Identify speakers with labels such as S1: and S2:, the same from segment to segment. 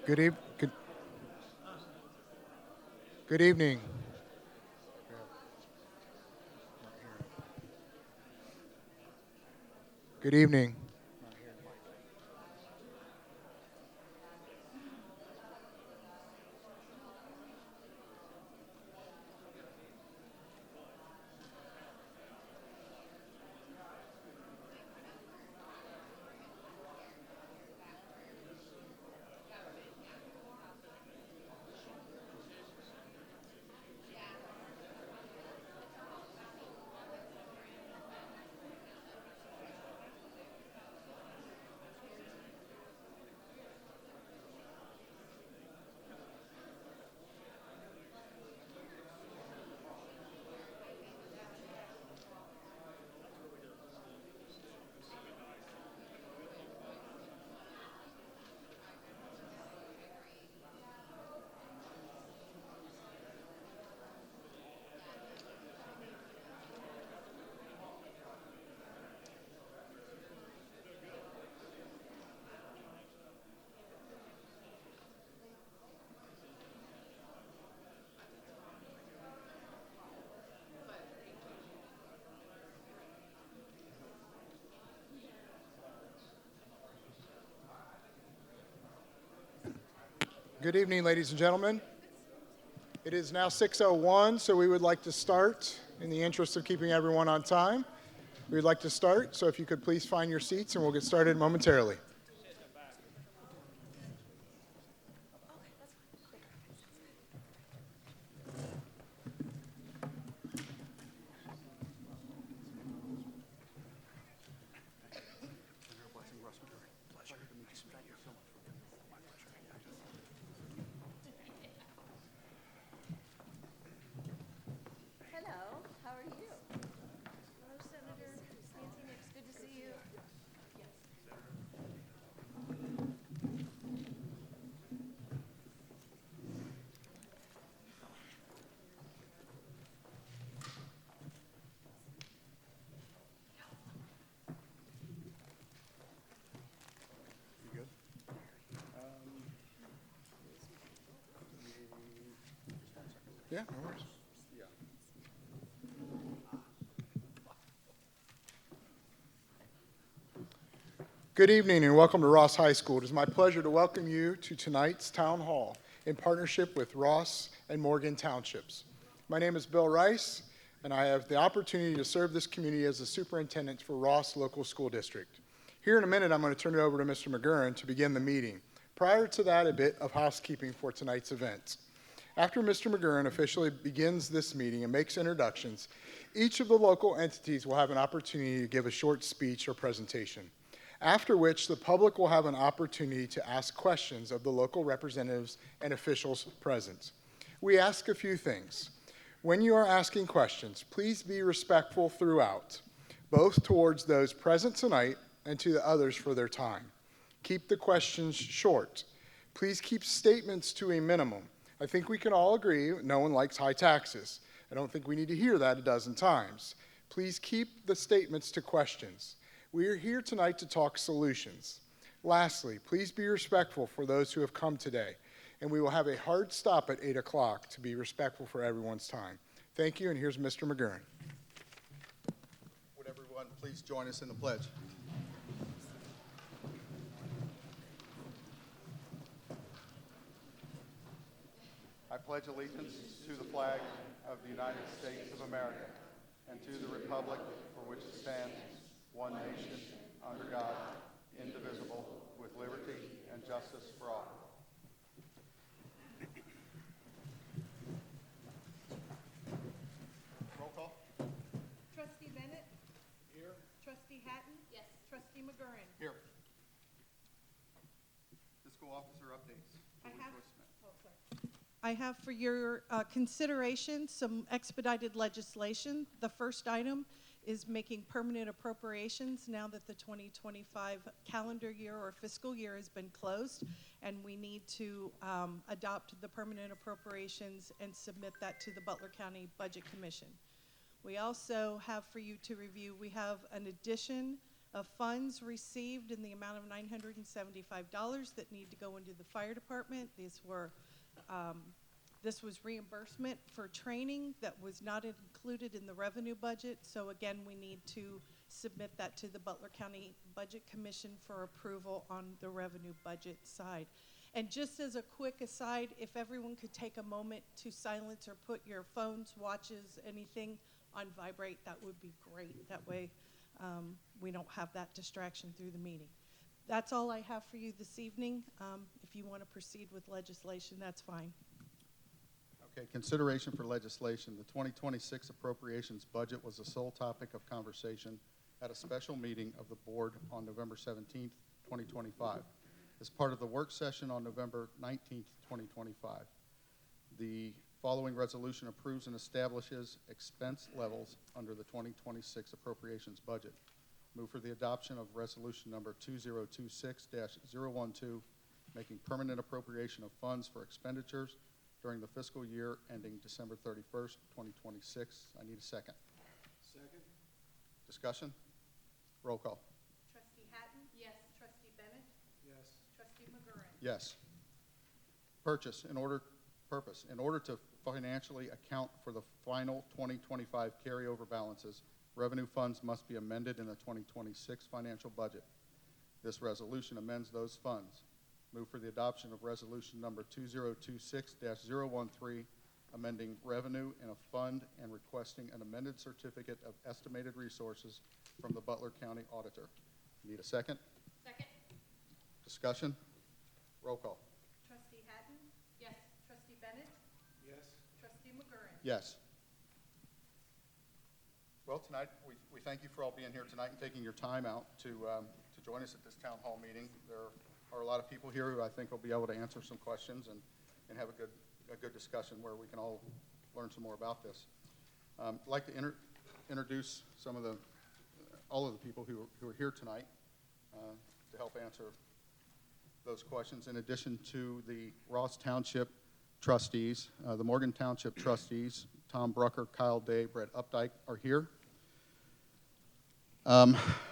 S1: Good, eve- good, good evening. Good evening. Good evening, ladies and gentlemen. It is now 6:01, so we would like to start. In the interest of keeping everyone on time, we would like to start. So if you could please find your seats, and we'll get started momentarily.
S2: Hello, how are you? Hello, Senator Nancy Nix, good to see you.
S1: Yeah, no worries. Good evening and welcome to Ross High School. It is my pleasure to welcome you to tonight's Town Hall in partnership with Ross and Morgan Townships. My name is Bill Rice, and I have the opportunity to serve this community as the superintendent for Ross Local School District. Here in a minute, I'm going to turn it over to Mr. McGurran to begin the meeting. Prior to that, a bit of housekeeping for tonight's event. After Mr. McGurran officially begins this meeting and makes introductions, each of the local entities will have an opportunity to give a short speech or presentation, after which the public will have an opportunity to ask questions of the local representatives and officials present. We ask a few things. When you are asking questions, please be respectful throughout, both towards those present tonight and to the others for their time. Keep the questions short. Please keep statements to a minimum. I think we can all agree no one likes high taxes. I don't think we need to hear that a dozen times. Please keep the statements to questions. We are here tonight to talk solutions. Lastly, please be respectful for those who have come today, and we will have a hard stop at 8 o'clock to be respectful for everyone's time. Thank you, and here's Mr. McGurran.
S3: Would everyone please join us in the pledge? I pledge allegiance to the flag of the United States of America and to the republic for which it stands, one nation, under God, indivisible, with liberty and justice for all. Roll call.
S4: Trustee Bennett? Here. Trustee Hatton?
S2: Yes.
S4: Trustee McGurran?
S3: Here. Fiscal officer updates.
S4: I
S3: Julie
S4: have-
S3: Joyce Smith.
S4: Oh, sorry. I have for your consideration some expedited legislation. The first item is making permanent appropriations now that the 2025 calendar year or fiscal year has been closed, and we need to adopt the permanent appropriations and submit that to the Butler County Budget Commission. We also have for you to review, we have an addition of funds received in the amount of $975 that need to go into the fire department. This was reimbursement for training that was not included in the revenue budget. So again, we need to submit that to the Butler County Budget Commission for approval on the revenue budget side. And just as a quick aside, if everyone could take a moment to silence or put your phones, watches, anything on vibrate, that would be great. That way we don't have that distraction through the meeting. That's all I have for you this evening. If you want to proceed with legislation, that's fine.
S3: Okay, consideration for legislation. The 2026 appropriations budget was the sole topic of conversation at a special meeting of the board on November 17th, 2025. As part of the work session on November 19th, 2025, the following resolution approves and establishes expense levels under the 2026 appropriations budget. Move for the adoption of resolution number 2026-012, making permanent appropriation of funds for expenditures during the fiscal year ending December 31st, 2026. I need a second.
S5: Second.
S3: Discussion? Roll call.
S2: Trustee Hatton? Yes. Trustee Bennett?
S5: Yes.
S2: Trustee McGurran?
S3: Yes. Purpose, in order to financially account for the final 2025 carryover balances, revenue funds must be amended in the 2026 financial budget. This resolution amends those funds. Move for the adoption of resolution number 2026-013, amending revenue in a fund and requesting an amended certificate of estimated resources from the Butler County Auditor. Need a second?
S2: Second.
S3: Discussion? Roll call.
S2: Trustee Hatton? Yes. Trustee Bennett?
S5: Yes.
S2: Trustee McGurran?
S3: Yes. Well, tonight, we thank you for all being here tonight and taking your time out to join us at this town hall meeting. There are a lot of people here who I think will be able to answer some questions and have a good discussion where we can all learn some more about this. I'd like to introduce all of the people who are here tonight to help answer those questions. In addition to the Ross Township trustees, the Morgan Township trustees, Tom Brucker, Kyle Day, Brett Updike are here.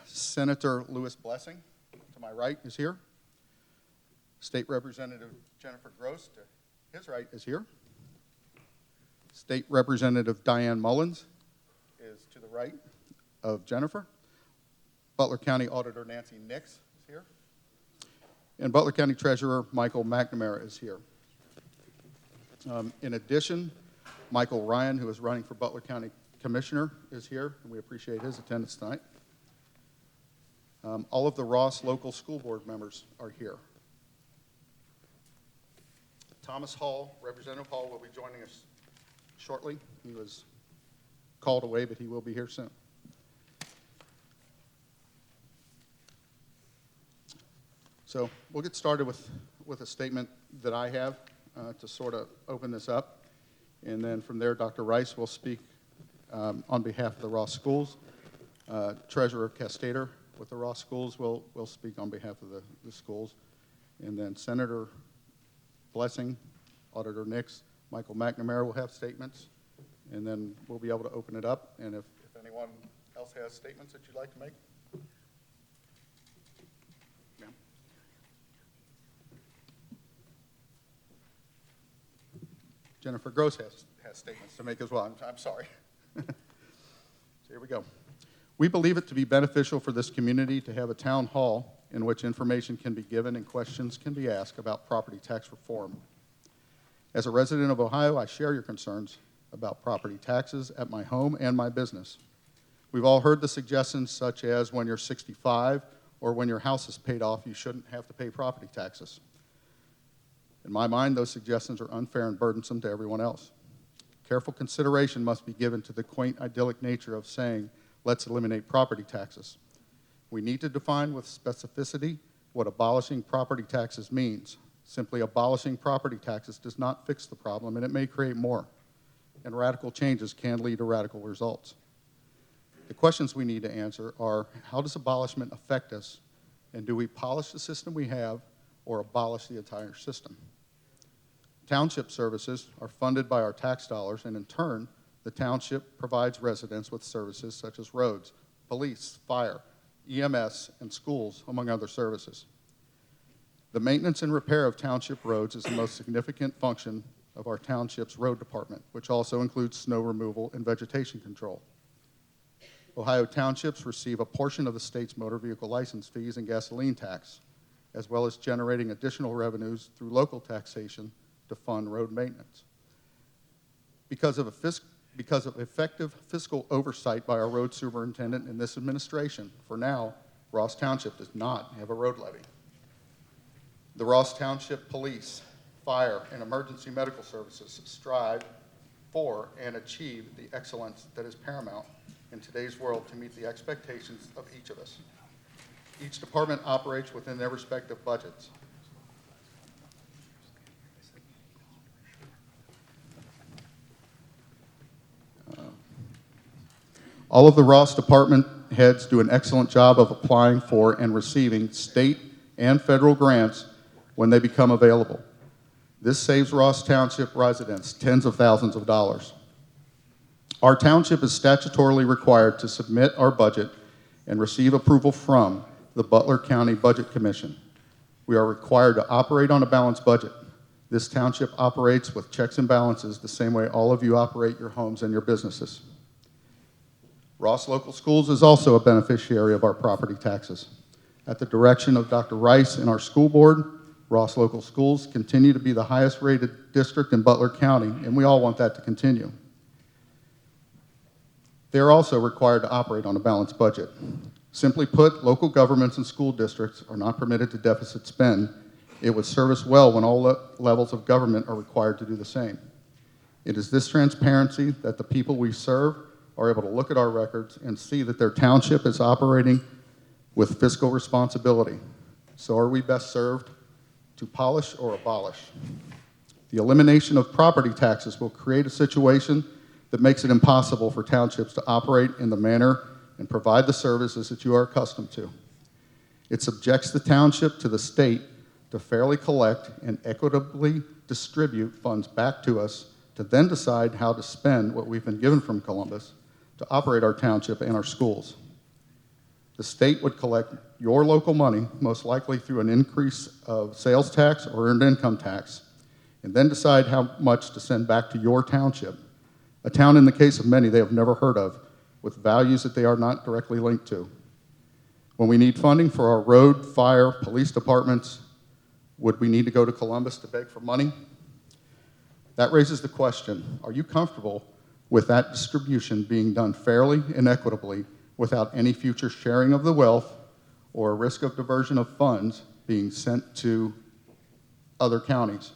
S3: Senator Louis Blessing, to my right, is here. State Representative Jennifer Gross, to his right, is here. State Representative Diane Mullins is to the right of Jennifer. Butler County Auditor Nancy Nix is here. And Butler County Treasurer Michael McNamara is here. In addition, Michael Ryan, who is running for Butler County Commissioner, is here, and we appreciate his attendance tonight. All of the Ross local school board members are here. Thomas Hall, Representative Hall, will be joining us shortly. He was called away, but he will be here soon. So we'll get started with a statement that I have to sort of open this up. And then from there, Dr. Rice will speak on behalf of the Ross schools. Treasurer Castater with the Ross schools will speak on behalf of the schools. And then Senator Blessing, Auditor Nix, Michael McNamara will have statements. And then we'll be able to open it up. And if anyone else has statements that you'd like to make. Ma'am. Jennifer Gross has statements to make as well. I'm sorry. So here we go. We believe it to be beneficial for this community to have a town hall in which information can be given and questions can be asked about property tax reform. As a resident of Ohio, I share your concerns about property taxes at my home and my business. We've all heard the suggestions such as when you're 65 or when your house is paid off, you shouldn't have to pay property taxes. In my mind, those suggestions are unfair and burdensome to everyone else. Careful consideration must be given to the quaint, idyllic nature of saying, let's eliminate property taxes. We need to define with specificity what abolishing property taxes means. Simply abolishing property taxes does not fix the problem, and it may create more. And radical changes can lead to radical results. The questions we need to answer are, how does abolishment affect us? And do we polish the system we have or abolish the entire system? Township services are funded by our tax dollars, and in turn, the township provides residents with services such as roads, police, fire, EMS, and schools, among other services. The maintenance and repair of township roads is the most significant function of our township's road department, which also includes snow removal and vegetation control. Ohio townships receive a portion of the state's motor vehicle license fees and gasoline tax, as well as generating additional revenues through local taxation to fund road maintenance. Because of effective fiscal oversight by our road superintendent and this administration, for now, Ross Township does not have a road levy. The Ross Township Police, Fire, and Emergency Medical Services strive for and achieve the excellence that is paramount in today's world to meet the expectations of each of us. Each department operates within their respective budgets. All of the Ross department heads do an excellent job of applying for and receiving state and federal grants when they become available. This saves Ross Township residents tens of thousands of dollars. Our township is statutorily required to submit our budget and receive approval from the Butler County Budget Commission. We are required to operate on a balanced budget. This township operates with checks and balances the same way all of you operate your homes and your businesses. Ross Local Schools is also a beneficiary of our property taxes. At the direction of Dr. Rice and our school board, Ross Local Schools continue to be the highest rated district in Butler County, and we all want that to continue. They are also required to operate on a balanced budget. Simply put, local governments and school districts are not permitted to deficit spend. It would serve us well when all levels of government are required to do the same. It is this transparency that the people we serve are able to look at our records and see that their township is operating with fiscal responsibility. So are we best served to polish or abolish? The elimination of property taxes will create a situation that makes it impossible for townships to operate in the manner and provide the services that you are accustomed to. It subjects the township to the state to fairly collect and equitably distribute funds back to us to then decide how to spend what we've been given from Columbus to operate our township and our schools. The state would collect your local money, most likely through an increase of sales tax or earned income tax, and then decide how much to send back to your township, a town in the case of many they have never heard of, with values that they are not directly linked to. When we need funding for our road, fire, police departments, would we need to go to Columbus to beg for money? That raises the question, are you comfortable with that distribution being done fairly and equitably without any future sharing of the wealth or a risk of diversion of funds being sent to other counties?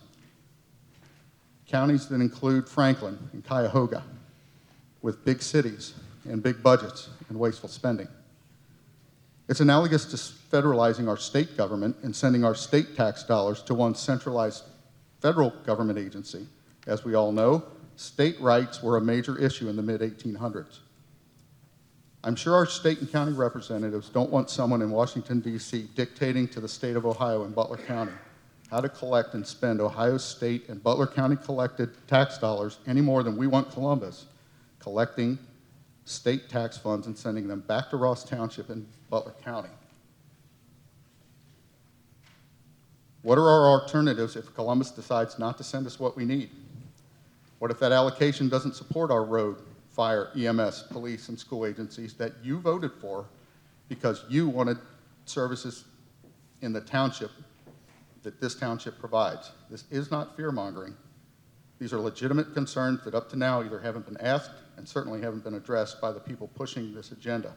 S3: Counties that include Franklin and Cuyahoga, with big cities and big budgets and wasteful spending. It's analogous to federalizing our state government and sending our state tax dollars to one centralized federal government agency. As we all know, state rights were a major issue in the mid-1800s. I'm sure our state and county representatives don't want someone in Washington, D.C. dictating to the state of Ohio and Butler County how to collect and spend Ohio State and Butler County collected tax dollars any more than we want Columbus collecting state tax funds and sending them back to Ross Township and Butler County. What are our alternatives if Columbus decides not to send us what we need? What if that allocation doesn't support our road, fire, EMS, police, and school agencies that you voted for because you wanted services in the township that this township provides? This is not fear-mongering. These are legitimate concerns that up to now either haven't been asked and certainly haven't been addressed by the people pushing this agenda.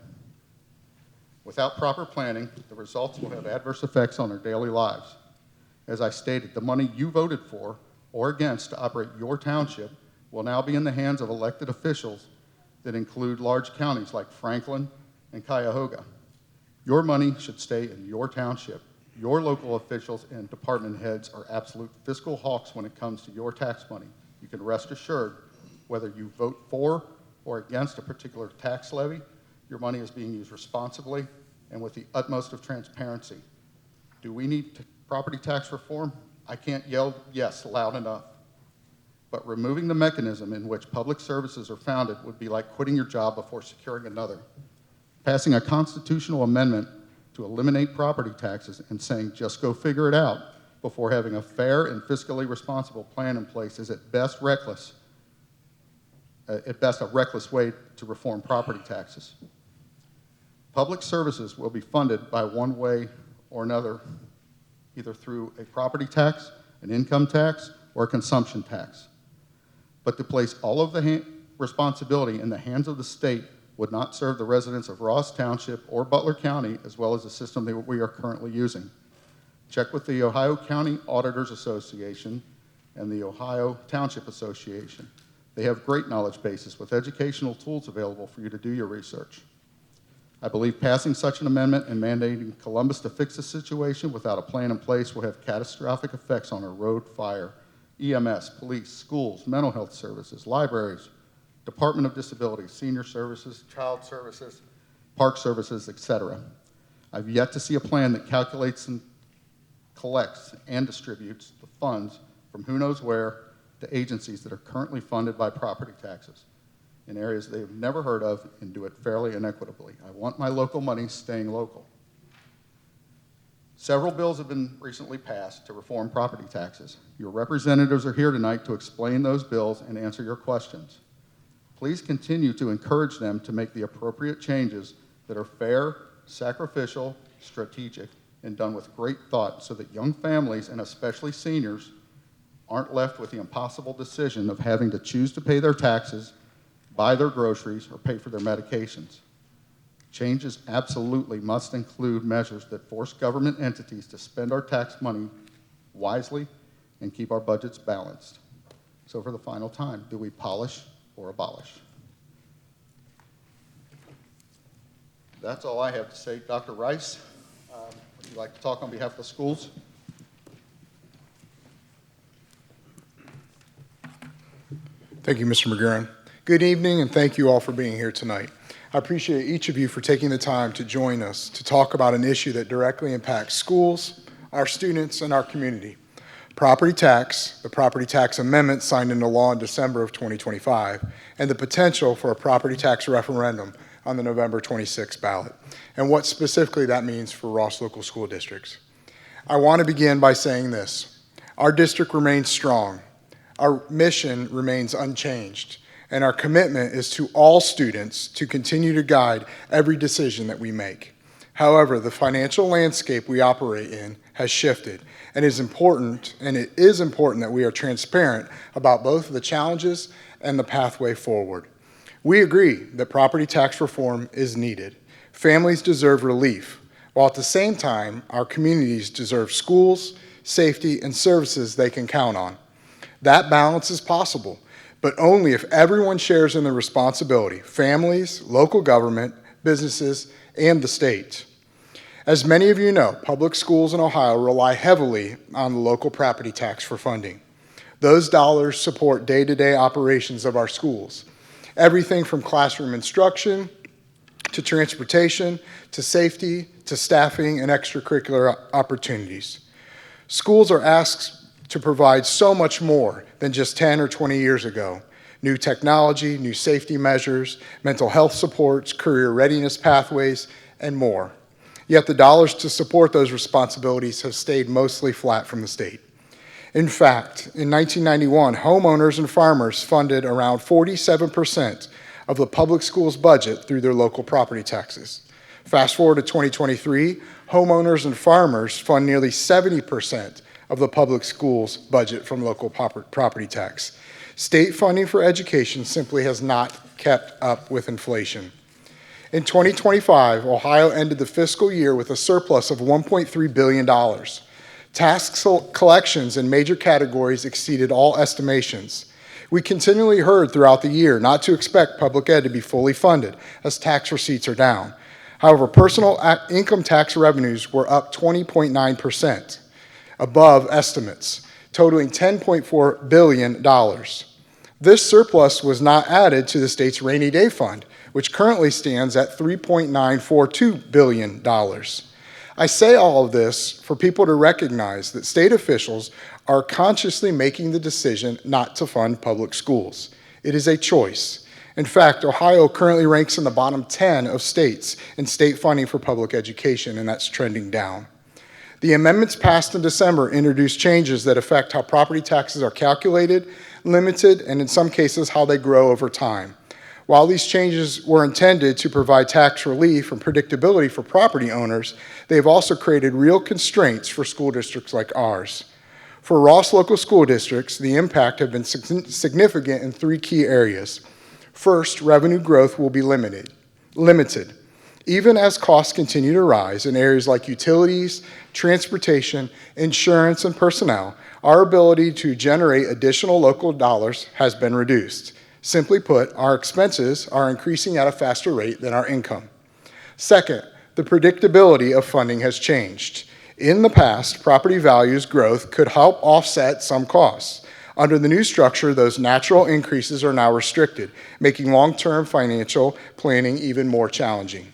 S3: Without proper planning, the results will have adverse effects on their daily lives. As I stated, the money you voted for or against to operate your township will now be in the hands of elected officials that include large counties like Franklin and Cuyahoga. Your money should stay in your township. Your local officials and department heads are absolute fiscal hawks when it comes to your tax money. You can rest assured, whether you vote for or against a particular tax levy, your money is being used responsibly and with the utmost of transparency. Do we need property tax reform? I can't yell yes loud enough. But removing the mechanism in which public services are founded would be like quitting your job before securing another. Passing a constitutional amendment to eliminate property taxes and saying, just go figure it out, before having a fair and fiscally responsible plan in place is at best reckless, a reckless way to reform property taxes. Public services will be funded by one way or another, either through a property tax, an income tax, or a consumption tax. But to place all of the responsibility in the hands of the state would not serve the residents of Ross Township or Butler County, as well as the system that we are currently using. Check with the Ohio County Auditors Association and the Ohio Township Association. They have great knowledge bases with educational tools available for you to do your research. I believe passing such an amendment and mandating Columbus to fix the situation without a plan in place will have catastrophic effects on our road, fire, EMS, police, schools, mental health services, libraries, Department of Disability, senior services, child services, park services, etc. I've yet to see a plan that calculates and collects and distributes the funds from who knows where to agencies that are currently funded by property taxes in areas they have never heard of and do it fairly and equitably. I want my local money staying local. Several bills have been recently passed to reform property taxes. Your representatives are here tonight to explain those bills and answer your questions. Please continue to encourage them to make the appropriate changes that are fair, sacrificial, strategic, and done with great thought so that young families, and especially seniors, aren't left with the impossible decision of having to choose to pay their taxes, buy their groceries, or pay for their medications. Changes absolutely must include measures that force government entities to spend our tax money wisely and keep our budgets balanced. So for the final time, do we polish or abolish? That's all I have to say. Dr. Rice, would you like to talk on behalf of the schools?
S1: Thank you, Mr. McGurran. Good evening, and thank you all for being here tonight. I appreciate each of you for taking the time to join us to talk about an issue that directly impacts schools, our students, and our community. Property tax, the property tax amendment signed into law in December of 2025, and the potential for a property tax referendum on the November 26th ballot, and what specifically that means for Ross local school districts. I want to begin by saying this. Our district remains strong. Our mission remains unchanged, and our commitment is to all students to continue to guide every decision that we make. However, the financial landscape we operate in has shifted, and it is important that we are transparent about both the challenges and the pathway forward. We agree that property tax reform is needed. Families deserve relief, while at the same time, our communities deserve schools, safety, and services they can count on. That balance is possible, but only if everyone shares in the responsibility: families, local government, businesses, and the state. As many of you know, public schools in Ohio rely heavily on the local property tax for funding. Those dollars support day-to-day operations of our schools. Everything from classroom instruction, to transportation, to safety, to staffing and extracurricular opportunities. Schools are asked to provide so much more than just 10 or 20 years ago. New technology, new safety measures, mental health supports, career readiness pathways, and more. Yet the dollars to support those responsibilities have stayed mostly flat from the state. In fact, in 1991, homeowners and farmers funded around 47% of the public schools budget through their local property taxes. Fast forward to 2023, homeowners and farmers fund nearly 70% of the public schools budget from local property tax. State funding for education simply has not kept up with inflation. In 2025, Ohio ended the fiscal year with a surplus of $1.3 billion. Tax collections in major categories exceeded all estimations. We continually heard throughout the year not to expect public ed to be fully funded as tax receipts are down. However, personal income tax revenues were up 20.9%, above estimates, totaling $10.4 billion. This surplus was not added to the state's rainy day fund, which currently stands at $3.942 billion. I say all of this for people to recognize that state officials are consciously making the decision not to fund public schools. It is a choice, In fact, Ohio currently ranks in the bottom 10 of states in state funding for public education, and that's trending down. The amendments passed in December introduced changes that affect how property taxes are calculated, limited, and in some cases, how they grow over time. While these changes were intended to provide tax relief and predictability for property owners, they've also created real constraints for school districts like ours. For Ross local school districts, the impact have been significant in three key areas. First, revenue growth will be limited. Even as costs continue to rise in areas like utilities, transportation, insurance, and personnel, our ability to generate additional local dollars has been reduced. Simply put, our expenses are increasing at a faster rate than our income. Second, the predictability of funding has changed. In the past, property values growth could help offset some costs. Under the new structure, those natural increases are now restricted, making long-term financial planning even more challenging.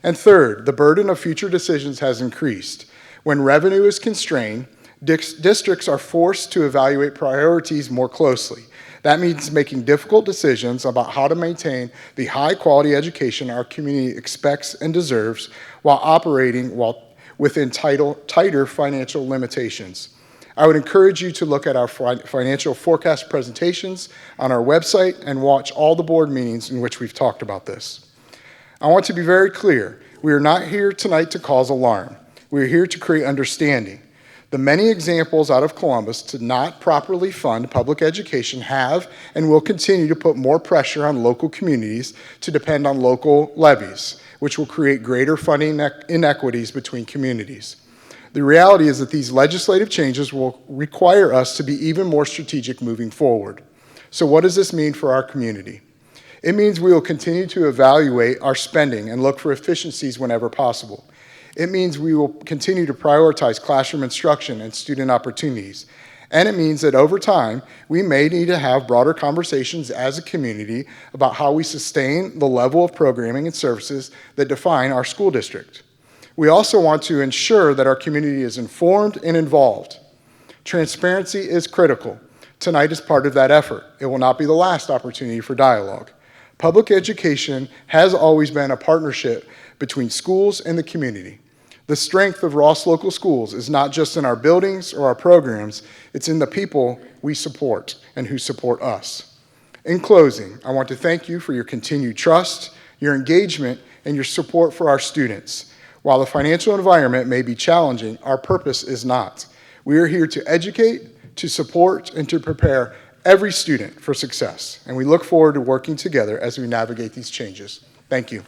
S1: And third, the burden of future decisions has increased. When revenue is constrained, districts are forced to evaluate priorities more closely. That means making difficult decisions about how to maintain the high-quality education our community expects and deserves while operating within tighter financial limitations. I would encourage you to look at our financial forecast presentations on our website and watch all the board meetings in which we've talked about this. I want to be very clear. We are not here tonight to cause alarm. We are here to create understanding. The many examples out of Columbus to not properly fund public education have and will continue to put more pressure on local communities to depend on local levies, which will create greater funding inequities between communities. The reality is that these legislative changes will require us to be even more strategic moving forward. So what does this mean for our community? It means we will continue to evaluate our spending and look for efficiencies whenever possible. It means we will continue to prioritize classroom instruction and student opportunities. And it means that over time, we may need to have broader conversations as a community about how we sustain the level of programming and services that define our school district. We also want to ensure that our community is informed and involved. Transparency is critical. Tonight is part of that effort. It will not be the last opportunity for dialogue. Public education has always been a partnership between schools and the community. The strength of Ross Local Schools is not just in our buildings or our programs, it's in the people we support and who support us. In closing, I want to thank you for your continued trust, your engagement, and your support for our students. While the financial environment may be challenging, our purpose is not. We are here to educate, to support, and to prepare every student for success, and we look forward to working together as we navigate these changes. Thank you.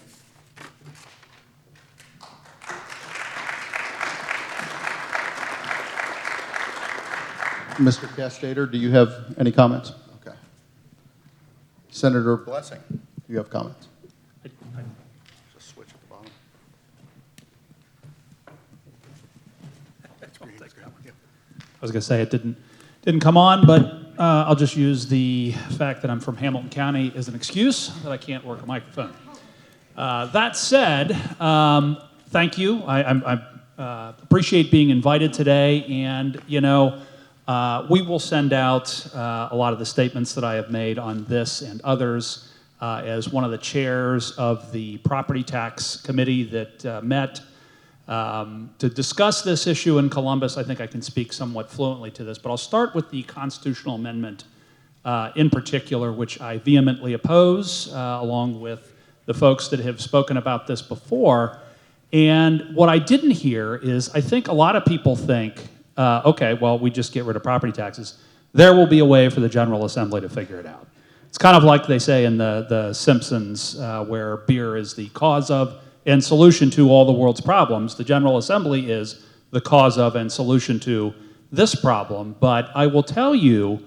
S3: Mr. Castater, do you have any comments? Okay. Senator Blessing, do you have comments? Just switch at the bottom.
S5: I was going to say it didn't come on, but I'll just use the fact that I'm from Hamilton County as an excuse that I can't work a microphone. That said, thank you. I appreciate being invited today, and we will send out a lot of the statements that I have made on this and others as one of the chairs of the property tax committee that met to discuss this issue in Columbus. I think I can speak somewhat fluently to this, but I'll start with the constitutional amendment in particular, which I vehemently oppose, along with the folks that have spoken about this before. And what I didn't hear is, I think a lot of people think, okay, well, we just get rid of property taxes. There will be a way for the General Assembly to figure it out. It's kind of like they say in the Simpsons, where beer is the cause of and solution to all the world's problems. The General Assembly is the cause of and solution to this problem. But I will tell you,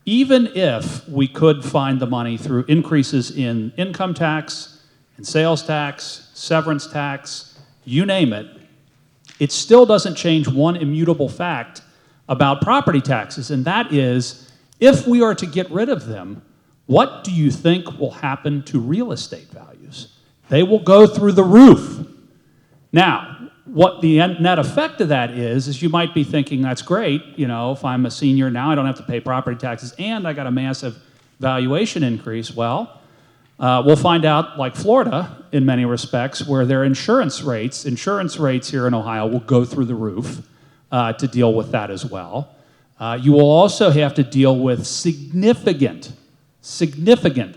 S5: even if we could find the money through increases in income tax, and sales tax, severance tax, you name it, it still doesn't change one immutable fact about property taxes, and that is, if we are to get rid of them, what do you think will happen to real estate values? They will go through the roof. Now, what the net effect of that is you might be thinking, that's great, if I'm a senior now, I don't have to pay property taxes, and I got a massive valuation increase. Well, we'll find out, like Florida, in many respects, where their insurance rates here in Ohio will go through the roof to deal with that as well. You will also have to deal with significant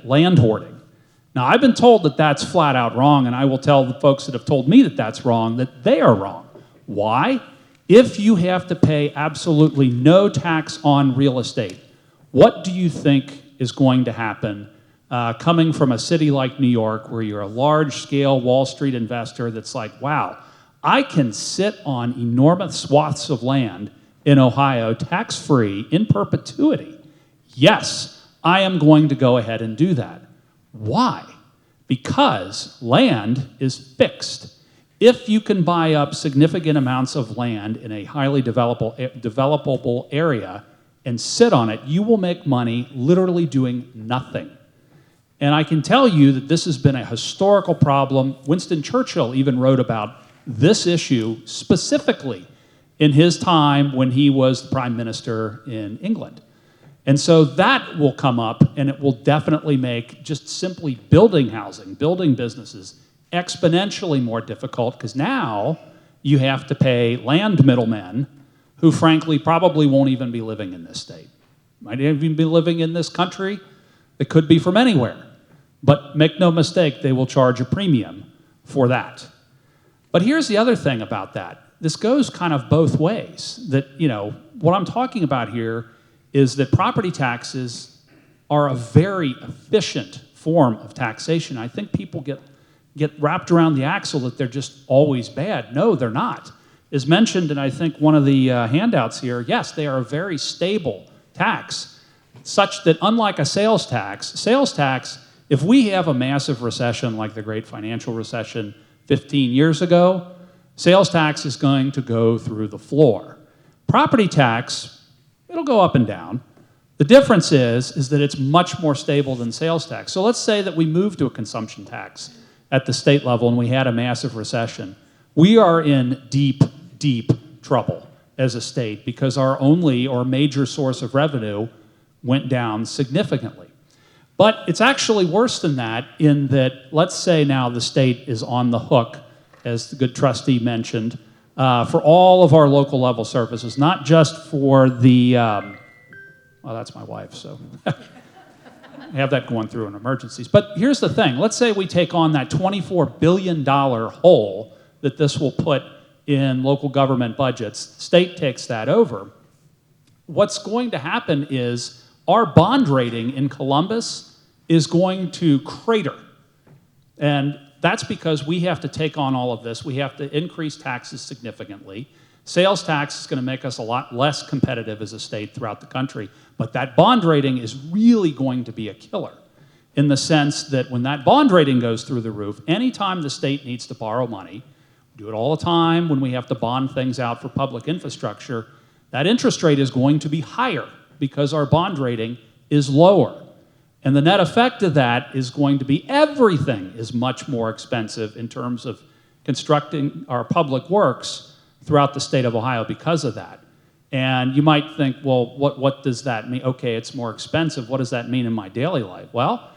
S5: land hoarding. Now, I've been told that that's flat out wrong, and I will tell the folks that have told me that that's wrong that they are wrong. Why? If you have to pay absolutely no tax on real estate, what do you think is going to happen coming from a city like New York, where you're a large-scale Wall Street investor that's like, wow, I can sit on enormous swaths of land in Ohio tax-free in perpetuity? Yes, I am going to go ahead and do that. Why? Because land is fixed. If you can buy up significant amounts of land in a highly developable area and sit on it, you will make money literally doing nothing. And I can tell you that this has been a historical problem. Winston Churchill even wrote about this issue specifically in his time when he was the prime minister in England. And so that will come up, and it will definitely make just simply building housing, building businesses, exponentially more difficult, because now you have to pay land middlemen who frankly probably won't even be living in this state. Might even be living in this country. They could be from anywhere. But make no mistake, they will charge a premium for that. But here's the other thing about that. This goes kind of both ways. That, what I'm talking about here is that property taxes are a very efficient form of taxation. I think people get wrapped around the axle that they're just always bad. No, they're not. As mentioned in, I think, one of the handouts here, yes, they are a very stable tax, such that unlike a sales tax, if we have a massive recession like the Great Financial Recession 15 years ago, sales tax is going to go through the floor. Property tax, it'll go up and down. The difference is that it's much more stable than sales tax. So let's say that we move to a consumption tax at the state level and we had a massive recession. We are in deep, deep trouble as a state because our only or major source of revenue went down significantly. But it's actually worse than that in that, let's say now the state is on the hook, as the good trustee mentioned, for all of our local level services, not just for the, well, that's my wife, so I have that going through in emergencies. But here's the thing. Let's say we take on that $24 billion hole that this will put in local government budgets. State takes that over. What's going to happen is our bond rating in Columbus is going to crater. And that's because we have to take on all of this. We have to increase taxes significantly. Sales tax is going to make us a lot less competitive as a state throughout the country. But that bond rating is really going to be a killer in the sense that when that bond rating goes through the roof, anytime the state needs to borrow money, we do it all the time when we have to bond things out for public infrastructure, that interest rate is going to be higher because our bond rating is lower. And the net effect of that is going to be everything is much more expensive in terms of constructing our public works throughout the state of Ohio because of that. And you might think, well, what does that mean? Okay, it's more expensive. What does that mean in my daily life? Well,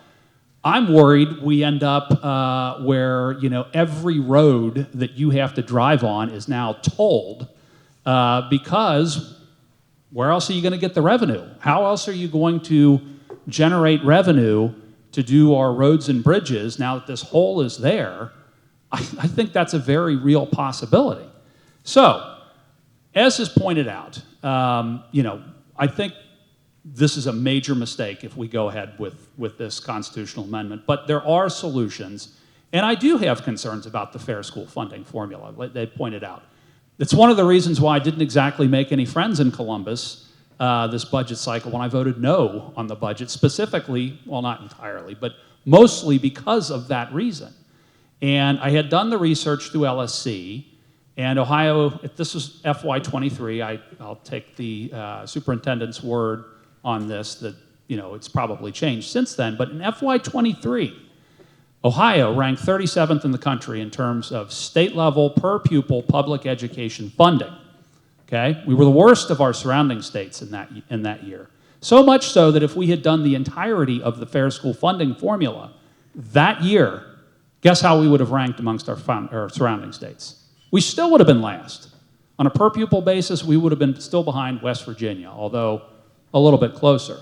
S5: I'm worried we end up where every road that you have to drive on is now tolled because where else are you going to get the revenue? How else are you going to generate revenue to do our roads and bridges now that this hole is there? I think that's a very real possibility. So, as is pointed out, I think this is a major mistake if we go ahead with this constitutional amendment. But there are solutions, and I do have concerns about the fair school funding formula, like they pointed out. It's one of the reasons why I didn't exactly make any friends in Columbus this budget cycle when I voted no on the budget, specifically, well, not entirely, but mostly because of that reason. And I had done the research through LSC, and Ohio, if this is FY23, I'll take the superintendent's word on this that, it's probably changed since then, but in FY23, Ohio ranked 37th in the country in terms of state-level per pupil public education funding. Okay, we were the worst of our surrounding states in that year. So much so that if we had done the entirety of the fair school funding formula, that year, guess how we would have ranked amongst our surrounding states? We still would have been last. On a per pupil basis, we would have been still behind West Virginia, although a little bit closer.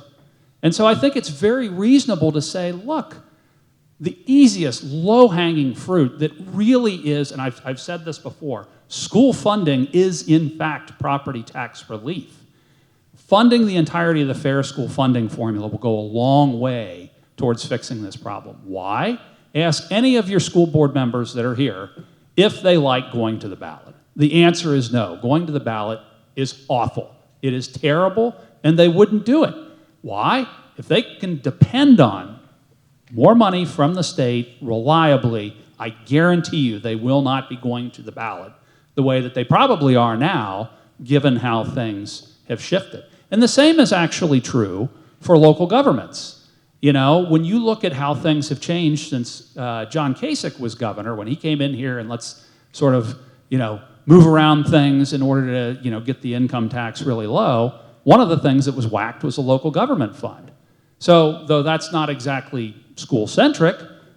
S5: And so I think it's very reasonable to say, look, the easiest low-hanging fruit that really is, and I've said this before, school funding is in fact property tax relief. Funding the entirety of the fair school funding formula will go a long way towards fixing this problem. Why? Ask any of your school board members that are here if they like going to the ballot. The answer is no. Going to the ballot is awful. It is terrible, and they wouldn't do it. Why? If they can depend on more money from the state reliably, I guarantee you they will not be going to the ballot the way that they probably are now, given how things have shifted. And the same is actually true for local governments. You know, when you look at how things have changed since John Kasich was governor, when he came in here and let's sort of, move around things in order to, get the income tax really low, one of the things that was whacked was a local government fund. So, though that's not exactly school-centric,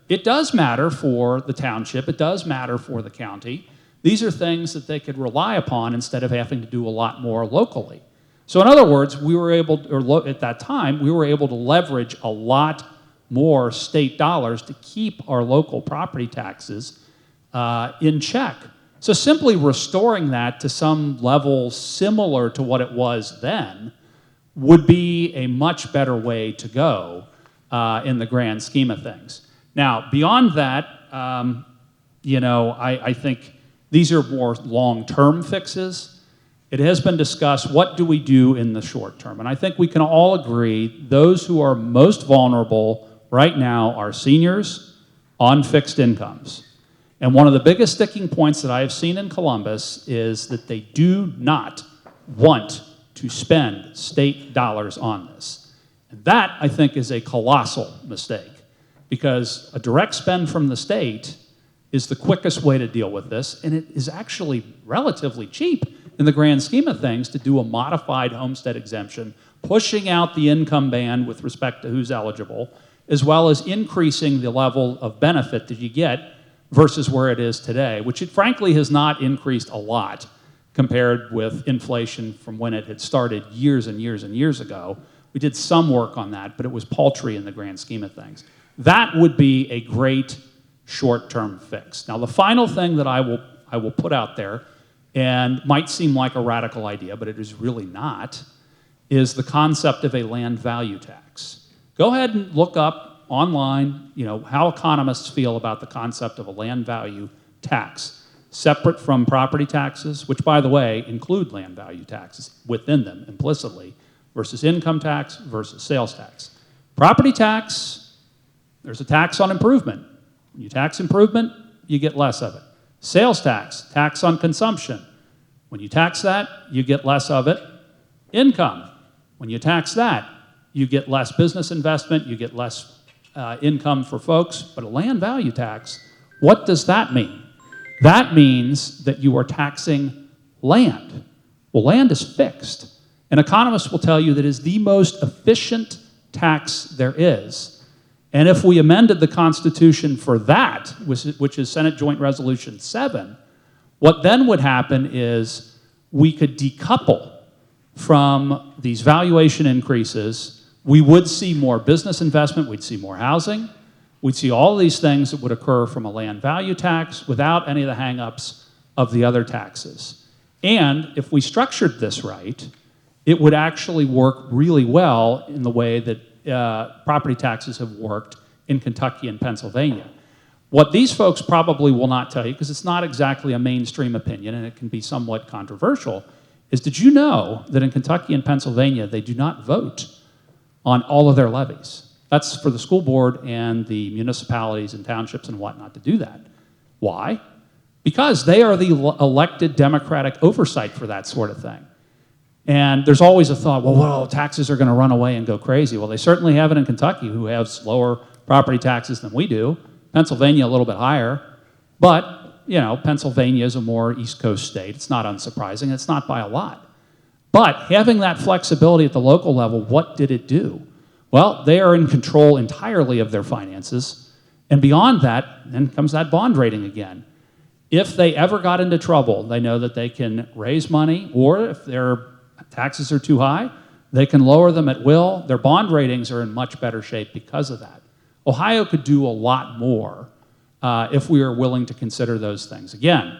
S5: it does matter for the township, it does matter for the county. These are things that they could rely upon instead of having to do a lot more locally. So in other words, we were able, at that time, we were able to leverage a lot more state dollars to keep our local property taxes in check. So simply restoring that to some level similar to what it was then would be a much better way to go in the grand scheme of things. Now, beyond that, I think these are more long-term fixes. It has been discussed, what do we do in the short term? And I think we can all agree those who are most vulnerable right now are seniors on fixed incomes. And one of the biggest sticking points that I have seen in Columbus is that they do not want to spend state dollars on this. And that, I think, is a colossal mistake, because a direct spend from the state is the quickest way to deal with this, and it is actually relatively cheap in the grand scheme of things to do a modified homestead exemption, pushing out the income band with respect to who's eligible, as well as increasing the level of benefit that you get versus where it is today, which it frankly has not increased a lot compared with inflation from when it had started years and years and years ago. We did some work on that, but it was paltry in the grand scheme of things. That would be a great short-term fix. Now, the final thing that I will put out there, and might seem like a radical idea, but it is really not, is the concept of a land value tax. Go ahead and look up online, how economists feel about the concept of a land value tax, separate from property taxes, which, by the way, include land value taxes within them implicitly, versus income tax versus sales tax. Property tax, there's a tax on improvement. When you tax improvement, you get less of it. Sales tax, tax on consumption. When you tax that, you get less of it. Income, when you tax that, you get less business investment, you get less income for folks. But a land value tax, what does that mean? That means that you are taxing land. Well, land is fixed. And economists will tell you that it is the most efficient tax there is. And if we amended the Constitution for that, which is Senate Joint Resolution 7, what then would happen is we could decouple from these valuation increases. We would see more business investment, we'd see more housing, we'd see all these things that would occur from a land value tax without any of the hang-ups of the other taxes. And if we structured this right, it would actually work really well in the way that property taxes have worked in Kentucky and Pennsylvania. What these folks probably will not tell you, because it's not exactly a mainstream opinion and it can be somewhat controversial, is did you know that in Kentucky and Pennsylvania they do not vote on all of their levies? That's for the school board and the municipalities and townships and whatnot to do that. Why? Because they are the elected democratic oversight for that sort of thing. And there's always a thought, well, taxes are going to run away and go crazy. Well, they certainly have it in Kentucky, who have lower property taxes than we do. Pennsylvania a little bit higher. But, Pennsylvania is a more East Coast state. It's not unsurprising. It's not by a lot. But having that flexibility at the local level, what did it do? Well, they are in control entirely of their finances. And beyond that, then comes that bond rating again. If they ever got into trouble, they know that they can raise money, or if their taxes are too high, they can lower them at will. Their bond ratings are in much better shape because of that. Ohio could do a lot more if we are willing to consider those things. Again,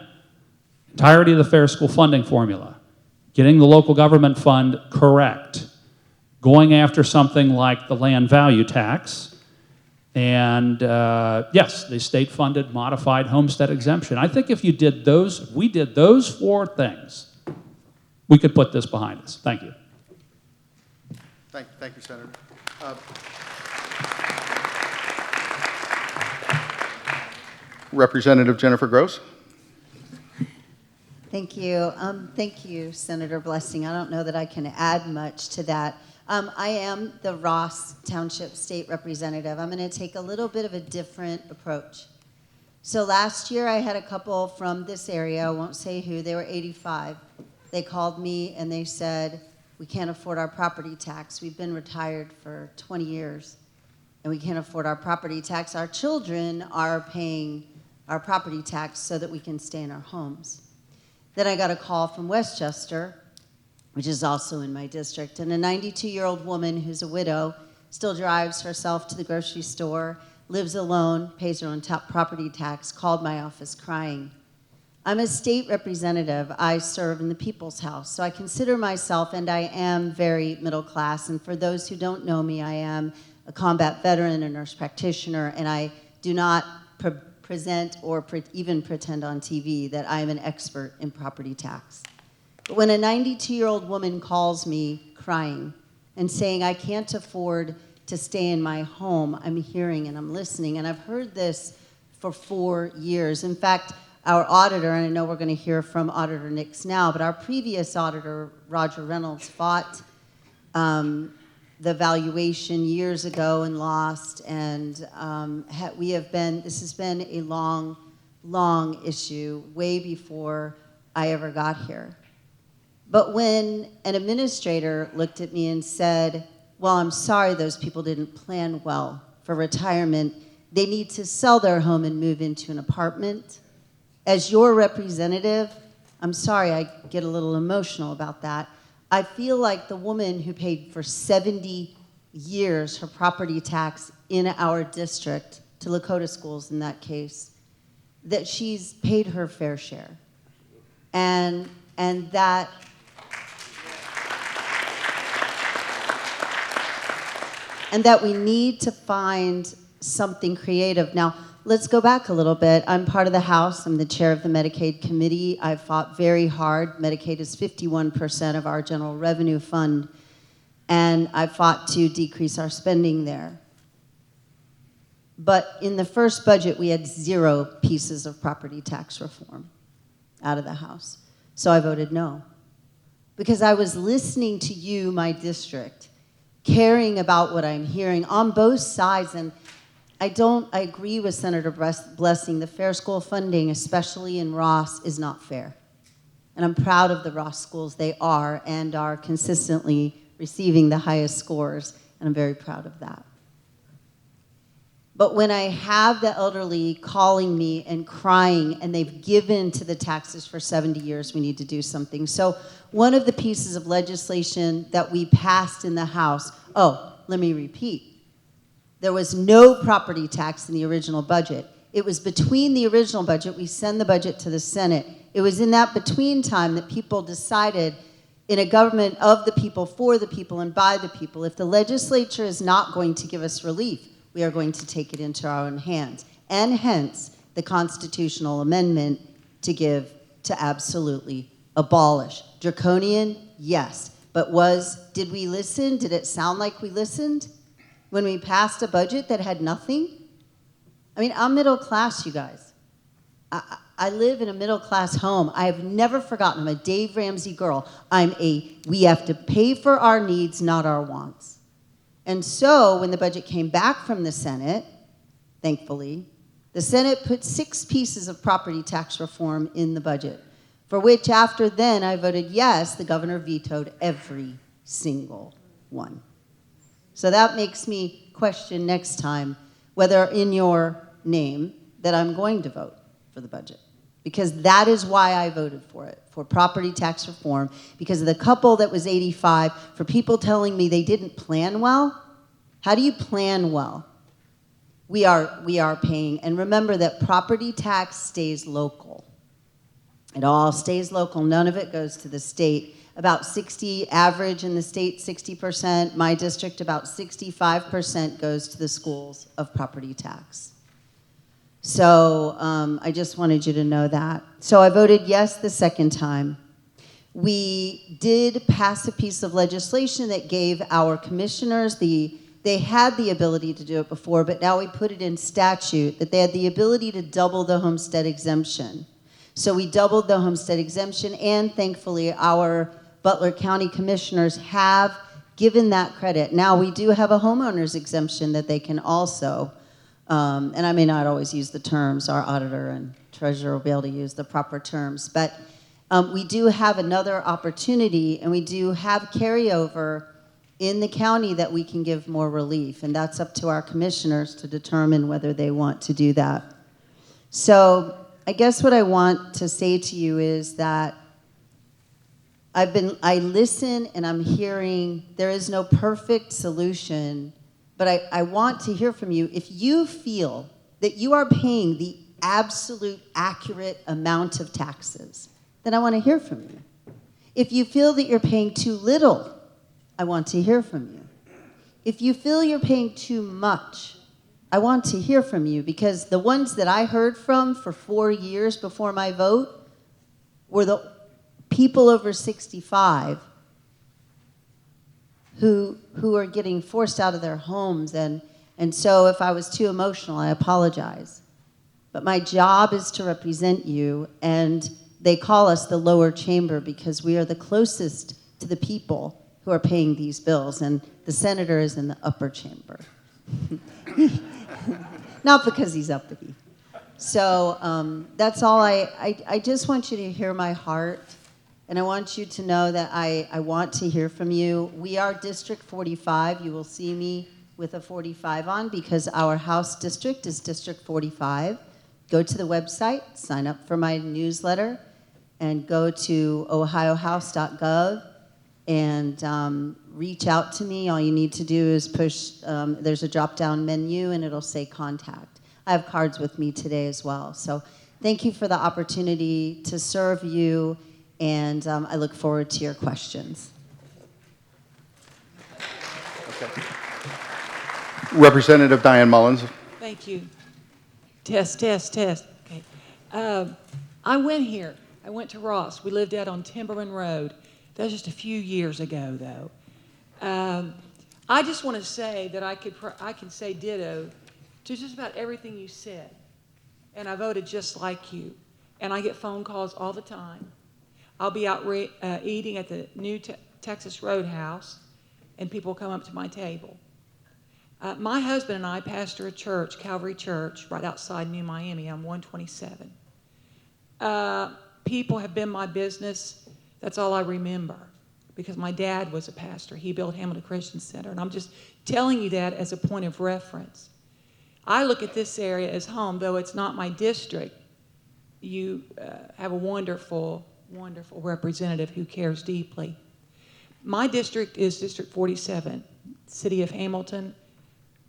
S5: entirety of the fair school funding formula, getting the local government fund correct, going after something like the land value tax, and yes, the state-funded modified homestead exemption. I think if you did those, if we did those 4 things, we could put this behind us. Thank you.
S3: Thank you, Senator. Representative Jennifer Gross.
S2: Thank you. Thank you, Senator Blessing. I don't know that I can add much to that. I am the Ross Township State Representative. I'm going to take a little bit of a different approach. So last year I had a couple from this area, I won't say who, they were 85. They called me and they said, we can't afford our property tax. We've been retired for 20 years and we can't afford our property tax. Our children are paying our property tax so that we can stay in our homes. Then I got a call from Westchester, which is also in my district, and a 92-year-old woman who's a widow, still drives herself to the grocery store, lives alone, pays her own property tax, called my office crying. I'm a state representative. I serve in the People's House, so I consider myself, and I am very middle class, and for those who don't know me, I am a combat veteran, a nurse practitioner, and I do not present or even pretend on TV that I am an expert in property tax. But when a 92-year-old woman calls me crying and saying, I can't afford to stay in my home, I'm hearing and I'm listening, and I've heard this for 4 years. In fact, our auditor, and I know we're going to hear from Auditor Nix now, but our previous auditor, Roger Reynolds, fought the valuation years ago and lost, and this has been a long, long issue, way before I ever got here. But when an administrator looked at me and said, well, I'm sorry those people didn't plan well for retirement, they need to sell their home and move into an apartment. As your representative, I'm sorry, I get a little emotional about that. I feel like the woman who paid for 70 years her property tax in our district, to Lakota schools in that case, that she's paid her fair share. And that we need to find something creative. Now, let's go back a little bit. I'm part of the House. I'm the chair of the Medicaid committee. I fought very hard. Medicaid is 51% of our general revenue fund, and I fought to decrease our spending there. But in the first budget, we had 0 pieces of property tax reform out of the House. So I voted no. Because I was listening to you, my district, caring about what I'm hearing on both sides, and I agree with Senator Blessing. The fair school funding, especially in Ross, is not fair. And I'm proud of the Ross schools. They are, and are consistently receiving the highest scores, and I'm very proud of that. But when I have the elderly calling me and crying, and they've given to the taxes for 70 years, we need to do something. So one of the pieces of legislation that we passed in the House, let me repeat. There was no property tax in the original budget. It was between the original budget, we send the budget to the Senate. It was in that between time that people decided, in a government of the people, for the people, and by the people, if the legislature is not going to give us relief, we are going to take it into our own hands. And hence, the constitutional amendment to absolutely abolish. Draconian, yes. But did we listen? Did it sound like we listened? When we passed a budget that had nothing? I mean, I'm middle class, you guys. I live in a middle class home. I have never forgotten, I'm a Dave Ramsey girl. We have to pay for our needs, not our wants. And so when the budget came back from the Senate, thankfully, the Senate put 6 pieces of property tax reform in the budget, for which after then I voted yes, the governor vetoed every single one. So that makes me question next time whether in your name that I'm going to vote for the budget. Because that is why I voted for it, for property tax reform, because of the couple that was 85, for people telling me they didn't plan well. How do you plan well? We are paying, and remember that property tax stays local. It all stays local, none of it goes to the state. About 60, average in the state, 60%. My district, about 65% goes to the schools of property tax. So I just wanted you to know that. So I voted yes the second time. We did pass a piece of legislation that gave our commissioners they had the ability to do it before, but now we put it in statute that they had the ability to double the homestead exemption. So we doubled the homestead exemption, and thankfully our Butler County commissioners have given that credit. Now we do have a homeowner's exemption that they can also, and I may not always use the terms, our auditor and treasurer will be able to use the proper terms, but we do have another opportunity, and we do have carryover in the county that we can give more relief, and that's up to our commissioners to determine whether they want to do that. So I guess what I want to say to you is that I listen and I'm hearing there is no perfect solution, but I want to hear from you. If you feel that you are paying the absolute accurate amount of taxes, then I want to hear from you. If you feel that you're paying too little, I want to hear from you. If you feel you're paying too much, I want to hear from you, because the ones that I heard from for 4 years before my vote were the people over 65 who are getting forced out of their homes. And so if I was too emotional, I apologize. But my job is to represent you, and they call us the lower chamber because we are the closest to the people who are paying these bills, and the senator is in the upper chamber. Not because he's uppity. So that's all. I just want you to hear my heart, and I want you to know that I want to hear from you. We are District 45. You will see me with a 45 on because our House district is District 45. Go to the website, sign up for my newsletter, and go to ohiohouse.gov and reach out to me. All you need to do is push, there's a drop-down menu, and it'll say contact. I have cards with me today as well. So thank you for the opportunity to serve you, and I look forward to your questions.
S3: Okay. Representative Diane Mullins.
S6: Thank you. Test, test, test. Okay. I went here. I went to Ross. We lived out on Timberman Road. That was just a few years ago, though. I just want to say that I can say ditto to just about everything you said. And I voted just like you. And I get phone calls all the time. I'll be out eating at the new Texas Roadhouse, and people come up to my table. My husband and I pastor a church, Calvary Church, right outside New Miami on 127. People have been my business. That's all I remember, because my dad was a pastor. He built Hamilton Christian Center, and I'm just telling you that as a point of reference. I look at this area as home, though it's not my district. You have a wonderful, wonderful representative who cares deeply. My district is District 47, City of Hamilton,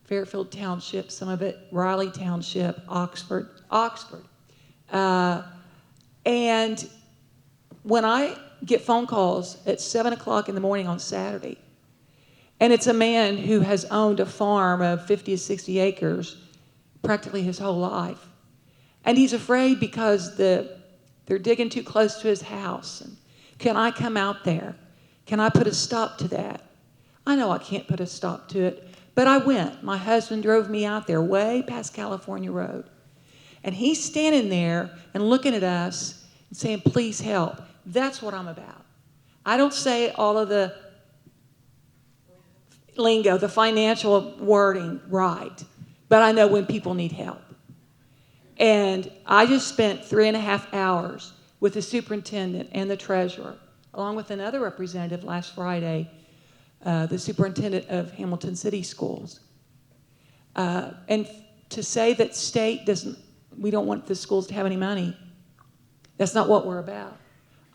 S6: Fairfield Township, some of it, Riley Township, Oxford. And when I get phone calls at 7 o'clock in the morning on Saturday, and it's a man who has owned a farm of 50 to 60 acres practically his whole life, and he's afraid because they're digging too close to his house. And can I come out there? Can I put a stop to that? I know I can't put a stop to it, but I went. My husband drove me out there way past California Road. And he's standing there and looking at us and saying, please help. That's what I'm about. I don't say all of the lingo, the financial wording right, but I know when people need help. And I just spent 3.5 hours with the superintendent and the treasurer, along with another representative last Friday, the superintendent of Hamilton City Schools. And to say that state doesn't, we don't want the schools to have any money, that's not what we're about.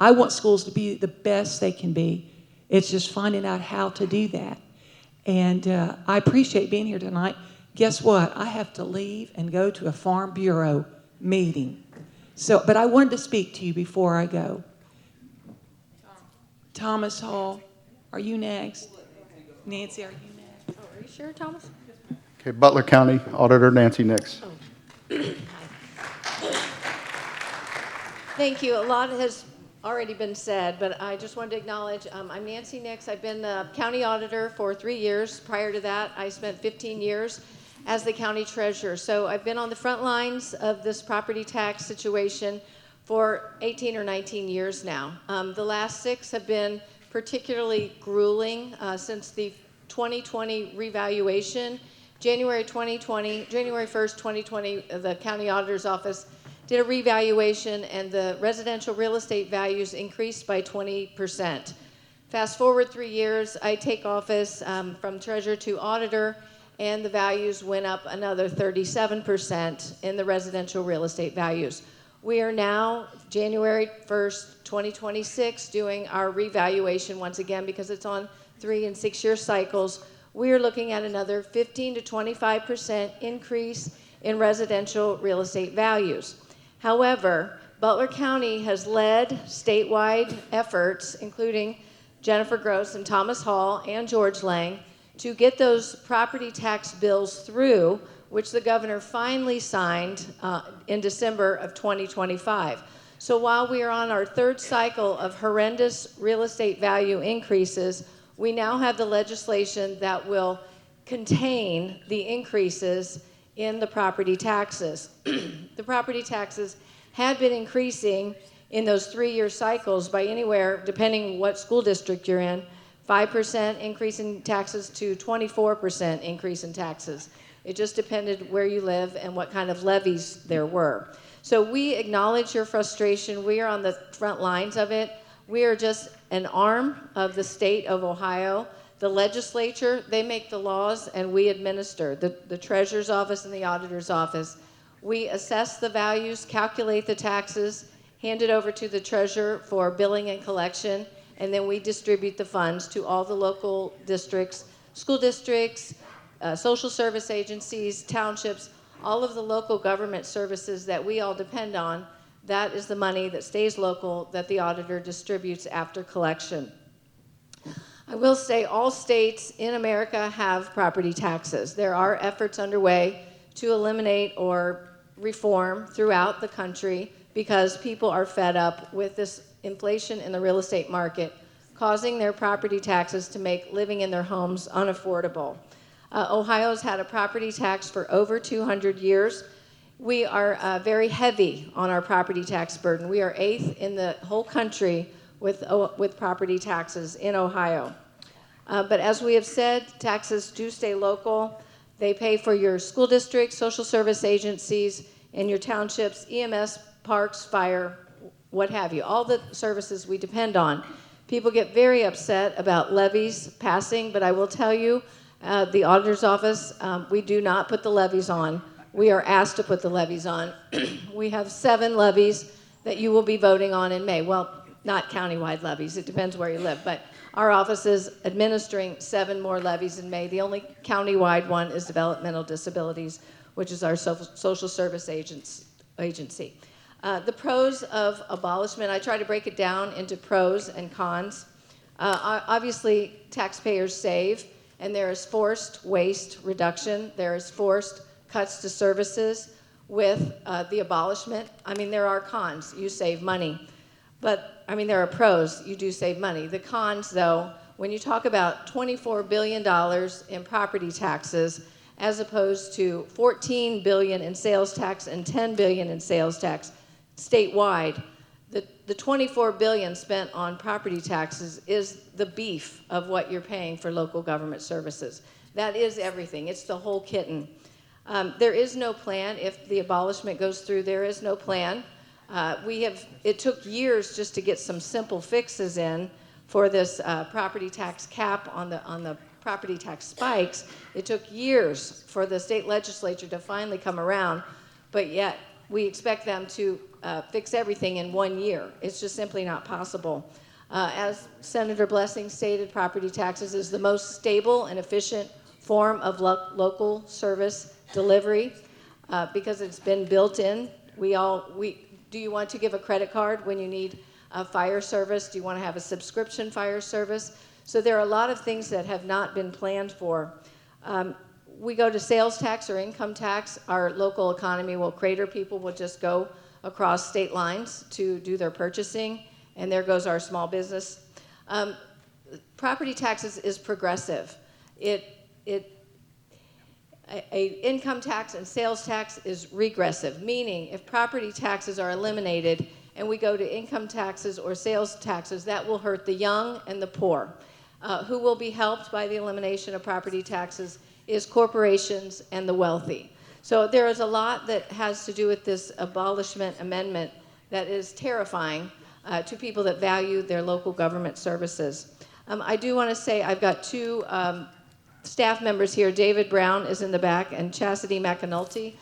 S6: I want schools to be the best they can be. It's just finding out how to do that. And I appreciate being here tonight. Guess what? I have to leave and go to a Farm Bureau meeting. So, but I wanted to speak to you before I go. Thomas Hall, are you next? Nancy, are you next?
S7: Oh, are you sure, Thomas?
S3: Okay, Butler County Auditor Nancy Nix.
S7: Thank you. A lot has already been said, but I just wanted to acknowledge I'm Nancy Nix. I've been the county auditor for 3 years. Prior to that, I spent 15 years as the county treasurer. So I've been on the front lines of this property tax situation for 18 or 19 years now. The last 6 have been particularly grueling since the 2020 revaluation. January 1st, 2020, the county auditor's office did a revaluation, and the residential real estate values increased by 20%. Fast forward 3 years, I take office from treasurer to auditor, and the values went up another 37% in the residential real estate values. We are now, January 1st, 2026, doing our revaluation once again because it's on 3 and 6 year cycles. We are looking at another 15 to 25% increase in residential real estate values. However, Butler County has led statewide efforts, including Jennifer Gross and Thomas Hall and George Lang, to get those property tax bills through, which the governor finally signed in December of 2025. So while we are on our 3rd cycle of horrendous real estate value increases, we now have the legislation that will contain the increases in the property taxes. The property taxes had been increasing in those 3 year cycles by anywhere, depending what school district you're in, 5% increase in taxes to 24% increase in taxes. It just depended where you live and what kind of levies there were. So we acknowledge your frustration. We are on the front lines of it. We are just an arm of the state of Ohio. The legislature, they make the laws and we administer. The treasurer's office and the auditor's office. We assess the values, calculate the taxes, hand it over to the treasurer for billing and collection, and then we distribute the funds to all the local districts, school districts, social service agencies, townships, all of the local government services that we all depend on. That is the money that stays local that the auditor distributes after collection. I will say all states in America have property taxes. There are efforts underway to eliminate or reform throughout the country because people are fed up with this inflation in the real estate market, causing their property taxes to make living in their homes unaffordable. Ohio's had a property tax for over 200 years. We are very heavy on our property tax burden. We are 8th in the whole country with property taxes in Ohio. But as we have said, taxes do stay local. They pay for your school districts, social service agencies, and your townships, EMS, parks, fire, what have you, all the services we depend on. People get very upset about levies passing, but I will tell you, the auditor's office, we do not put the levies on. We are asked to put the levies on. We have 7 levies that you will be voting on in May. Well, not countywide levies, it depends where you live, but our office is administering 7 more levies in May. The only countywide one is developmental disabilities, which is our social service agency. The pros of abolishment, I try to break it down into pros and cons. Obviously, taxpayers save, and there is forced waste reduction. There is forced cuts to services with the abolishment. I mean, there are cons. You save money. But, I mean, there are pros. You do save money. The cons, though, when you talk about $24 billion in property taxes as opposed to $14 billion in sales tax and $10 billion in sales tax statewide, the $24 billion spent on property taxes is the beef of what you're paying for local government services. That is everything. It's the whole kitten. There is no plan. If the abolishment goes through, there is no plan. It took years just to get some simple fixes in for this property tax cap on the property tax spikes, it took years for the state legislature to finally come around, but yet we expect them to fix everything in 1 year. It's just simply not possible. As Senator Blessing stated, property taxes is the most stable and efficient form of local service delivery because it's been built in. Do you want to give a credit card when you need a fire service? Do you want to have a subscription fire service? So there are a lot of things that have not been planned for. We go to sales tax or income tax, our local economy will crater. People will just go across state lines to do their purchasing, and there goes our small business. Property taxes is progressive. Income tax and sales tax is regressive, meaning if property taxes are eliminated and we go to income taxes or sales taxes, that will hurt the young and the poor. Who will be helped by the elimination of property taxes is corporations and the wealthy. So there is a lot that has to do with this abolishment amendment that is terrifying to people that value their local government services. I do want to say I've got two staff members here. David Brown is in the back and Chastity McAnulty.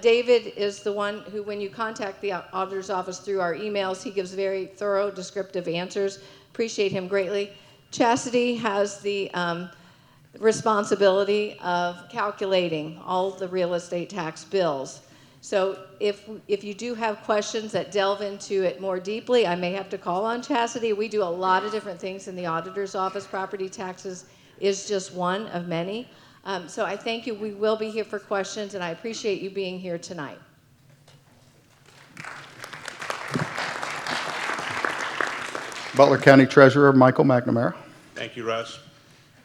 S7: David is the one who, when you contact the auditor's office through our emails, he gives very thorough, descriptive answers. Appreciate him greatly. Chastity has the responsibility of calculating all the real estate tax bills. So if you do have questions that delve into it more deeply, I may have to call on Chastity. We do a lot of different things in the auditor's office. Property taxes is just one of many. So I thank you. We will be here for questions, and I appreciate you being here tonight.
S3: Butler County Treasurer Michael McNamara.
S8: Thank you, Russ.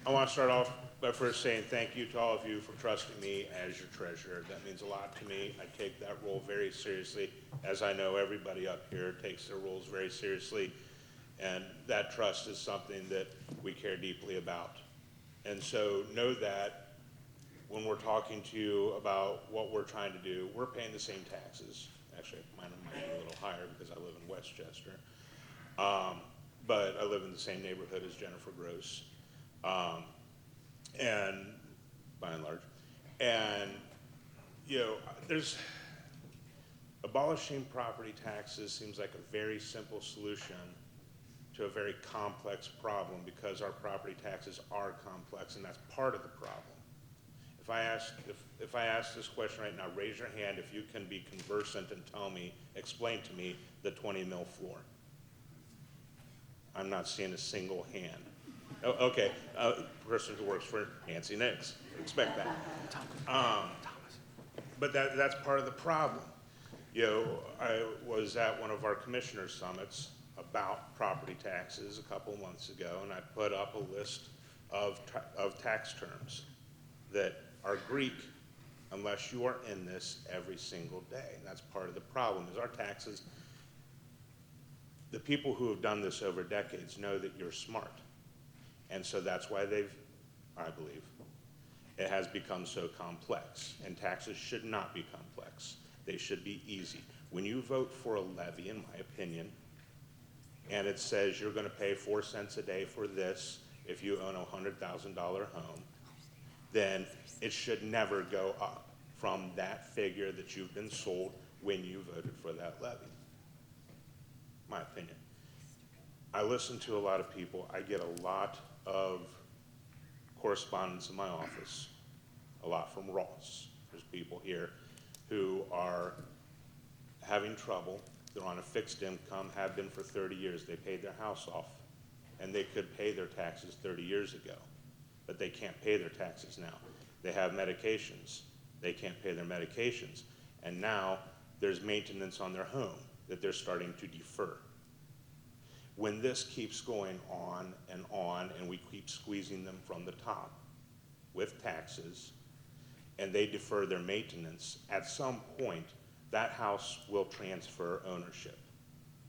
S8: I want to start off by first saying thank you to all of you for trusting me as your treasurer. That means a lot to me. I take that role very seriously, as I know everybody up here takes their roles very seriously, and that trust is something that we care deeply about. And so know that when we're talking to you about what we're trying to do, we're paying the same taxes. Actually, mine might be a little higher because I live in Westchester. But I live in the same neighborhood as Jennifer Gross, and by and large. And, you know, abolishing property taxes seems like a very simple solution to a very complex problem because our property taxes are complex, and that's part of the problem. If I ask this question right now, raise your hand if you can be conversant and explain to me the 20 mil floor. I'm not seeing a single hand. Oh, okay, person who works for Nancy Nix, expect that. But that's part of the problem. You know, I was at one of our commissioner summits about property taxes a couple months ago, and I put up a list of tax terms that are Greek unless you are in this every single day. And that's part of the problem is our taxes. The people who have done this over decades know that you're smart. And so that's why I believe, it has become so complex. And taxes should not be complex. They should be easy. When you vote for a levy, in my opinion, and it says you're going to pay 4 cents a day for this if you own a $100,000 home, then it should never go up from that figure that you've been sold when you voted for that levy. My opinion. I listen to a lot of people. I get a lot of correspondence in my office, a lot from Ross. There's people here who are having trouble. They're on a fixed income, have been for 30 years. They paid their house off, and they could pay their taxes 30 years ago, but they can't pay their taxes now. They have medications. They can't pay their medications, and now there's maintenance on their home that they're starting to defer. When this keeps going on, and we keep squeezing them from the top with taxes, and they defer their maintenance, at some point, that house will transfer ownership.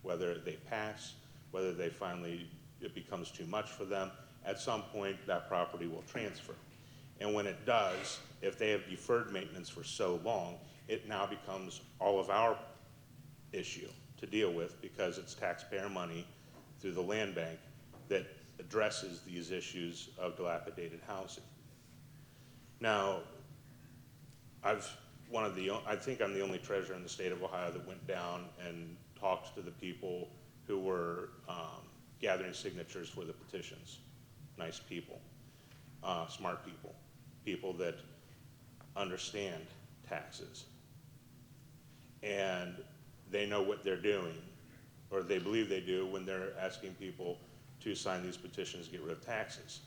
S8: Whether they pass, whether it becomes too much for them, at some point, that property will transfer. And when it does, if they have deferred maintenance for so long, it now becomes all of our issue to deal with because it's taxpayer money through the land bank that addresses these issues of dilapidated housing. Now, I think I'm the only treasurer in the state of Ohio that went down and talked to the people who were gathering signatures for the petitions. Nice people, smart people, people that understand taxes. And they know what they're doing, or they believe they do, when they're asking people to sign these petitions to get rid of taxes.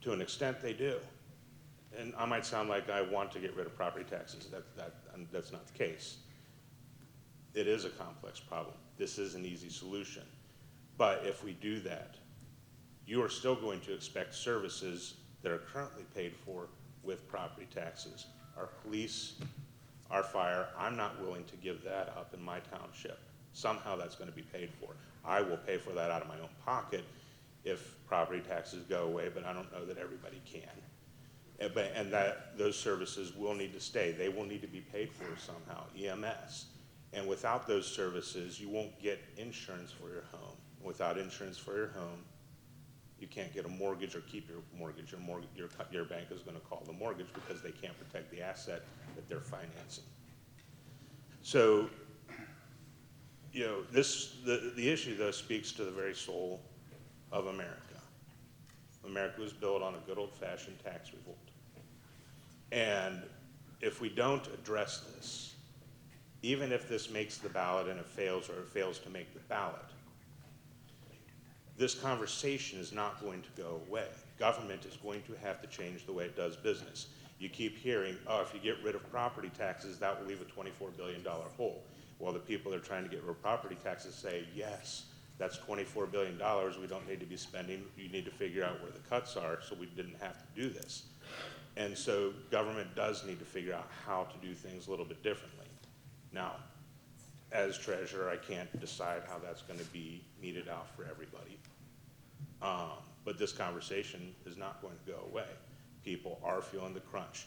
S8: To an extent, they do. And I might sound like I want to get rid of property taxes. That's not the case. It is a complex problem. This is an easy solution. But if we do that, you are still going to expect services that are currently paid for with property taxes. Our police, our fire, I'm not willing to give that up in my township. Somehow that's going to be paid for. I will pay for that out of my own pocket if property taxes go away, but I don't know that everybody can. And that those services will need to stay. They will need to be paid for somehow, EMS. And without those services, you won't get insurance for your home. Without insurance for your home, you can't get a mortgage or keep your mortgage. Your bank is going to call the mortgage because they can't protect the asset that they're financing. So, you know, the issue, though, speaks to the very soul of America. America was built on a good old-fashioned tax revolt. And if we don't address this, even if this makes the ballot and it fails, or it fails to make the ballot, this conversation is not going to go away. Government is going to have to change the way it does business. You keep hearing, oh, if you get rid of property taxes, that will leave a $24 billion hole. Well, the people that are trying to get rid of property taxes say, yes, that's $24 billion we don't need to be spending. You need to figure out where the cuts are so we didn't have to do this. And so government does need to figure out how to do things a little bit differently. Now, as treasurer, I can't decide how that's going to be meted out for everybody. But this conversation is not going to go away. People are feeling the crunch.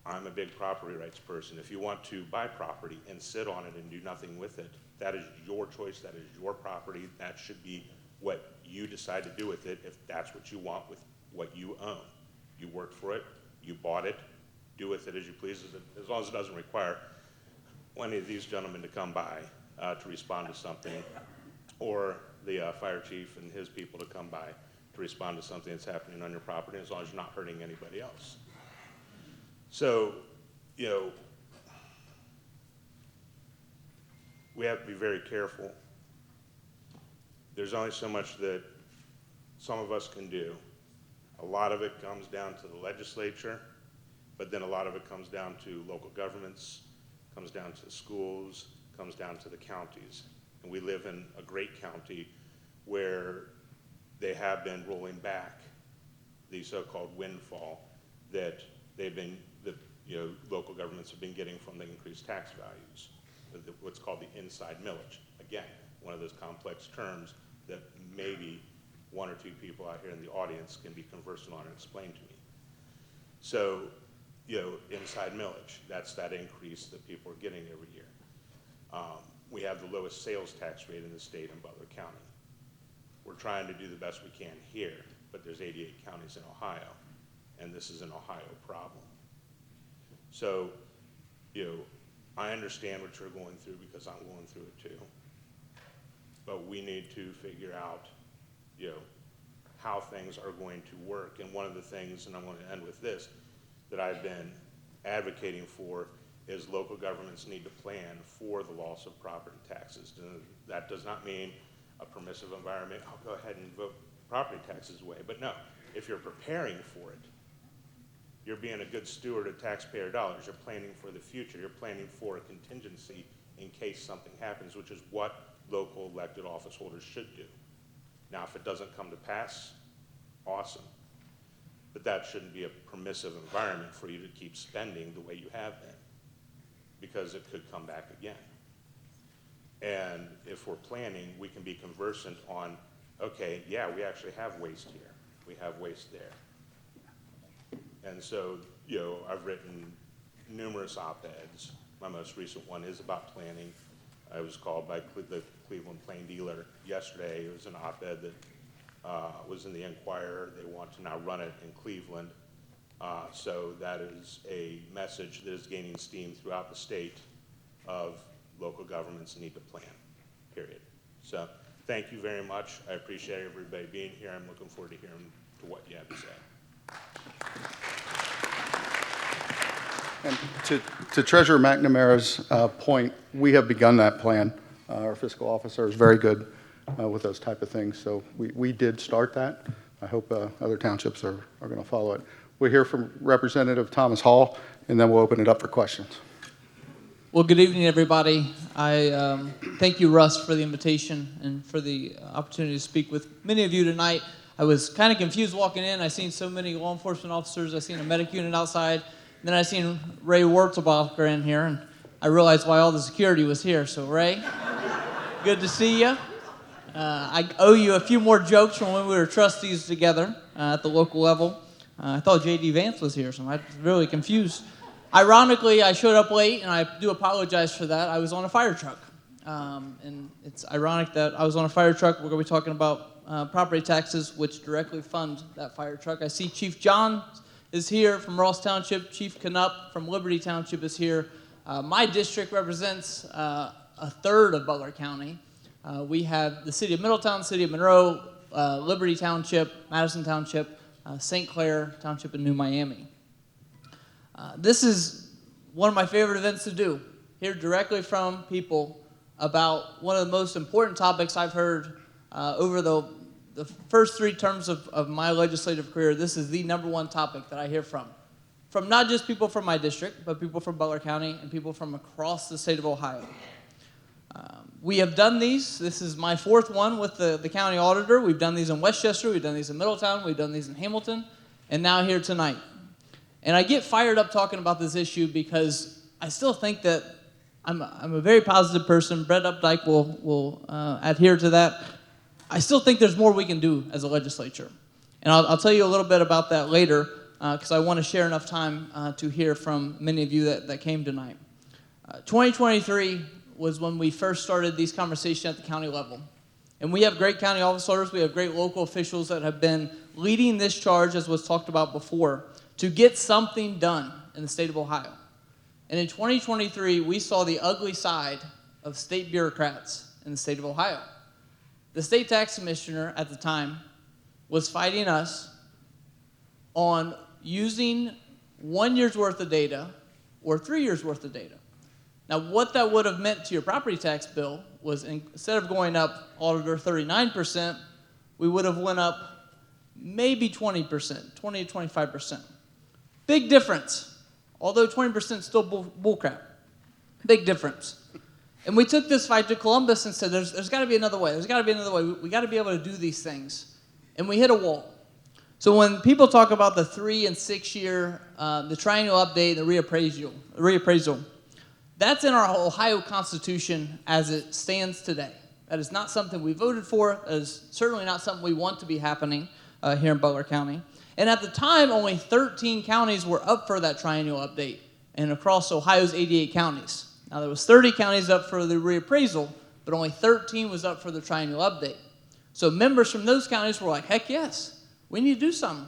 S8: I'm a big property rights person. If you want to buy property and sit on it and do nothing with it, that is your choice, that is your property. That should be what you decide to do with it if that's what you want with what you own. You worked for it, you bought it, do with it as you please, as long as it doesn't require one of these gentlemen to come by to respond to something, or the fire chief and his people to come by to respond to something that's happening on your property, as long as you're not hurting anybody else. So, you know, we have to be very careful. There's only so much that some of us can do. A lot of it comes down to the legislature, but then a lot of it comes down to local governments, comes down to the schools, comes down to the counties. And we live in a great county where they have been rolling back the so-called windfall that local governments have been getting from the increased tax values, what's called the inside millage. Again, one of those complex terms that maybe one or two people out here in the audience can be conversant on and explain to me. So, you know, inside millage, that's that increase that people are getting every year. We have the lowest sales tax rate in the state in Butler County. We're trying to do the best we can here, but there's 88 counties in Ohio, and this is an Ohio problem. So, you know, I understand what you're going through because I'm going through it too. But we need to figure out, you know, how things are going to work. And one of the things, and I'm going to end with this, that I've been advocating for is local governments need to plan for the loss of property taxes. That does not mean a permissive environment, I'll go ahead and vote property taxes away. But no, if you're preparing for it, you're being a good steward of taxpayer dollars. You're planning for the future. You're planning for a contingency in case something happens, which is what local elected office holders should do. Now, if it doesn't come to pass, awesome. But that shouldn't be a permissive environment for you to keep spending the way you have been, because it could come back again. And if we're planning, we can be conversant on, okay, yeah, we actually have waste here. We have waste there. And so, you know, I've written numerous op-eds. My most recent one is about planning. I was called by the Cleveland Plain Dealer yesterday. It was an op-ed that was in the Enquirer. They want to now run it in Cleveland. So that is a message that is gaining steam throughout the state of local governments need to plan, period. So thank you very much. I appreciate everybody being here. I'm looking forward to hearing to what you have to say.
S3: And to Treasurer McNamara's point, we have begun that plan. Our fiscal officer is very good with those type of things. So we did start that. I hope other townships are going to follow it. We'll hear from Representative Thomas Hall, and then we'll open it up for questions.
S9: Well, good evening, everybody. I thank you, Russ, for the invitation and for the opportunity to speak with many of you tonight. I was kind of confused walking in. I seen so many law enforcement officers. I seen a medic unit outside. And then I seen Ray Wurzelbacher in here, and I realized why all the security was here. So, Ray, good to see you. I owe you a few more jokes from when we were trustees together at the local level. I thought J.D. Vance was here, so I was really confused. Ironically, I showed up late, and I do apologize for that. I was on a fire truck. And it's ironic that I was on a fire truck. We're going to be talking about property taxes, which directly fund that fire truck. I see Chief John is here from Ross Township. Chief Knupp from Liberty Township is here. My district represents a third of Butler County. We have the city of Middletown, city of Monroe, Liberty Township, Madison Township, St. Clair Township, and New Miami. This is one of my favorite events to do, hear directly from people about one of the most important topics I've heard over the first 3 terms of my legislative career. This is the #1 topic that I hear from not just people from my district, but people from Butler County and people from across the state of Ohio. We have done these. This is my 4th one with the county auditor. We've done these in Westchester. We've done these in Middletown. We've done these in Hamilton. And now here tonight. And I get fired up talking about this issue because I still think that I'm a very positive person. Brett Updike will adhere to that. I still think there's more we can do as a legislature. And I'll tell you a little bit about that later because I want to share enough time to hear from many of you that came tonight. 2023 was when we first started these conversations at the county level. And we have great county officers. We have great local officials that have been leading this charge, as was talked about before, to get something done in the state of Ohio. And in 2023, we saw the ugly side of state bureaucrats in the state of Ohio. The state tax commissioner at the time was fighting us on using 1 year's worth of data or 3 years worth of data. Now, what that would have meant to your property tax bill was instead of going up, auditor, 39%, we would have went up maybe 20%, 20 to 25%. Big difference. Although 20% is still bullcrap. Big difference. And we took this fight to Columbus and said, there's got to be another way. There's got to be another way. We got to be able to do these things. And we hit a wall. So when people talk about the 3 and 6 year, the triennial update, the reappraisal, that's in our Ohio Constitution as it stands today. That is not something we voted for. That is certainly not something we want to be happening here in Butler County. And at the time, only 13 counties were up for that triennial update, and across Ohio's 88 counties. Now, there was 30 counties up for the reappraisal, but only 13 was up for the triennial update. So members from those counties were like, heck yes, we need to do something.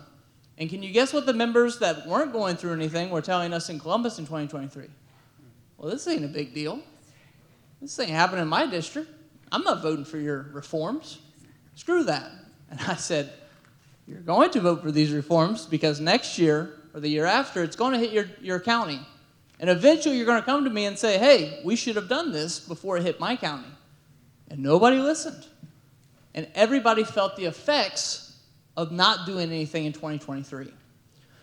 S9: And can you guess what the members that weren't going through anything were telling us in Columbus in 2023? Well, this ain't a big deal. This ain't happening in my district. I'm not voting for your reforms. Screw that. And I said, you're going to vote for these reforms because next year or the year after, it's going to hit your county. And eventually you're going to come to me and say, hey, we should have done this before it hit my county. And nobody listened. And everybody felt the effects of not doing anything in 2023.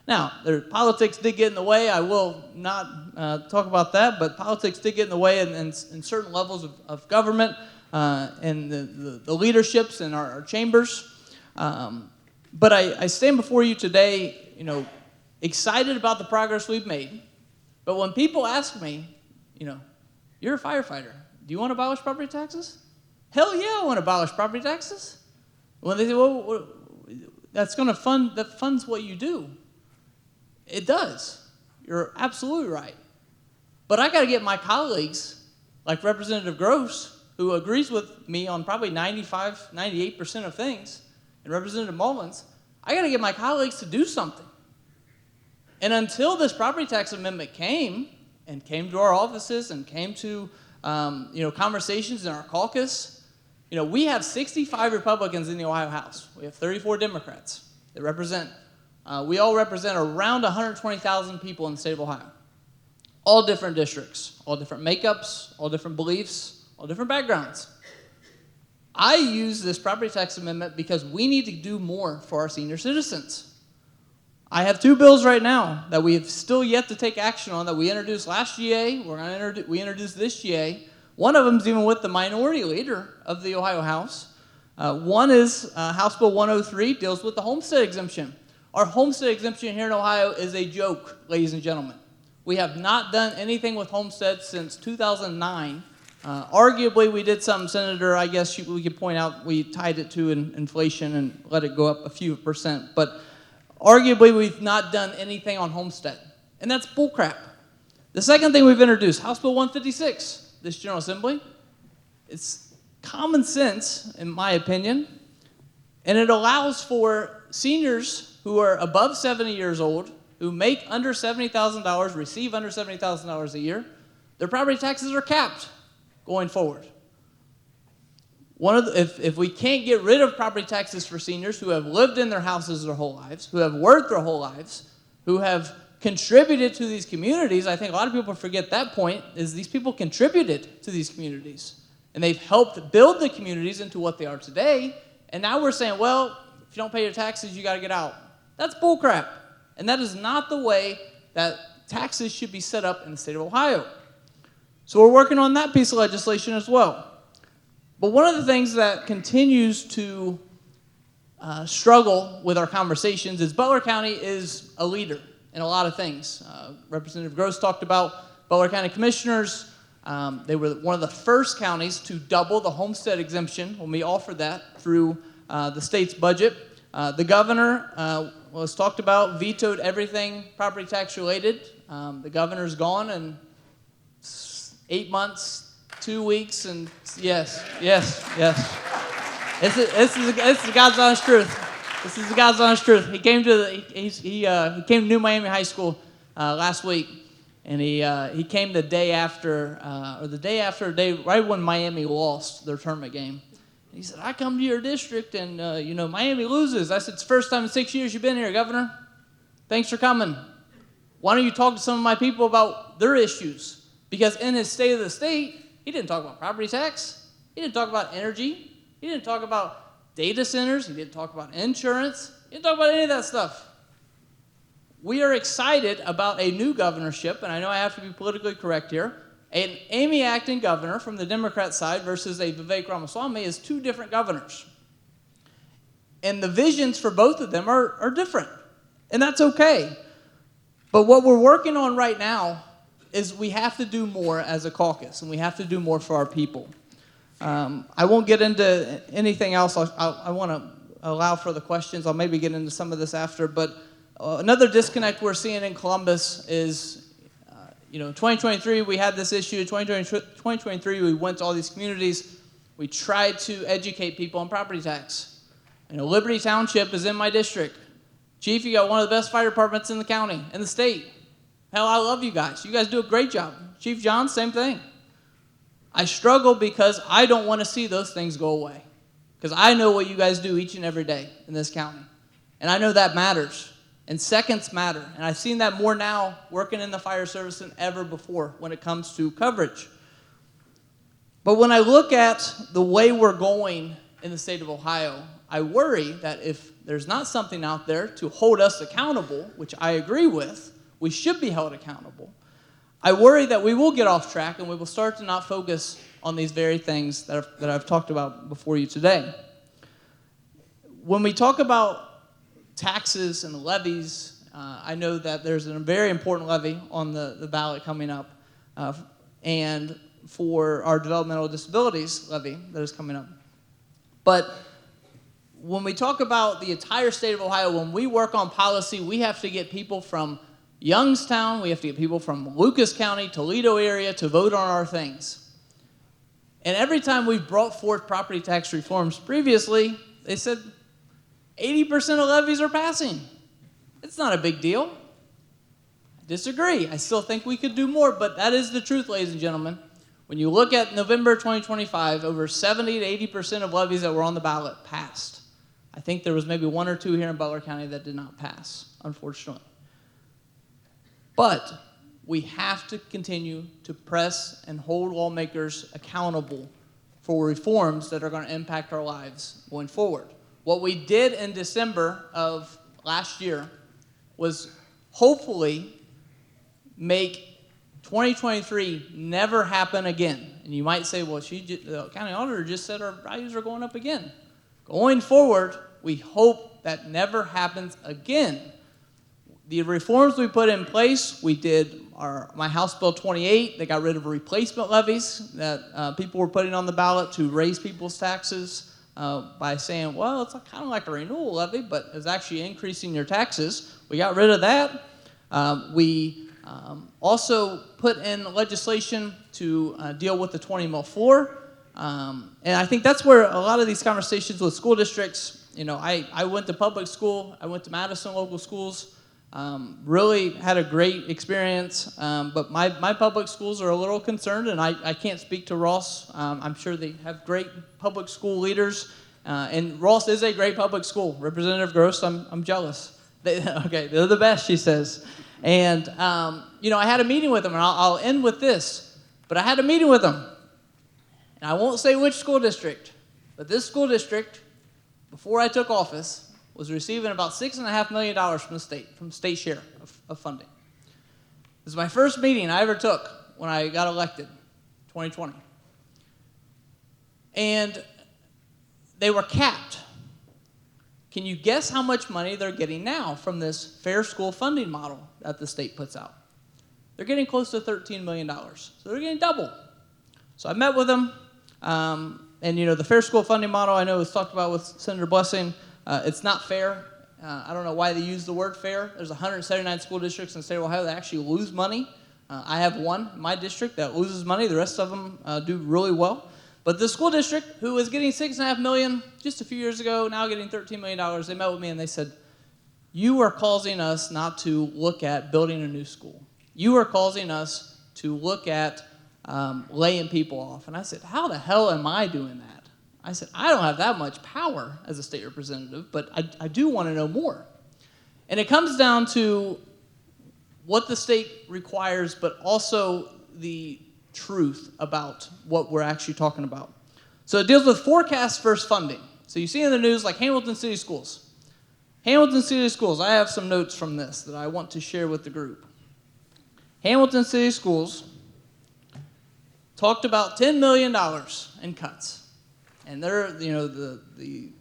S9: Now, politics did get in the way. I will not talk about that, but politics did get in the way in certain levels of government and the leaderships in our chambers. But I stand before you today, excited about the progress we've made. But when people ask me, you're a firefighter. Do you want to abolish property taxes? Hell yeah, I want to abolish property taxes. When they say, well, that funds what you do. It does. You're absolutely right. But I got to get my colleagues, like Representative Gross, who agrees with me on probably 95, 98% of things, and Representative Mullins, I got to get my colleagues to do something. And until this property tax amendment came to our offices and came to conversations in our caucus, we have 65 Republicans in the Ohio House. We have 34 Democrats that represent. We all represent around 120,000 people in the state of Ohio. All different districts, all different makeups, all different beliefs, all different backgrounds. I use this property tax amendment because we need to do more for our senior citizens. I have 2 bills right now that we have still yet to take action on that we introduced last GA. We introduced this GA. One of them is even with the minority leader of the Ohio House. One is House Bill 103, deals with the homestead exemption. Our homestead exemption here in Ohio is a joke, ladies and gentlemen. We have not done anything with homestead since 2009. Arguably, we did something, Senator, I guess we could point out, we tied it to inflation and let it go up a few percent. But arguably, we've not done anything on homestead. And that's bullcrap. The second thing we've introduced, House Bill 156, this General Assembly. It's common sense, in my opinion. And it allows for seniors who are above 70 years old, who make under $70,000, receive under $70,000 a year, their property taxes are capped going forward. If we can't get rid of property taxes for seniors who have lived in their houses their whole lives, who have worked their whole lives, who have contributed to these communities, I think a lot of people forget that point, is these people contributed to these communities. And they've helped build the communities into what they are today. And now we're saying, well, if you don't pay your taxes, you got to get out. That's bullcrap. And that is not the way that taxes should be set up in the state of Ohio. So we're working on that piece of legislation as well. But one of the things that continues to struggle with our conversations is Butler County is a leader in a lot of things. Representative Gross talked about Butler County Commissioners. They were one of the first counties to double the homestead exemption when we offered that through the state's budget. The governor was talked about, vetoed everything property tax related. The governor's gone, and 8 months, 2 weeks, and yes. This is God's honest truth. This is the God's honest truth. He came to New Miami High School last week, and he came the day after, right when Miami lost their tournament game. He said, I come to your district, and Miami loses. I said, it's the first time in 6 years you've been here, Governor. Thanks for coming. Why don't you talk to some of my people about their issues? Because in his State of the State, he didn't talk about property tax. He didn't talk about energy. He didn't talk about data centers. He didn't talk about insurance. He didn't talk about any of that stuff. We are excited about a new governorship, and I know I have to be politically correct here. An Amy Acton governor from the Democrat side versus a Vivek Ramaswamy is 2 different governors. And the visions for both of them are different, and that's okay. But what we're working on right now is we have to do more as a caucus, and we have to do more for our people. I won't get into anything else. I want to allow for the questions. I'll maybe get into some of this after. But another disconnect we're seeing in Columbus is, 2023 we had this issue. 2023 we went to all these communities. We tried to educate people on property tax. Liberty Township is in my district. Chief, you got one of the best fire departments in the county, in the state. Hell, I love you guys. You guys do a great job. Chief John, same thing. I struggle because I don't want to see those things go away. Because I know what you guys do each and every day in this county. And I know that matters. And seconds matter. And I've seen that more now working in the fire service than ever before when it comes to coverage. But when I look at the way we're going in the state of Ohio, I worry that if there's not something out there to hold us accountable, which I agree with, we should be held accountable. I worry that we will get off track and we will start to not focus on these very things that I've talked about before you today. When we talk about taxes and levies, I know that there's a very important levy on the ballot coming up, and for our developmental disabilities levy that is coming up. But when we talk about the entire state of Ohio, when we work on policy, we have to get people from Youngstown, we have to get people from Lucas County, Toledo area to vote on our things. And every time we've brought forth property tax reforms previously, they said, 80% of levies are passing. It's not a big deal. I disagree. I still think we could do more, but that is the truth, ladies and gentlemen. When you look at November 2025, over 70 to 80% of levies that were on the ballot passed. I think there was maybe 1 or 2 here in Butler County that did not pass, unfortunately. But we have to continue to press and hold lawmakers accountable for reforms that are going to impact our lives going forward. What we did in December of last year was hopefully make 2023 never happen again. And you might say, well, the county auditor just said our values are going up again. Going forward, we hope that never happens again. The reforms we put in place, we did my House Bill 28 that got rid of replacement levies that people were putting on the ballot to raise people's taxes by saying, well, it's kind of like a renewal levy, but it's actually increasing your taxes. We got rid of that. We also put in legislation to deal with the 20 mil floor. And I think that's where a lot of these conversations with school districts, I went to public school, I went to Madison local schools, really had a great experience, but my public schools are a little concerned, and I can't speak to Ross. I'm sure they have great public school leaders, and Ross is a great public school. Representative Gross, I'm jealous. They're the best, she says. And, I had a meeting with them, and I'll end with this, but I had a meeting with them. And I won't say which school district, but this school district, before I took office, was receiving about $6.5 million from the state, from state share of funding. This is my first meeting I ever took when I got elected, 2020. And they were capped. Can you guess how much money they're getting now from this fair school funding model that the state puts out? They're getting close to $13 million. So they're getting double. So I met with them. And the fair school funding model, I know was talked about with Senator Blessing. It's not fair. I don't know why they use the word fair. There's 179 school districts in the state of Ohio that actually lose money. I have one in my district that loses money. The rest of them do really well. But the school district, who was getting $6.5 million just a few years ago, now getting $13 million, they met with me and they said, you are causing us not to look at building a new school. You are causing us to look at laying people off. And I said, how the hell am I doing that? I said, I don't have that much power as a state representative, but I do want to know more. And it comes down to what the state requires, but also the truth about what we're actually talking about. So it deals with forecast versus funding. So you see in the news like Hamilton City Schools. Hamilton City Schools, I have some notes from this that I want to share with the group. Hamilton City Schools talked about $10 million in cuts. And they're, the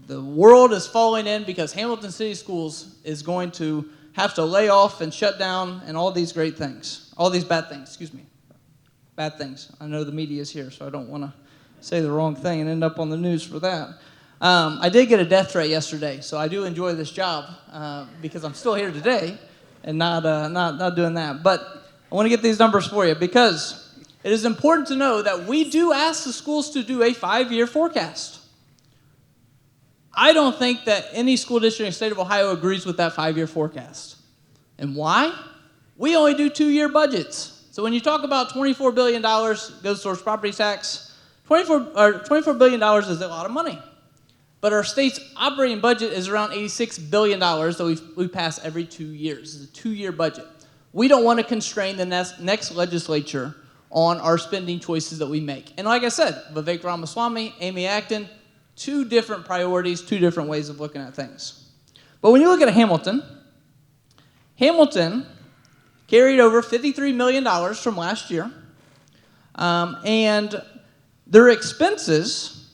S9: world is falling in because Hamilton City Schools is going to have to lay off and shut down and all these great things, all these bad things, bad things. I know the media is here, so I don't want to say the wrong thing and end up on the news for that. I did get a death threat yesterday, so I do enjoy this job because I'm still here today and not doing that. But I want to get these numbers for you because it is important to know that we do ask the schools to do a 5-year forecast. I don't think that any school district in the state of Ohio agrees with that 5-year forecast. And why? We only do 2-year budgets. So when you talk about $24 billion goes towards property tax, $24 billion is a lot of money. But our state's operating budget is around $86 billion that we pass every 2 years. It's a 2-year budget. We don't want to constrain the next legislature on our spending choices that we make. And like I said, Vivek Ramaswamy, Amy Acton, 2 different priorities, 2 different ways of looking at things. But when you look at Hamilton carried over $53 million from last year, and their expenses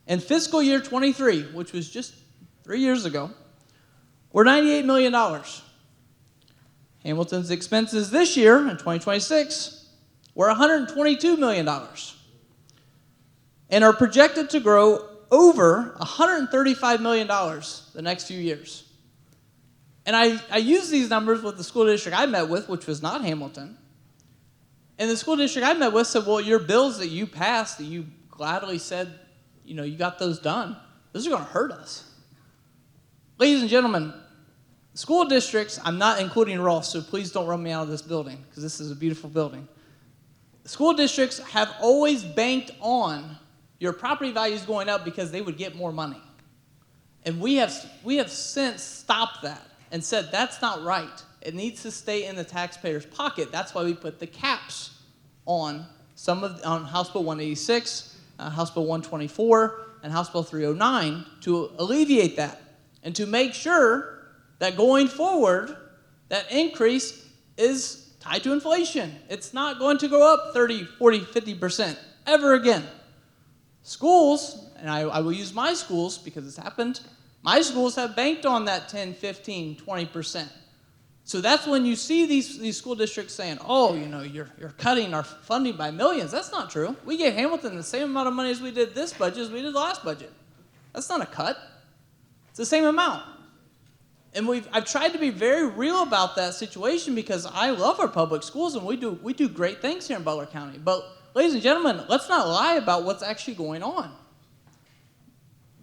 S9: in fiscal year 23, which was just 3 years ago, were $98 million. Hamilton's expenses this year, in 2026, were $122 million and are projected to grow over $135 million the next few years. And I use these numbers with the school district I met with, which was not Hamilton. And the school district I met with said, well, your bills that you passed, that you gladly said, you got those done, those are going to hurt us. ladies and gentlemen, school districts, I'm not including Ross, so please don't run me out of this building, because this is a beautiful building. School districts have always banked on your property values going up because they would get more money. And we have since stopped that and said that's not right. It needs to stay in the taxpayer's pocket. That's why we put the caps on on House Bill 186, House Bill 124, and House Bill 309 to alleviate that and to make sure that going forward, that increase is tied to inflation. It's not going to go up 30, 40, 50% ever again. Schools, and I will use my schools because it's happened, my schools have banked on that 10, 15, 20%. So that's when you see these school districts saying, oh, you know, you're cutting our funding by millions. That's not true. We gave Hamilton the same amount of money as we did this budget as we did the last budget. That's not a cut. It's the same amount. And I've tried to be very real about that situation because I love our public schools and we do great things here in Butler County. But ladies and gentlemen, let's not lie about what's actually going on.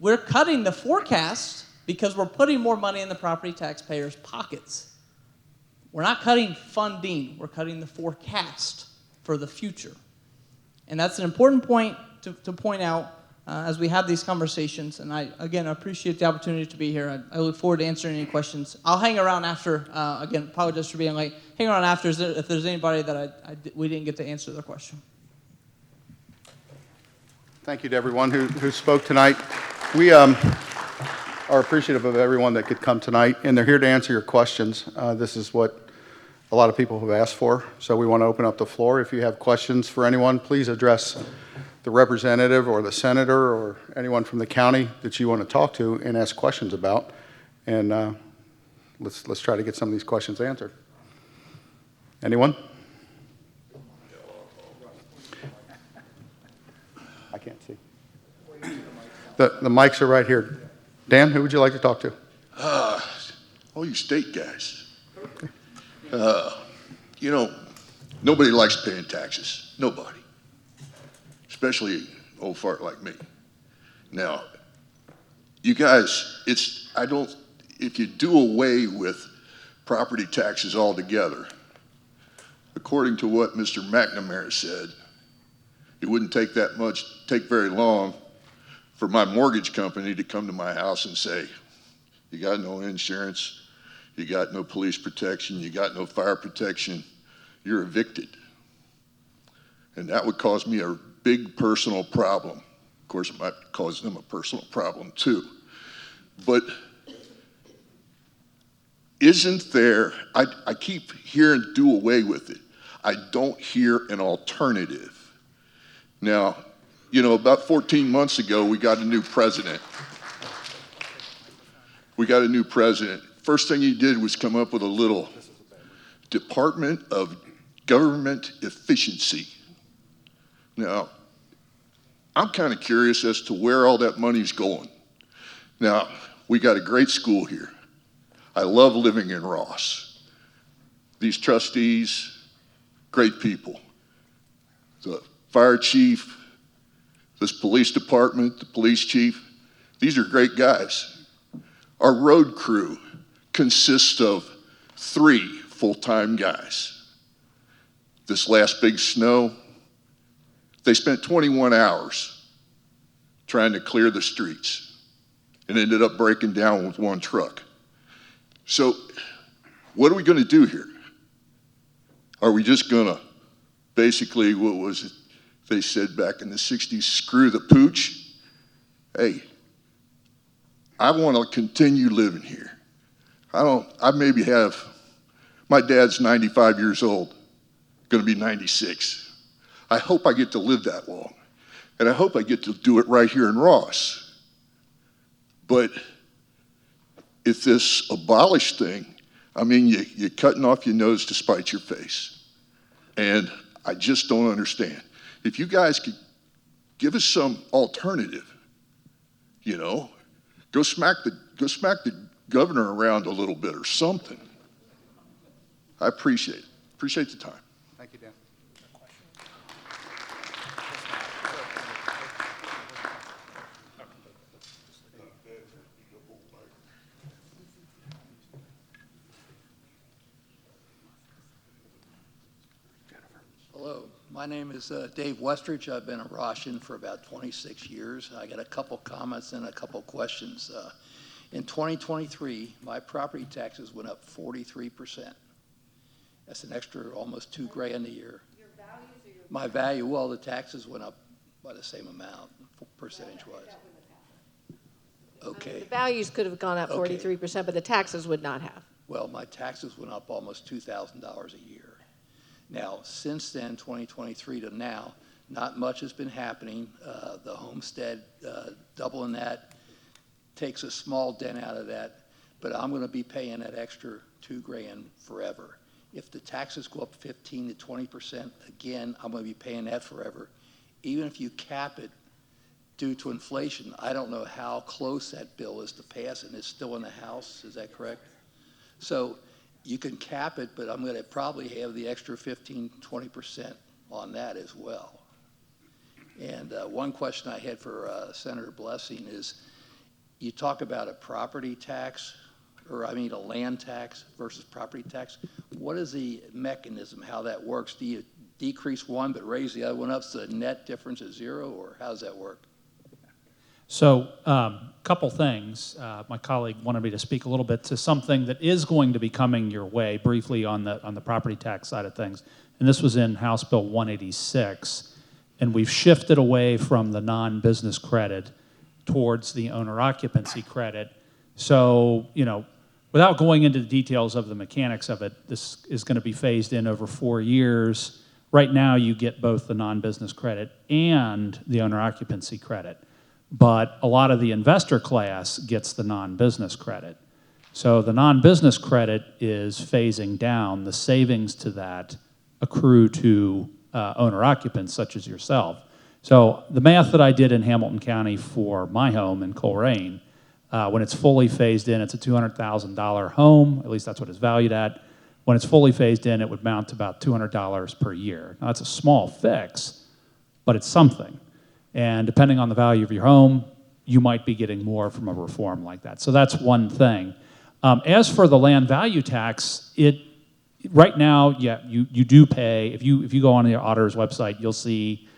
S9: We're cutting the forecast because we're putting more money in the property taxpayers' pockets. We're not cutting funding, we're cutting the forecast for the future. And that's an important point to point out as we have these conversations. And I, again, appreciate the opportunity to be here. I look forward to answering any questions. I'll hang around after, again, apologize for being late. Hang around after if there's anybody that we didn't get to answer their question.
S3: Thank you to everyone who spoke tonight. We are appreciative of everyone that could come tonight, and they're here to answer your questions. This is what a lot of people have asked for, so we want to open up the floor. If you have questions for anyone, please address the representative or the senator or anyone from the county that you want to talk to and ask questions about. And let's try to get some of these questions answered. Anyone? I can't see. The mics are right here. Dan, who would you like to talk to?
S10: All you state guys. You know, nobody likes paying taxes. Nobody. Especially old fart like me. Now, you guys, if you do away with property taxes altogether, according to what Mr. McNamara said, it wouldn't take very long for my mortgage company to come to my house and say, you got no insurance, you got no police protection, you got no fire protection, you're evicted. And that would cause me a big personal problem. Of course, it might cause them a personal problem too. But isn't there, I keep hearing do away with it. I don't hear an alternative. Now, you know, about 14 months ago, we got a new president. First thing he did was come up with a little Department of Government Efficiency. Now, I'm kind of curious as to where all that money's going. Now, we got a great school here. I love living in Ross. These trustees, great people. The fire chief, this police department, the police chief, these are great guys. Our road crew consists of 3 full-time guys. This last big snow, they spent 21 hours trying to clear the streets and ended up breaking down with 1 truck. So what are we going to do here? Are we just going to basically, what was it they said back in the 60s, screw the pooch? Hey, I want to continue living here. I maybe have, my dad's 95 years old, going to be 96. I hope I get to live that long. And I hope I get to do it right here in Ross. But if this abolished thing, I mean, you're cutting off your nose to spite your face. And I just don't understand. If you guys could give us some alternative, you know, go smack the governor around a little bit or something. I appreciate it. Appreciate the time.
S3: Thank you, Dan.
S11: My name is Dave Westridge. I've been a Roshan for about 26 years. I got a couple comments and a couple questions. In 2023, my property taxes went up 43%. That's an extra almost $2,000 a year. Your values or your my value? Well, the taxes went up by the same amount, percentage-wise. Okay.
S7: The values could have gone up
S11: Okay.
S7: 43%, but the taxes would not have.
S11: Well, my taxes went up almost $2,000 a year. Now, since then, 2023 to now, not much has been happening. The homestead, doubling that takes a small dent out of that, but I'm going to be paying that extra $2,000 forever. If the taxes go up 15 to 20%, again, I'm going to be paying that forever. Even if you cap it due to inflation, I don't know how close that bill is to pass, and it's still in the House. Is that correct? So you can cap it, but I'm going to probably have the extra 15, 20% on that as well. And one question I had for Senator Blessing is, you talk about a property tax, or I mean a land tax versus property tax. What is the mechanism, how that works? Do you decrease one but raise the other one up so the net difference is zero, or how does that work?
S5: So, couple things. My colleague wanted me to speak a little bit to something that is going to be coming your way briefly on the property tax side of things. And this was in House Bill 186. And we've shifted away from the non-business credit towards the owner occupancy credit. So, without going into the details of the mechanics of it, this is going to be phased in over 4 years. Right now, you get both the non-business credit and the owner occupancy credit. But a lot of the investor class gets the non-business credit. So the non-business credit is phasing down. The savings to that accrue to owner occupants such as yourself. So the math that I did in Hamilton County for my home in Coleraine, when it's fully phased in, it's a $200,000 home, at least that's what it's valued at. When it's fully phased in, it would mount to about $200 per year. Now that's a small fix, but it's something. And depending on the value of your home, you might be getting more from a reform like that. So that's one thing. As for the land value tax, right now, yeah, you do pay. If you go on the auditor's website, you'll see,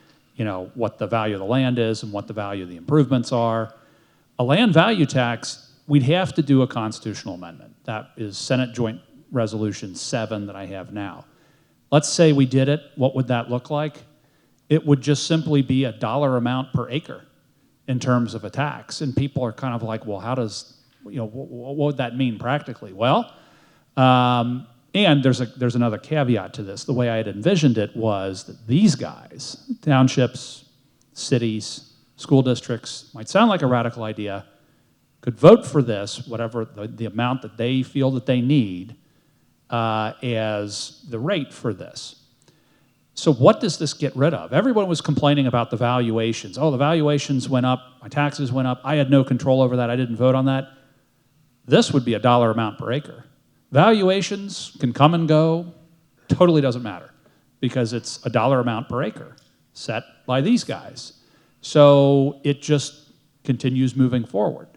S5: what the value of the land is and what the value of the improvements are. A land value tax, we'd have to do a constitutional amendment. That is Senate Joint Resolution 7 that I have now. Let's say we did it. What would that look like? It would just simply be a dollar amount per acre in terms of a tax. And people are kind of like, well, how does, what would that mean practically? Well, and there's another caveat to this. The way I had envisioned it was that these guys, townships, cities, school districts, might sound like a radical idea, could vote for this, whatever the amount that they feel that they need as the rate for this. So what does this get rid of? Everyone was complaining about the valuations. Oh, the valuations went up, my taxes went up, I had no control over that, I didn't vote on that. This would be a dollar amount per acre. Valuations can come and go, totally doesn't matter, because it's a dollar amount per acre set by these guys. So it just continues moving forward.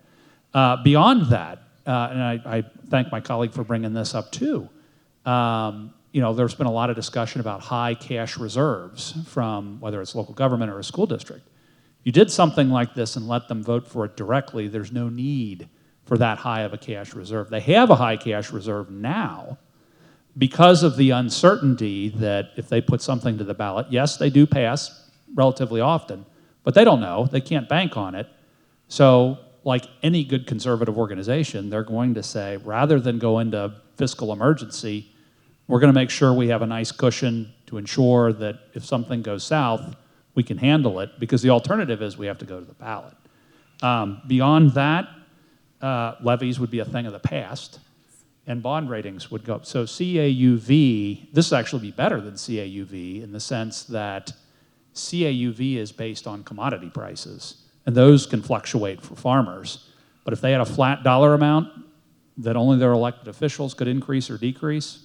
S5: Beyond that, and I thank my colleague for bringing this up too, there's been a lot of discussion about high cash reserves from whether it's local government or a school district. If you did something like this and let them vote for it directly, there's no need for that high of a cash reserve. They have a high cash reserve now because of the uncertainty that if they put something to the ballot, yes, they do pass relatively often, but they don't know. They can't bank on it. So like any good conservative organization, they're going to say, rather than go into fiscal emergency, we're going to make sure we have a nice cushion to ensure that if something goes south, we can handle it, because the alternative is we have to go to the ballot. Beyond that, levies would be a thing of the past, and bond ratings would go up. So CAUV, this would actually be better than CAUV in the sense that CAUV is based on commodity prices, and those can fluctuate for farmers. But if they had a flat dollar amount that only their elected officials could increase or decrease,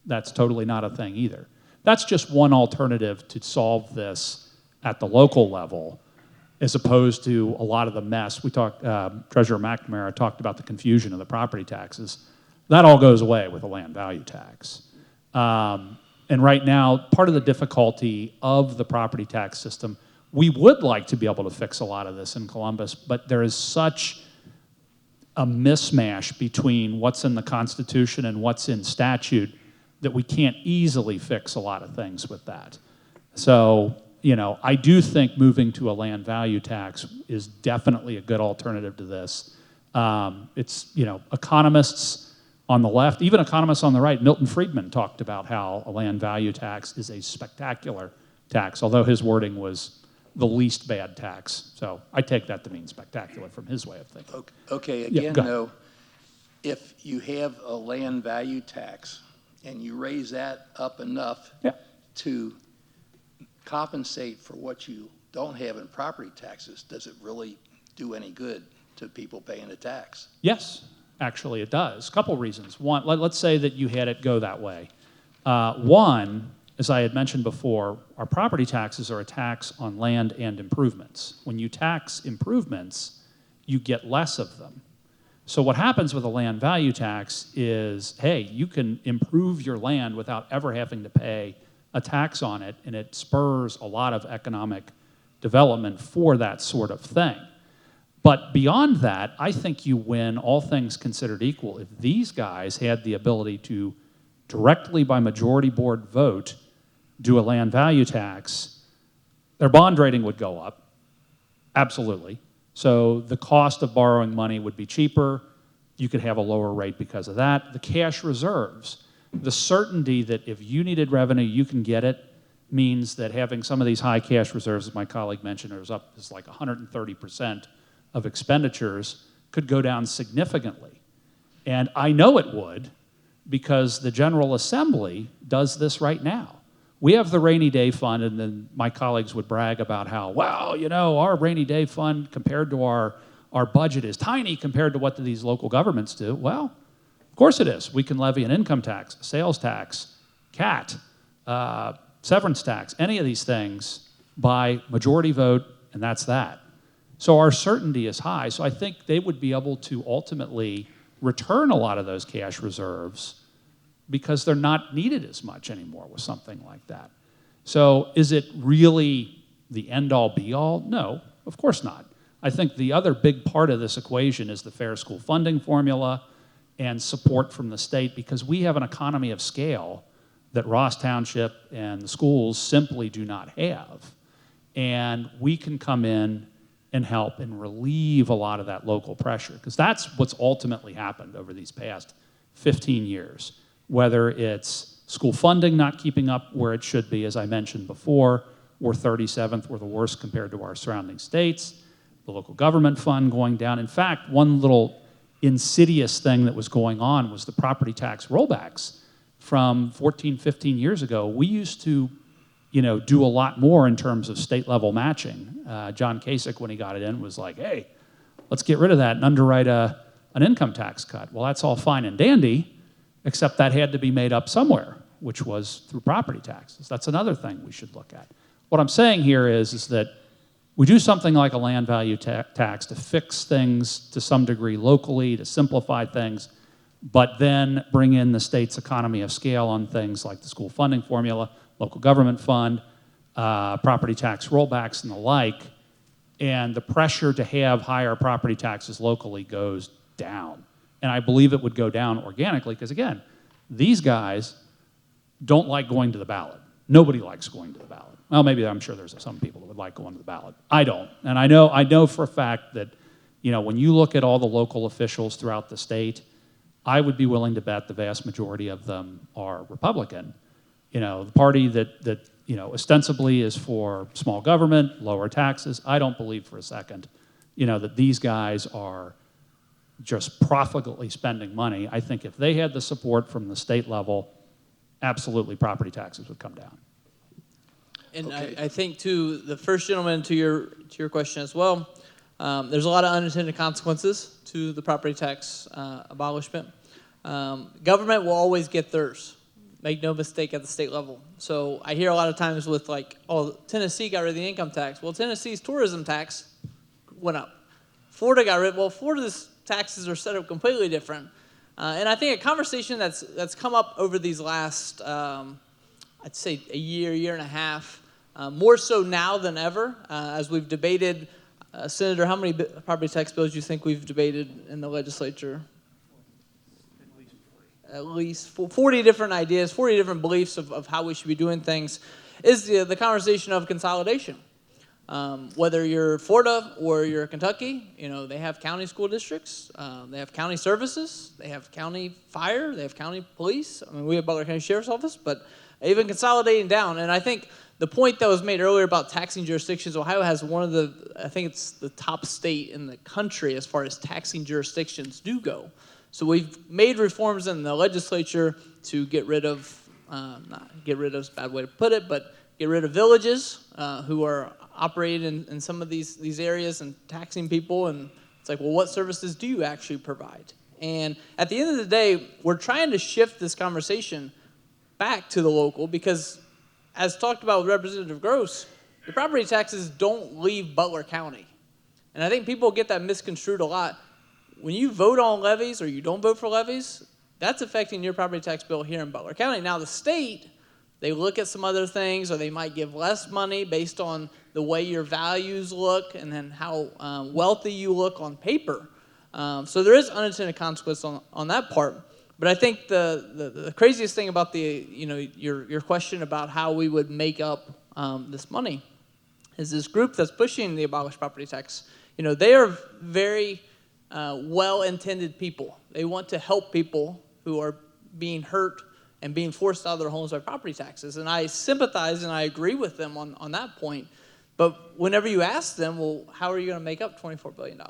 S5: that's totally not a thing either. That's just one alternative to solve this at the local level, as opposed to a lot of the mess. We talked, Treasurer McNamara talked about the confusion of the property taxes. That all goes away with a land value tax. And right now, part of the difficulty of the property tax system, we would like to be able to fix a lot of this in Columbus, but there is such a mismatch between what's in the Constitution and what's in statute that we can't easily fix a lot of things with that. So, you know, I do think moving to a land value tax is definitely a good alternative to this. It's, you know, economists on the left, even economists on the right, Milton Friedman talked about how a land value tax is a spectacular tax, although his wording was the least bad tax. So I take that to mean spectacular from his way of thinking.
S11: Okay,
S5: Yeah,
S11: again,
S5: go ahead.
S11: though, if you have a land value tax and you raise that up enough
S5: Yeah.
S11: to compensate for what you don't have in property taxes, does it really do any good to people paying the tax?
S5: Yes, actually it does. A couple reasons. One, let's say that you had it go that way. One, as I had mentioned before, our property taxes are a tax on land and improvements. When you tax improvements, you get less of them. So what happens with a land value tax is, hey, you can improve your land without ever having to pay a tax on it, and it spurs a lot of economic development for that sort of thing. But beyond that, I think you win, all things considered equal, if these guys had the ability to directly by majority board vote do a land value tax, their bond rating would go up, absolutely. So the cost of borrowing money would be cheaper. You could have a lower rate because of that. The cash reserves, the certainty that if you needed revenue, you can get it, means that having some of these high cash reserves, as my colleague mentioned, is like 130% of expenditures, could go down significantly. And I know it would, because the General Assembly does this right now. We have the rainy day fund, and then my colleagues would brag about how, well, you know, our rainy day fund compared to our budget is tiny compared to what these local governments do. Well, of course it is. We can levy an income tax, sales tax, CAT, severance tax, any of these things by majority vote, and that's that. So our certainty is high. So I think they would be able to ultimately return a lot of those cash reserves because they're not needed as much anymore with something like that. So is it really the end-all, be-all? No, of course not. I think the other big part of this equation is the fair school funding formula and support from the state, because we have an economy of scale that Ross Township and the schools simply do not have. And we can come in and help and relieve a lot of that local pressure, because that's what's ultimately happened over these past 15 years. Whether it's school funding not keeping up where it should be, as I mentioned before, we're 37th, we're the worst compared to our surrounding states, the local government fund going down. In fact, one little insidious thing that was going on was the property tax rollbacks from 14, 15 years ago. We used to, you know, do a lot more in terms of state level matching. John Kasich, when he got it in, was like, hey, let's get rid of that and underwrite an income tax cut. Well, that's all fine and dandy, except that had to be made up somewhere, which was through property taxes. That's another thing we should look at. What I'm saying here is that we do something like a land value tax to fix things to some degree locally, to simplify things, but then bring in the state's economy of scale on things like the school funding formula, local government fund, property tax rollbacks and the like, and the pressure to have higher property taxes locally goes down. And I believe it would go down organically because, again, these guys don't like going to the ballot. Nobody likes going to the ballot. Well, maybe I'm sure there's some people that would like going to the ballot. I don't. And I know for a fact that, you know, when you look at all the local officials throughout the state, I would be willing to bet the vast majority of them are Republican. You know, the party that you know, ostensibly is for small government, lower taxes. I don't believe for a second, you know, that these guys are just profligately spending money. I think if they had the support from the state level, absolutely property taxes would come down.
S9: And
S11: Okay.
S9: I think, too, the first gentleman, to your question as well, there's a lot of unintended consequences to the property tax abolishment. Government will always get theirs. Make no mistake at the state level. So I hear a lot of times with like, oh, Tennessee got rid of the income tax. Well, Tennessee's tourism tax went up. Florida got rid. Well, Florida's taxes are set up completely different. And I think a conversation that's come up over these last, I'd say a year and a half, more so now than ever, as we've debated. Senator, how many property tax bills do you think we've debated in the legislature? At least 40 different ideas, 40 different beliefs of how we should be doing things, is the conversation of consolidation. Whether you're Florida or you're Kentucky, they have county school districts, they have county services, they have county fire, they have county police. I mean, we have Butler County Sheriff's Office, but even consolidating down. And I think the point that was made earlier about taxing jurisdictions, Ohio has one of I think it's the top state in the country as far as taxing jurisdictions do go. So we've made reforms in the legislature to get rid of, not get rid of is a bad way to put it, but get rid of villages who are operating in some of these areas and taxing people. And it's like, well, what services do you actually provide? And at the end of the day, we're trying to shift this conversation back to the local because, as talked about with Representative Gross, the property taxes don't leave Butler County. And I think people get that misconstrued a lot. When you vote on levies or you don't vote for levies, that's affecting your property tax bill here in Butler County. Now, the state, they look at some other things, or they might give less money based on the way your values look and then how wealthy you look on paper. So there is unintended consequence on that part. But I think the craziest thing about your question about how we would make up this money is this group that's pushing the abolished property tax. They are very well-intended people. They want to help people who are being hurt and being forced out of their homes by property taxes. And I sympathize and I agree with them on that point. But whenever you ask them, well, how are you going to make up $24 billion?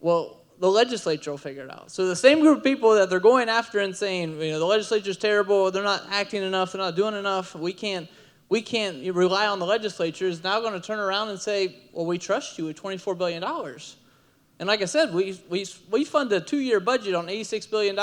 S9: Well, the legislature will figure it out. So the same group of people that they're going after and saying, the legislature's terrible, they're not acting enough, they're not doing enough, we can't rely on the legislature, is now going to turn around and say, well, we trust you with $24 billion. And like I said, we fund a 2-year budget on $86 billion.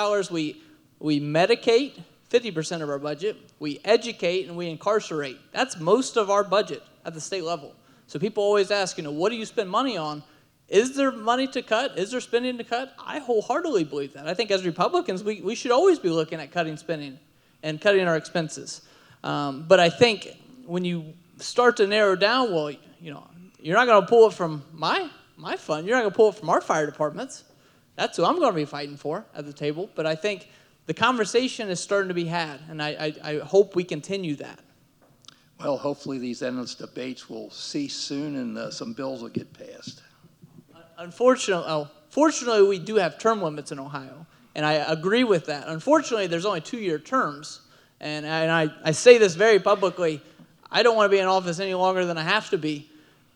S9: We medicate 50% of our budget. We educate and we incarcerate. That's most of our budget at the state level. So people always ask, what do you spend money on? Is there money to cut? Is there spending to cut? I wholeheartedly believe that. I think as Republicans, we should always be looking at cutting spending and cutting our expenses. But I think when you start to narrow down, well, you're not going to pull it from my fund. You're not going to pull it from our fire departments. That's who I'm going to be fighting for at the table. But I think the conversation is starting to be had, and I hope we continue that.
S11: Well, hopefully these endless debates will cease soon and some bills will get passed.
S9: Fortunately, we do have term limits in Ohio, and I agree with that. Unfortunately, there's only 2-year terms, and I say this very publicly. I don't want to be in office any longer than I have to be,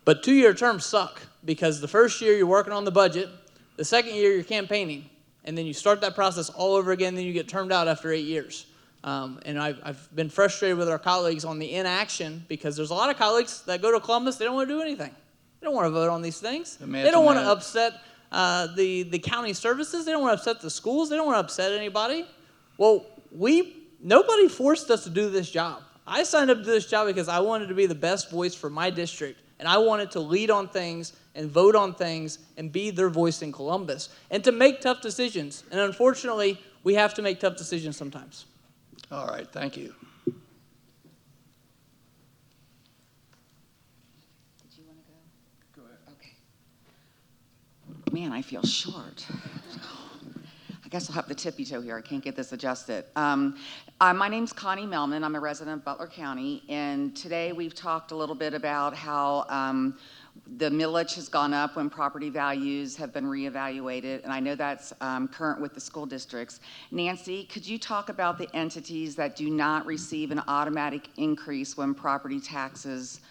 S9: but 2-year terms suck because the first year you're working on the budget, the second year you're campaigning, and then you start that process all over again, then you get termed out after 8 years. And I've been frustrated with our colleagues on the inaction because there's a lot of colleagues that go to Columbus, they don't want to do anything. They don't want to vote on these things. They don't want to upset the county services. They don't want to upset the schools. They don't want to upset anybody. Well, nobody forced us to do this job. I signed up to do this job because I wanted to be the best voice for my district, and I wanted to lead on things and vote on things and be their voice in Columbus and to make tough decisions. And unfortunately, we have to make tough decisions sometimes.
S11: All right, thank you.
S12: Man, I feel short. I guess I'll have the tippy toe here. I can't get this adjusted. My name's Connie Melman. I'm a resident of Butler County, and today we've talked a little bit about how the millage has gone up when property values have been reevaluated, and I know that's current with the school districts. Nancy, could you talk about the entities that do not receive an automatic increase when property taxes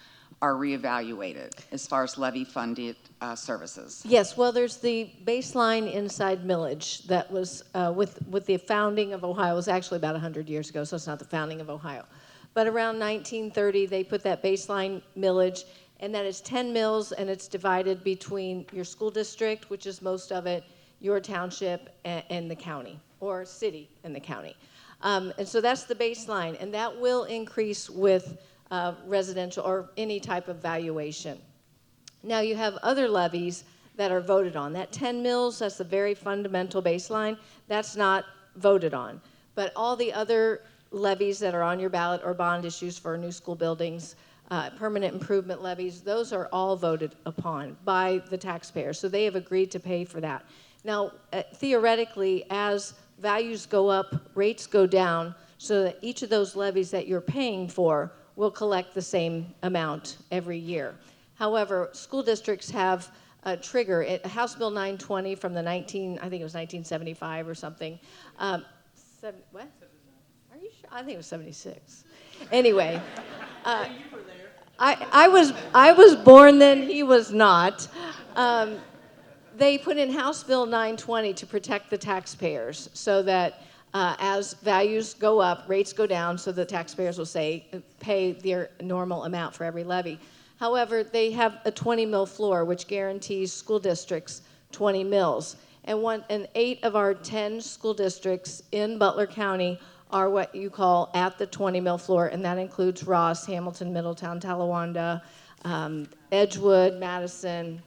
S12: are reevaluated as far as levy-funded services?
S7: Yes, well, there's the baseline inside millage that was with the founding of Ohio. It was actually about 100 years ago, so it's not the founding of Ohio. But around 1930, they put that baseline millage, and that is 10 mills, and it's divided between your school district, which is most of it, your township, and the county, or city and the county. And so that's the baseline, and that will increase with residential or any type of valuation. Now you have other levies that are voted on. That 10 mills, that's the very fundamental baseline, that's not voted on. But all the other levies that are on your ballot or bond issues for new school buildings, permanent improvement levies, those are all voted upon by the taxpayers. So they have agreed to pay for that. Now, theoretically, as values go up, rates go down, so that each of those levies that you're paying for will collect the same amount every year. However, school districts have a trigger. House Bill 920 from the I think it was 1975 or something. What? Are you sure? I think it was 76. Anyway, I was born then, he was not. They put in House Bill 920 to protect the taxpayers so that as values go up, rates go down, so the taxpayers will pay their normal amount for every levy. However, they have a 20 mil floor, which guarantees school districts 20 mils. And 8 of our 10 school districts in Butler County are what you call at the 20 mil floor, and that includes Ross, Hamilton, Middletown, Talawanda, Edgewood, Madison,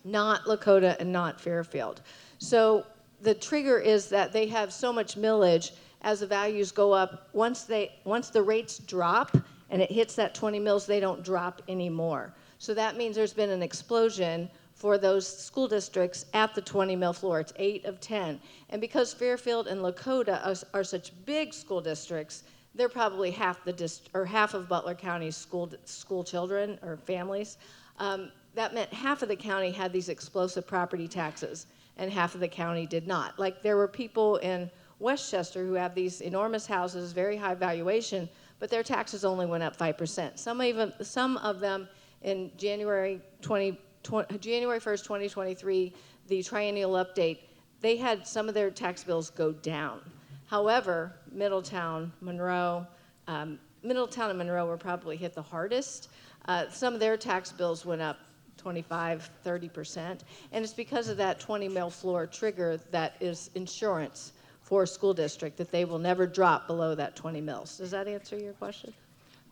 S7: not Lakota, and not Fairfield. So the trigger is that they have so much millage as the values go up. Once the rates drop and it hits that 20 mils, they don't drop anymore. So that means there's been an explosion for those school districts at the 20 mil floor. It's 8 of 10. And because Fairfield and Lakota are such big school districts, they're probably half of Butler County's school children or families. That meant half of the county had these explosive property taxes and half of the county did not. Like there were people in Westchester who have these enormous houses, very high valuation, but their taxes only went up 5%. Some of them in January 1st, 2023, the triennial update, they had some of their tax bills go down. However, Middletown and Monroe were probably hit the hardest. Some of their tax bills went up 25, 30%, and it's because of that 20 mil floor trigger that is insurance for a school district, that they will never drop below that 20 mils. Does that answer your question?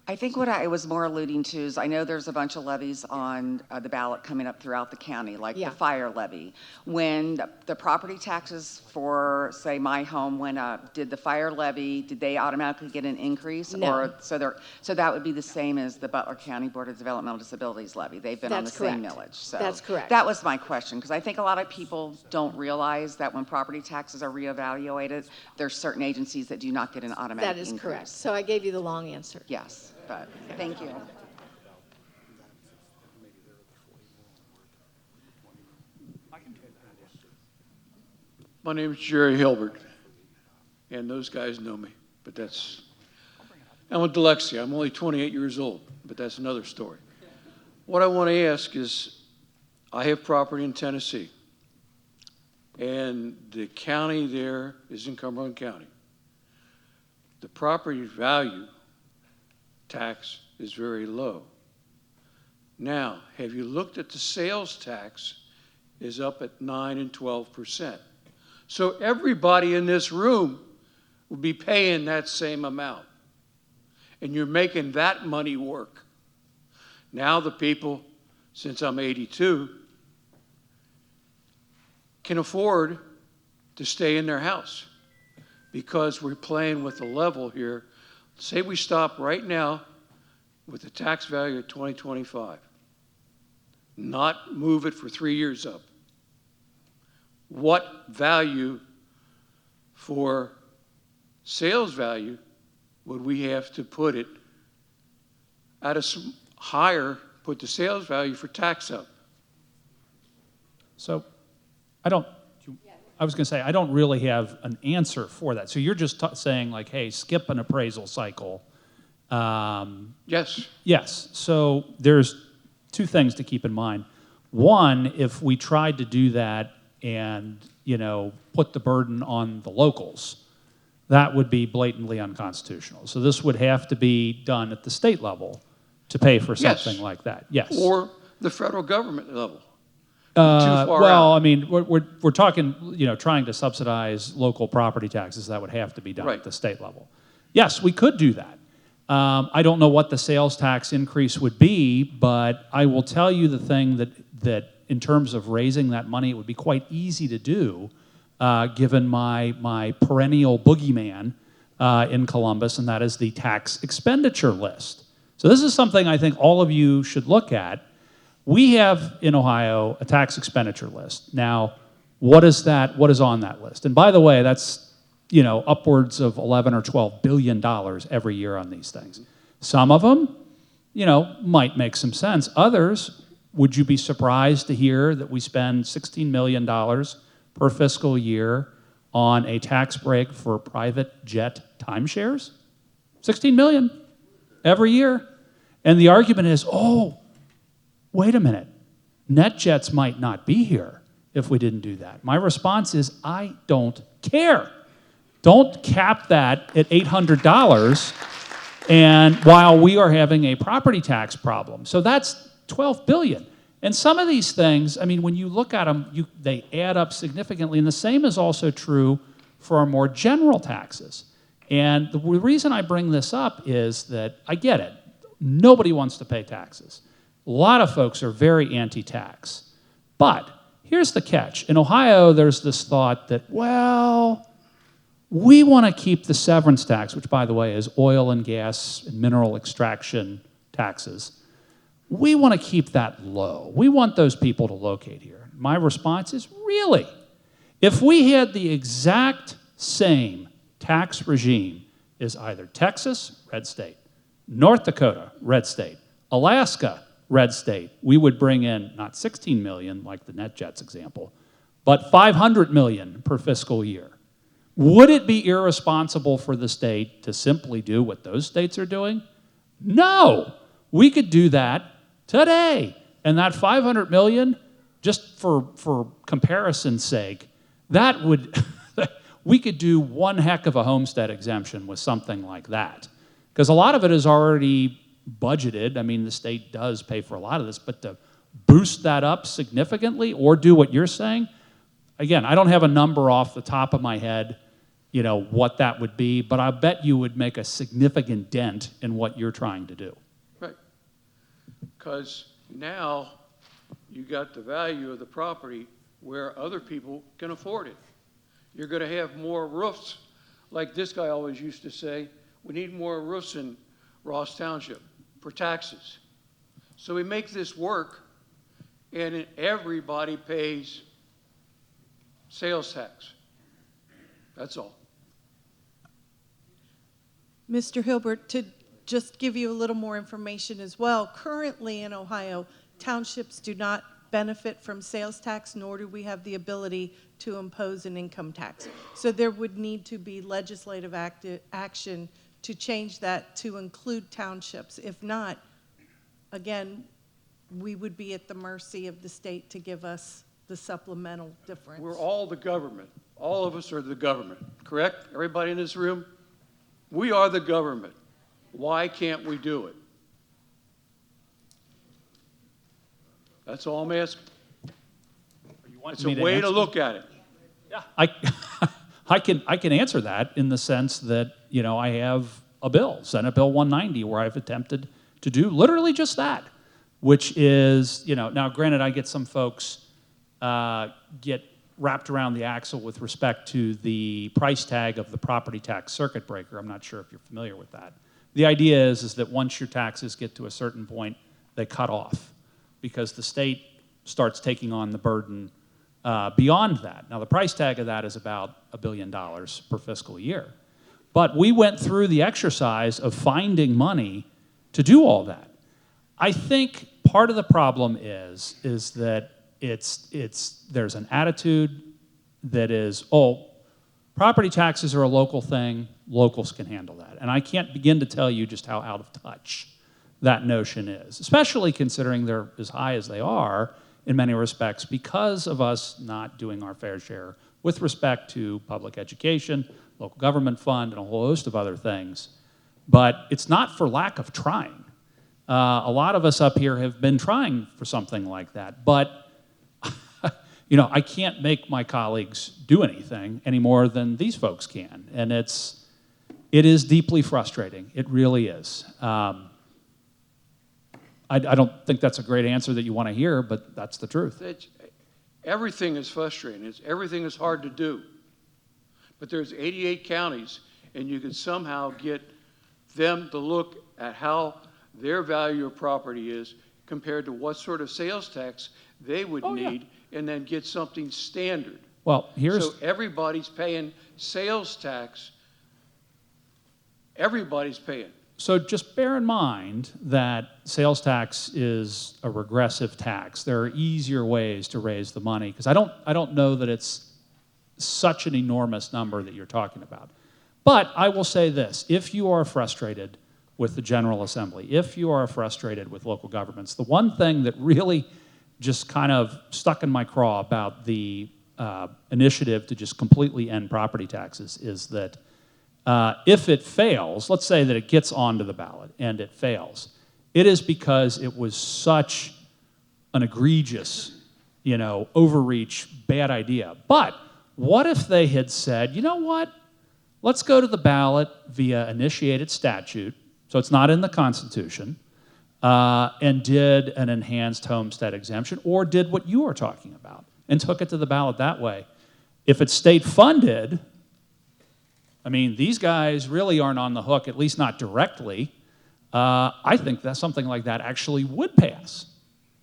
S12: I think what I was more alluding to is I know there's a bunch of levies on the ballot coming up throughout the county, like
S7: Yeah.
S12: the fire levy. When the property taxes for, say, my home went up, did the fire levy, did they automatically get an increase?
S7: No.
S12: Or so that would be the same as the Butler County Board of Developmental Disabilities levy. They've been on the
S7: That's
S12: same
S7: correct.
S12: millage. So
S7: That's correct.
S12: that was my question, because I think a lot of people don't realize that when property taxes are reevaluated, there's certain agencies that do not get an automatic
S7: That is
S12: increase.
S7: correct. So I gave you the long answer.
S12: Yes, but thank you.
S13: My name is Jerry Hilbert, and those guys know me, but I'm with dyslexia. I'm only 28 years old, but that's another story. What I want to ask is, I have property in Tennessee, and the county there is in Cumberland County. The property value tax is very low. Now, have you looked at the sales tax is up at 9 and 12%. So everybody in this room will be paying that same amount. And you're making that money work. Now the people, since I'm 82, can afford to stay in their house because we're playing with the level here. Say we stop right now with the tax value at 2025, not move it for 3 years up. What value for sales value would we have to put it at a higher, put the sales value for tax up?
S5: So I was going to say, I don't really have an answer for that. So you're just saying like, hey, skip an appraisal cycle.
S13: Yes.
S5: Yes. So there's two things to keep in mind. One, if we tried to do that and, put the burden on the locals, that would be blatantly unconstitutional. So this would have to be done at the state level to pay for something
S13: Yes.
S5: like that. Yes.
S13: Or the federal government level. Too far
S5: well,
S13: out.
S5: I mean, we're talking, trying to subsidize local property taxes. That would have to be done
S13: Right.
S5: at the state level. Yes, we could do that. I don't know what the sales tax increase would be, but I will tell you the thing that in terms of raising that money, it would be quite easy to do, given my perennial boogeyman in Columbus, and that is the tax expenditure list. So this is something I think all of you should look at. We have in Ohio a tax expenditure list. Now, what is that? What is on that list? And by the way, that's upwards of 11 or 12 billion dollars every year on these things. Some of them, might make some sense. Others, would you be surprised to hear that we spend $16 million per fiscal year on a tax break for private jet timeshares? 16 million every year. And the argument is, oh, wait a minute, NetJets might not be here if we didn't do that. My response is, I don't care. Don't cap that at $800 and while we are having a property tax problem. So that's 12 billion. And some of these things, I mean, when you look at them, they add up significantly. And the same is also true for our more general taxes. And the reason I bring this up is that I get it. Nobody wants to pay taxes. A lot of folks are very anti-tax. But here's the catch. In Ohio, there's this thought that, well, we want to keep the severance tax, which, by the way, is oil and gas and mineral extraction taxes. We want to keep that low. We want those people to locate here. My response is, really? If we had the exact same tax regime as either Texas, red state, North Dakota, red state, Alaska, red state, we would bring in not 16 million like the NetJets example, but 500 million per fiscal year. Would it be irresponsible for the state to simply do what those states are doing? No. We could do that today. And that 500 million, just for comparison's sake, that would, we could do one heck of a homestead exemption with something like that. Because a lot of it is already budgeted. I mean, the state does pay for a lot of this, but to boost that up significantly or do what you're saying, again, I don't have a number off the top of my head, what that would be, but I bet you would make a significant dent in what you're trying to do.
S13: Right. Because now you got the value of the property where other people can afford it. You're going to have more roofs. Like this guy always used to say, we need more roofs in Ross Township for taxes. So we make this work, and everybody pays sales tax. That's all.
S4: Mr. Hilbert, to just give you a little more information as well, currently in Ohio, townships do not benefit from sales tax, nor do we have the ability to impose an income tax. So there would need to be legislative action to change that to include townships. If not, again, we would be at the mercy of the state to give us the supplemental difference.
S13: We're all the government. All of us are the government, correct? Everybody in this room? We are the government. Why can't we do it? That's all I'm asking. It's a way to look at it.
S5: Yeah, I can answer that in the sense that, I have a bill, Senate Bill 190, where I've attempted to do literally just that, which is, now granted, I get some folks get wrapped around the axle with respect to the price tag of the property tax circuit breaker. I'm not sure if you're familiar with that. The idea is that once your taxes get to a certain point, they cut off because the state starts taking on the burden beyond that. Now, the price tag of that is about $1 billion per fiscal year. But we went through the exercise of finding money to do all that. I think part of the problem is that there's an attitude that is, property taxes are a local thing, locals can handle that. And I can't begin to tell you just how out of touch that notion is, especially considering they're as high as they are in many respects because of us not doing our fair share with respect to public education, local government fund, and a whole host of other things. But it's not for lack of trying. A lot of us up here have been trying for something like that, but I can't make my colleagues do anything any more than these folks can, and it is deeply frustrating. It really is. I don't think that's a great answer that you want to hear, but that's the truth.
S13: Everything is frustrating. Everything is hard to do. But there's 88 counties and you could somehow get them to look at how their value of property is compared to what sort of sales tax they would need, and then get something standard.
S5: Well,
S13: So everybody's paying sales tax. Everybody's paying.
S5: So just bear in mind that sales tax is a regressive tax. There are easier ways to raise the money, because I don't know that it's such an enormous number that you're talking about. But I will say this, if you are frustrated with the General Assembly, if you are frustrated with local governments, the one thing that really just kind of stuck in my craw about the initiative to just completely end property taxes is that if it fails, let's say that it gets onto the ballot and it fails, it is because it was such an egregious, overreach, bad idea. But what if they had said, you know what, let's go to the ballot via initiated statute, so it's not in the Constitution, and did an enhanced homestead exemption, or did what you are talking about, and took it to the ballot that way. If it's state funded, I mean, these guys really aren't on the hook, at least not directly. I think that something like that actually would pass.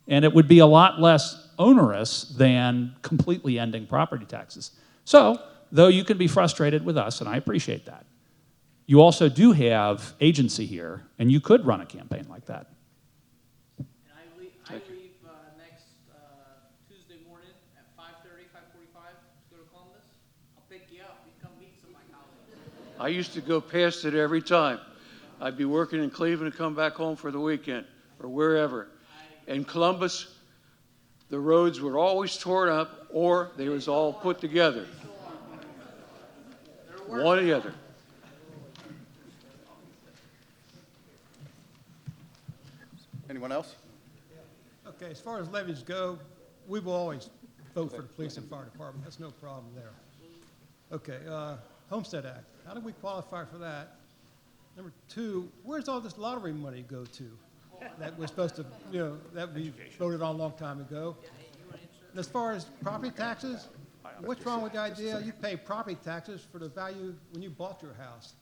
S5: And it would be a lot less onerous than completely ending property taxes. So, though you can be frustrated with us, and I appreciate that, you also do have agency here, and you could run a campaign like that.
S9: And I leave next Tuesday morning at 5:30, 5:45 to go to Columbus. I'll pick you up. You come meet some of my colleagues.
S13: I used to go past it every time. I'd be working in Cleveland and come back home for the weekend or wherever. In Columbus, the roads were always torn up or they was all put together. One or the other.
S3: Anyone else?
S14: Okay, as far as levies go, we will always vote for the police and fire department. That's no problem there. Okay, Homestead Act. How do we qualify for that? Number two, where's all this lottery money go to? That we're supposed to, that we voted on a long time ago. And as far as property taxes, what's wrong with the idea you pay property taxes for the value when you bought your house?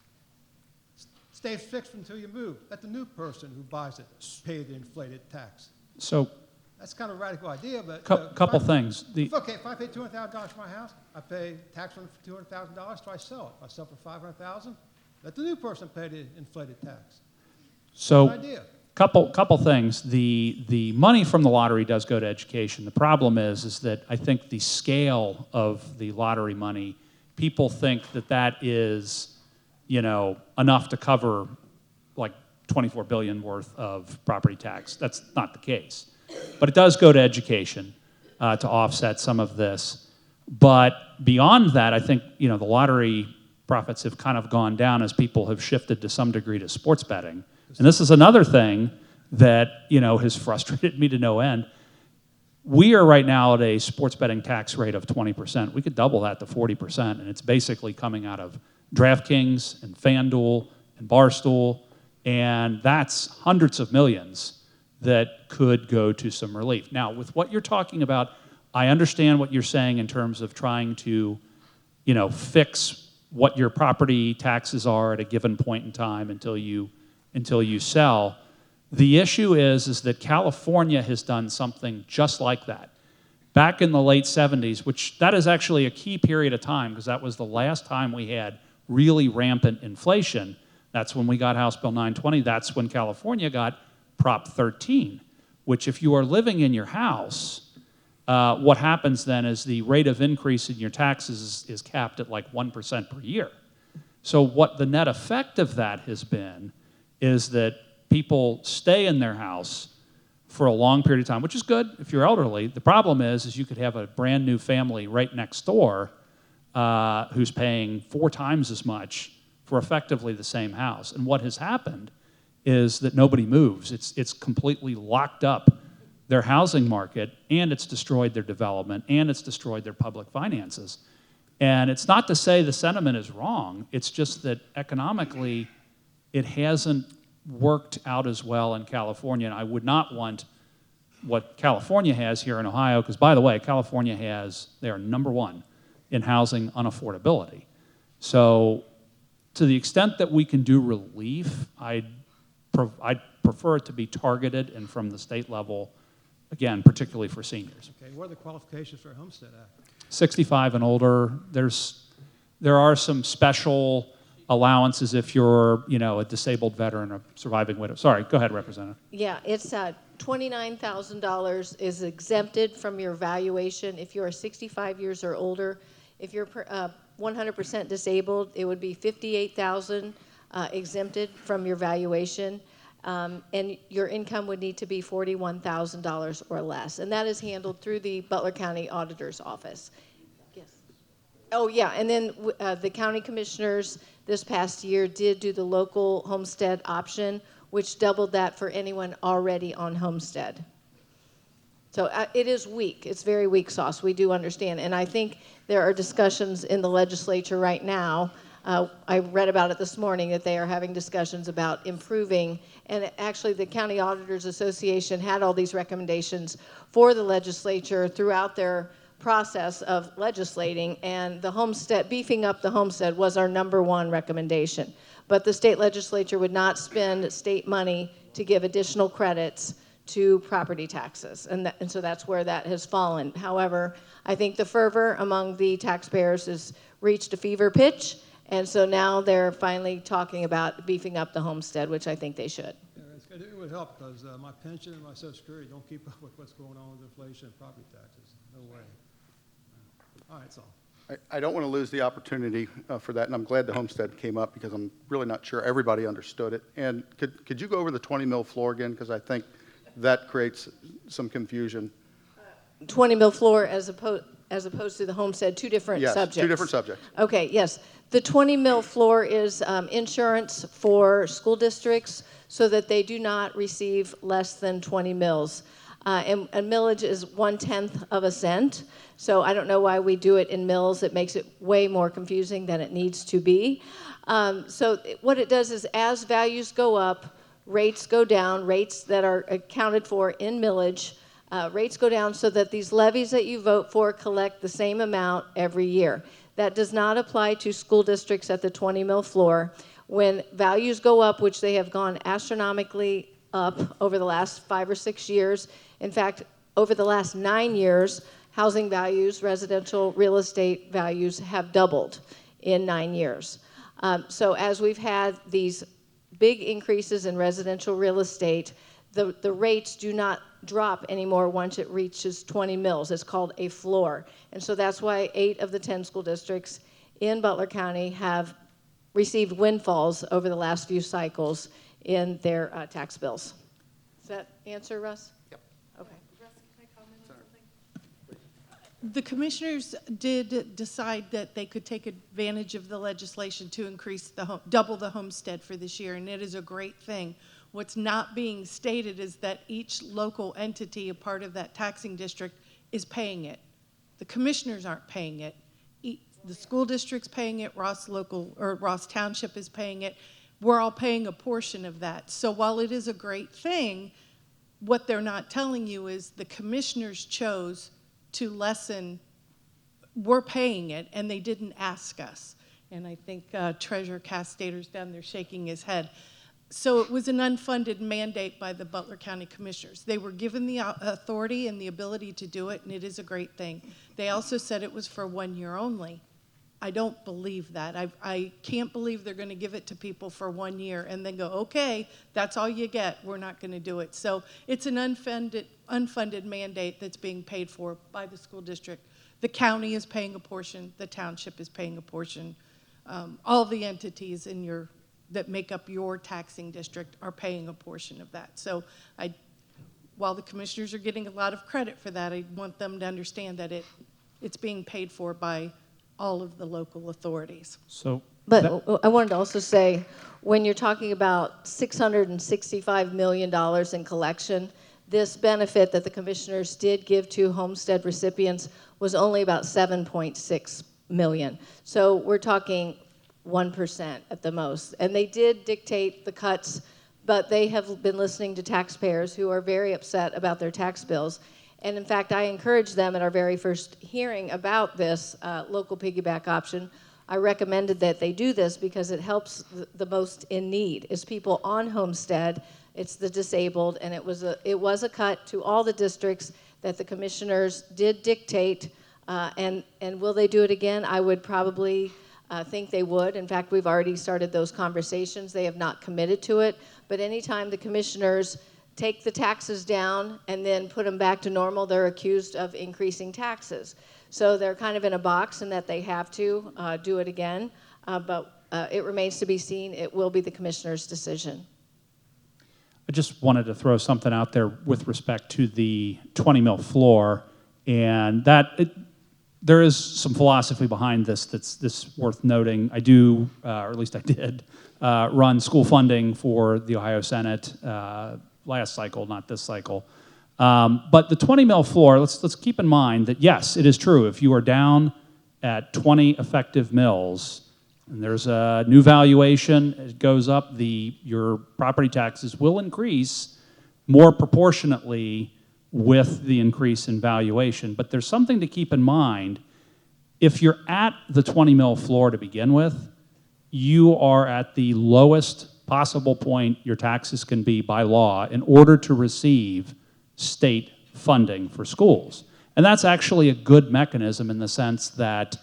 S14: Stay fixed until you move. Let the new person who buys it pay the inflated tax.
S5: So,
S14: That's kind of a radical idea, but...
S5: couple things.
S14: Okay, if I pay $200,000 for my house, I pay tax on $200,000, so I sell it. If I sell it for $500,000, let the new person pay the inflated tax.
S5: So,
S14: Good idea.
S5: couple things. The money from the lottery does go to education. The problem is that I think the scale of the lottery money, people think that is, enough to cover like $24 billion worth of property tax. That's not the case. But it does go to education to offset some of this. But beyond that, I think, the lottery profits have kind of gone down as people have shifted to some degree to sports betting. And this is another thing that, has frustrated me to no end. We are right now at a sports betting tax rate of 20%. We could double that to 40%, and it's basically coming out of DraftKings and FanDuel and Barstool, and that's hundreds of millions that could go to some relief. Now, with what you're talking about, I understand what you're saying in terms of trying to, fix what your property taxes are at a given point in time until you sell. The issue is that California has done something just like that. Back in the late 70s, which that is actually a key period of time because that was the last time we had really rampant inflation. That's when we got House Bill 920. That's when California got Prop 13, which if you are living in your house, what happens then is the rate of increase in your taxes is capped at like 1% per year. So what the net effect of that has been is that people stay in their house for a long period of time, which is good if you're elderly. The problem is you could have a brand new family right next door who's paying 4 times as much for effectively the same house. And what has happened is that nobody moves. It's completely locked up their housing market, and it's destroyed their development, and it's destroyed their public finances. And it's not to say the sentiment is wrong, it's just that economically it hasn't worked out as well in California, and I would not want what California has here in Ohio, because by the way, they are number one in housing unaffordability. So to the extent that we can do relief, I'd prefer it to be targeted and from the state level, again, particularly for seniors.
S14: Okay, what are the qualifications for a Homestead Act?
S5: 65 and older, there are some special allowances if you're, a disabled veteran, a surviving widow. Sorry, go ahead, Representative.
S7: Yeah, it's $29,000 is exempted from your valuation if you are 65 years or older. If you're 100% disabled, it would be $58,000 exempted from your valuation, and your income would need to be $41,000 or less, and that is handled through the Butler County Auditor's Office. Yes. Oh yeah, and then the county commissioners this past year did do the local homestead option, which doubled that for anyone already on homestead. So it is weak. It's very weak sauce. We do understand. And I think there are discussions in the legislature right now. I read about it this morning that they are having discussions about improving. And actually, the County Auditors Association had all these recommendations for the legislature throughout their process of legislating. And the homestead, beefing up the homestead was our #1 recommendation. But the state legislature would not spend state money to give additional credits to property taxes, and so that's where that has fallen. However, I think the fervor among the taxpayers has reached a fever pitch, and so now they're finally talking about beefing up the homestead, which I think they should.
S14: Yeah, it's good. It would help because my pension and my Social Security don't keep up with what's going on with inflation and property taxes. No way. All right, that's all.
S3: I don't want to lose the opportunity for that, and I'm glad the homestead came up because I'm really not sure everybody understood it. And could you go over the 20 mil floor again, because I think that creates some confusion.
S7: 20 mil floor as opposed to the homestead, two different subjects.
S3: Yes, two different subjects.
S7: Okay, yes. The 20 mil floor is insurance for school districts so that they do not receive less than 20 mils. And millage is 1/10 of a cent. So I don't know why we do it in mils. It makes it way more confusing than it needs to be. So what it does is as values go up, rates go down, rates that are accounted for in millage, rates go down so that these levies that you vote for collect the same amount every year. That does not apply to school districts at the 20 mil floor. When values go up, which they have gone astronomically up over the last 5 or 6 years, in fact, over the last 9 years, housing values, residential real estate values have doubled in 9 years. So as we've had these big increases in residential real estate, the rates do not drop anymore once it reaches 20 mils. It's called a floor. And so that's why 8 of the 10 school districts in Butler County have received windfalls over the last few cycles in their tax bills. Does that answer, Russ?
S3: Yep.
S7: Okay.
S4: The commissioners did decide that they could take advantage of the legislation to increase double the homestead for this year, and it is a great thing. What's not being stated is that each local entity, a part of that taxing district, is paying it. The commissioners aren't paying it. The school district's paying it, Ross Township is paying it. We're all paying a portion of that. So while it is a great thing, what they're not telling you is the commissioners chose to lessen, we're paying it, and they didn't ask us. And I think Treasurer Castater's down there shaking his head. So it was an unfunded mandate by the Butler County Commissioners. They were given the authority and the ability to do it, and it is a great thing. They also said it was for 1 year only. I don't believe that. I can't believe they're going to give it to people for 1 year and then go, okay, that's all you get. We're not going to do it. So it's an unfunded mandate that's being paid for by the school district. The county is paying a portion. The township is paying a portion. All the entities that make up your taxing district are paying a portion of that. So while the commissioners are getting a lot of credit for that, I want them to understand that it's being paid for by all of the local authorities.
S7: But I wanted to also say, when you're talking about $665 million in collection, this benefit that the commissioners did give to homestead recipients was only about $7.6 million. So we're talking 1% at the most. And they did dictate the cuts, but they have been listening to taxpayers who are very upset about their tax bills. And in fact, I encouraged them at our very first hearing about this local piggyback option I recommended that they do this because it helps the most in need, is people on Homestead. It's the disabled, and it was a cut to all the districts that the commissioners did dictate. And will they do it again? I would probably think they would. In fact, we've already started those conversations. They have not committed to it. But anytime the commissioners take the taxes down and then put them back to normal, they're accused of increasing taxes. So they're kind of in a box in that they have to do it again. But it remains to be seen. It will be the commissioner's decision.
S5: I just wanted to throw something out there with respect to the 20 mil floor, and there is some philosophy behind this that's worth noting. I do, or at least I did, run school funding for the Ohio Senate last cycle, not this cycle. But the 20 mil floor, let's keep in mind that yes, it is true. If you are down at 20 effective mills, and there's a new valuation, it goes up, your property taxes will increase more proportionately with the increase in valuation. But there's something to keep in mind. If you're at the 20 mil floor to begin with, you are at the lowest possible point your taxes can be by law in order to receive state funding for schools. And that's actually a good mechanism in the sense that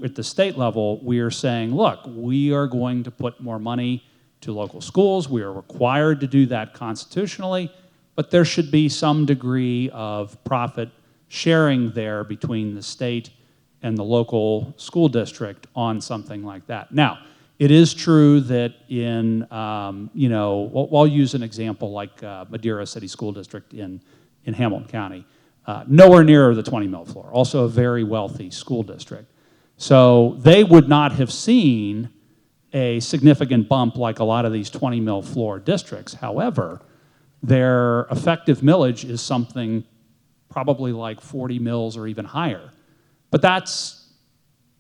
S5: at the state level, we are saying, look, we are going to put more money to local schools. We are required to do that constitutionally, but there should be some degree of profit sharing there between the state and the local school district on something like that. Now, it is true that I'll use an example like Madeira City School District in Hamilton County. Nowhere near the 20 mil floor, also a very wealthy school district. So they would not have seen a significant bump like a lot of these 20 mil floor districts. However, their effective millage is something probably like 40 mils or even higher. But that's,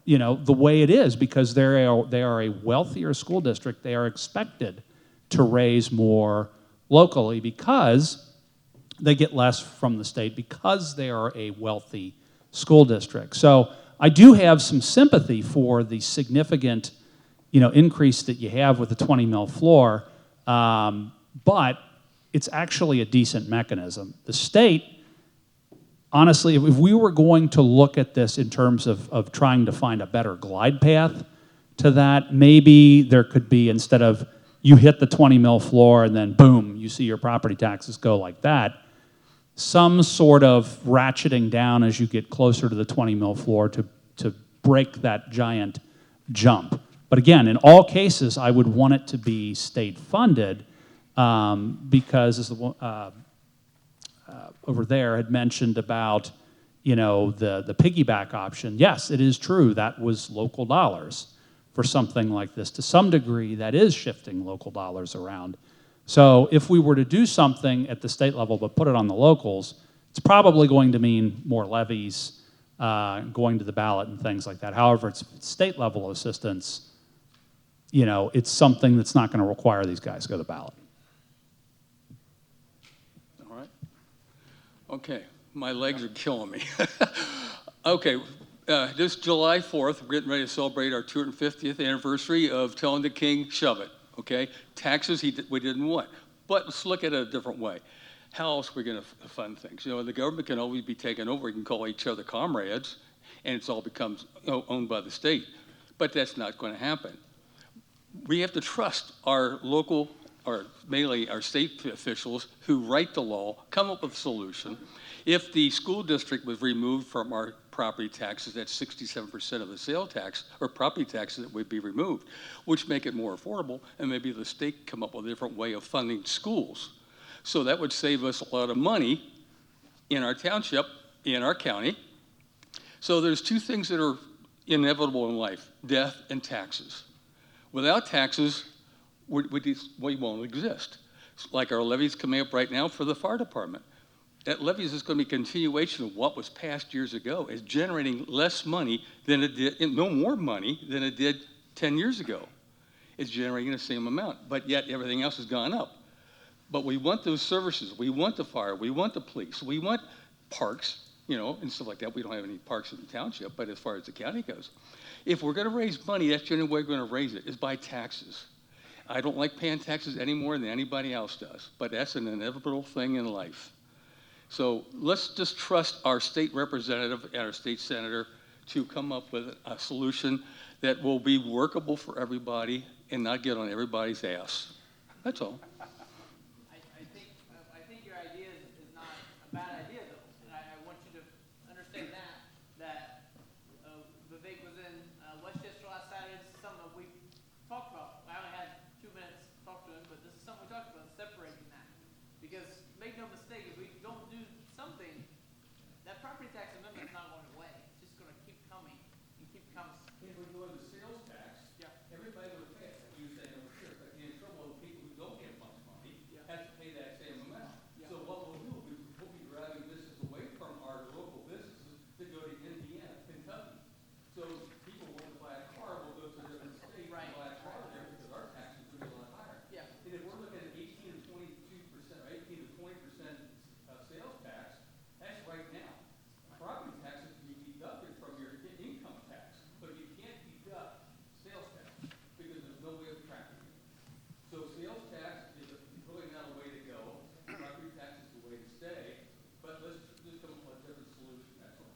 S5: the way it is because they are a wealthier school district. They are expected to raise more locally because they get less from the state because they are a wealthy school district. So I do have some sympathy for the significant, increase that you have with the 20 mil floor, but it's actually a decent mechanism. The state, honestly, if we were going to look at this in terms of trying to find a better glide path to that, maybe there could be, instead of you hit the 20 mil floor and then boom, you see your property taxes go like that, some sort of ratcheting down as you get closer to the 20 mil floor to break that giant jump. But again, in all cases, I would want it to be state funded because as the over there had mentioned about the piggyback option. Yes, it is true that was local dollars for something like this. To some degree, that is shifting local dollars around. So if we were to do something at the state level but put it on the locals, it's probably going to mean more levies going to the ballot and things like that. However, it's state level assistance, it's something that's not going to require these guys to go to the ballot.
S13: All right. Okay, my legs are killing me. Okay, this July 4th, we're getting ready to celebrate our 250th anniversary of telling the king, shove it. Okay, taxes we didn't want. But let's look at it a different way. How else are we going to fund things? The government can always be taken over. We can call each other comrades, and it's all becomes owned by the state. But that's not going to happen. We have to trust our local, or mainly our state officials who write the law, come up with a solution. If the school district was removed from our property taxes, that's 67% of the sale tax or property taxes that would be removed, which make it more affordable, and maybe the state come up with a different way of funding schools. So that would save us a lot of money in our township, in our county. So there's two things that are inevitable in life, death and taxes. Without taxes, we won't exist. Like our levies coming up right now for the fire department. That levies is going to be a continuation of what was passed years ago. It's generating less money than it did, no more money than it did 10 years ago. It's generating the same amount, but yet everything else has gone up. But we want those services. We want the fire. We want the police. We want parks. and stuff like that. We don't have any parks in the township, but as far as the county goes, if we're going to raise money, that's the only way we're going to raise it, is by taxes. I don't like paying taxes any more than anybody else does, but that's an inevitable thing in life. So let's just trust our state representative and our state senator to come up with a solution that will be workable for everybody and not get on everybody's ass. That's all.
S9: I think your idea is not a bad idea, though. And I want you to understand that Vivek was in Westchester last Saturday. This is something that we talked about. I only had 2 minutes to talk to him, but this is something we talked about, separating that. Because make no mistake, if we don't do something, that property tax amendment is not going away. It's just going to keep coming and keep coming.
S13: If we go into sales tax, everybody would pay it, like you say over here, but the trouble with people who don't get much money have to pay that same amount. So what we'll do, we'll be driving business away from our local businesses to go to Indiana, Kentucky. So people want to buy a car, will go to a different state and buy a car there because our taxes are a lot higher.
S9: Yeah.
S13: And if we're looking at 18 to 22%, or 18 to 20% sales tax, that's right now. Property taxes can be deducted from your income tax, but you can't deduct sales tax because there's no way of tracking it. So sales tax is really not a way to go. Property tax is the way to stay, but let's just come up with a different solution, that's all.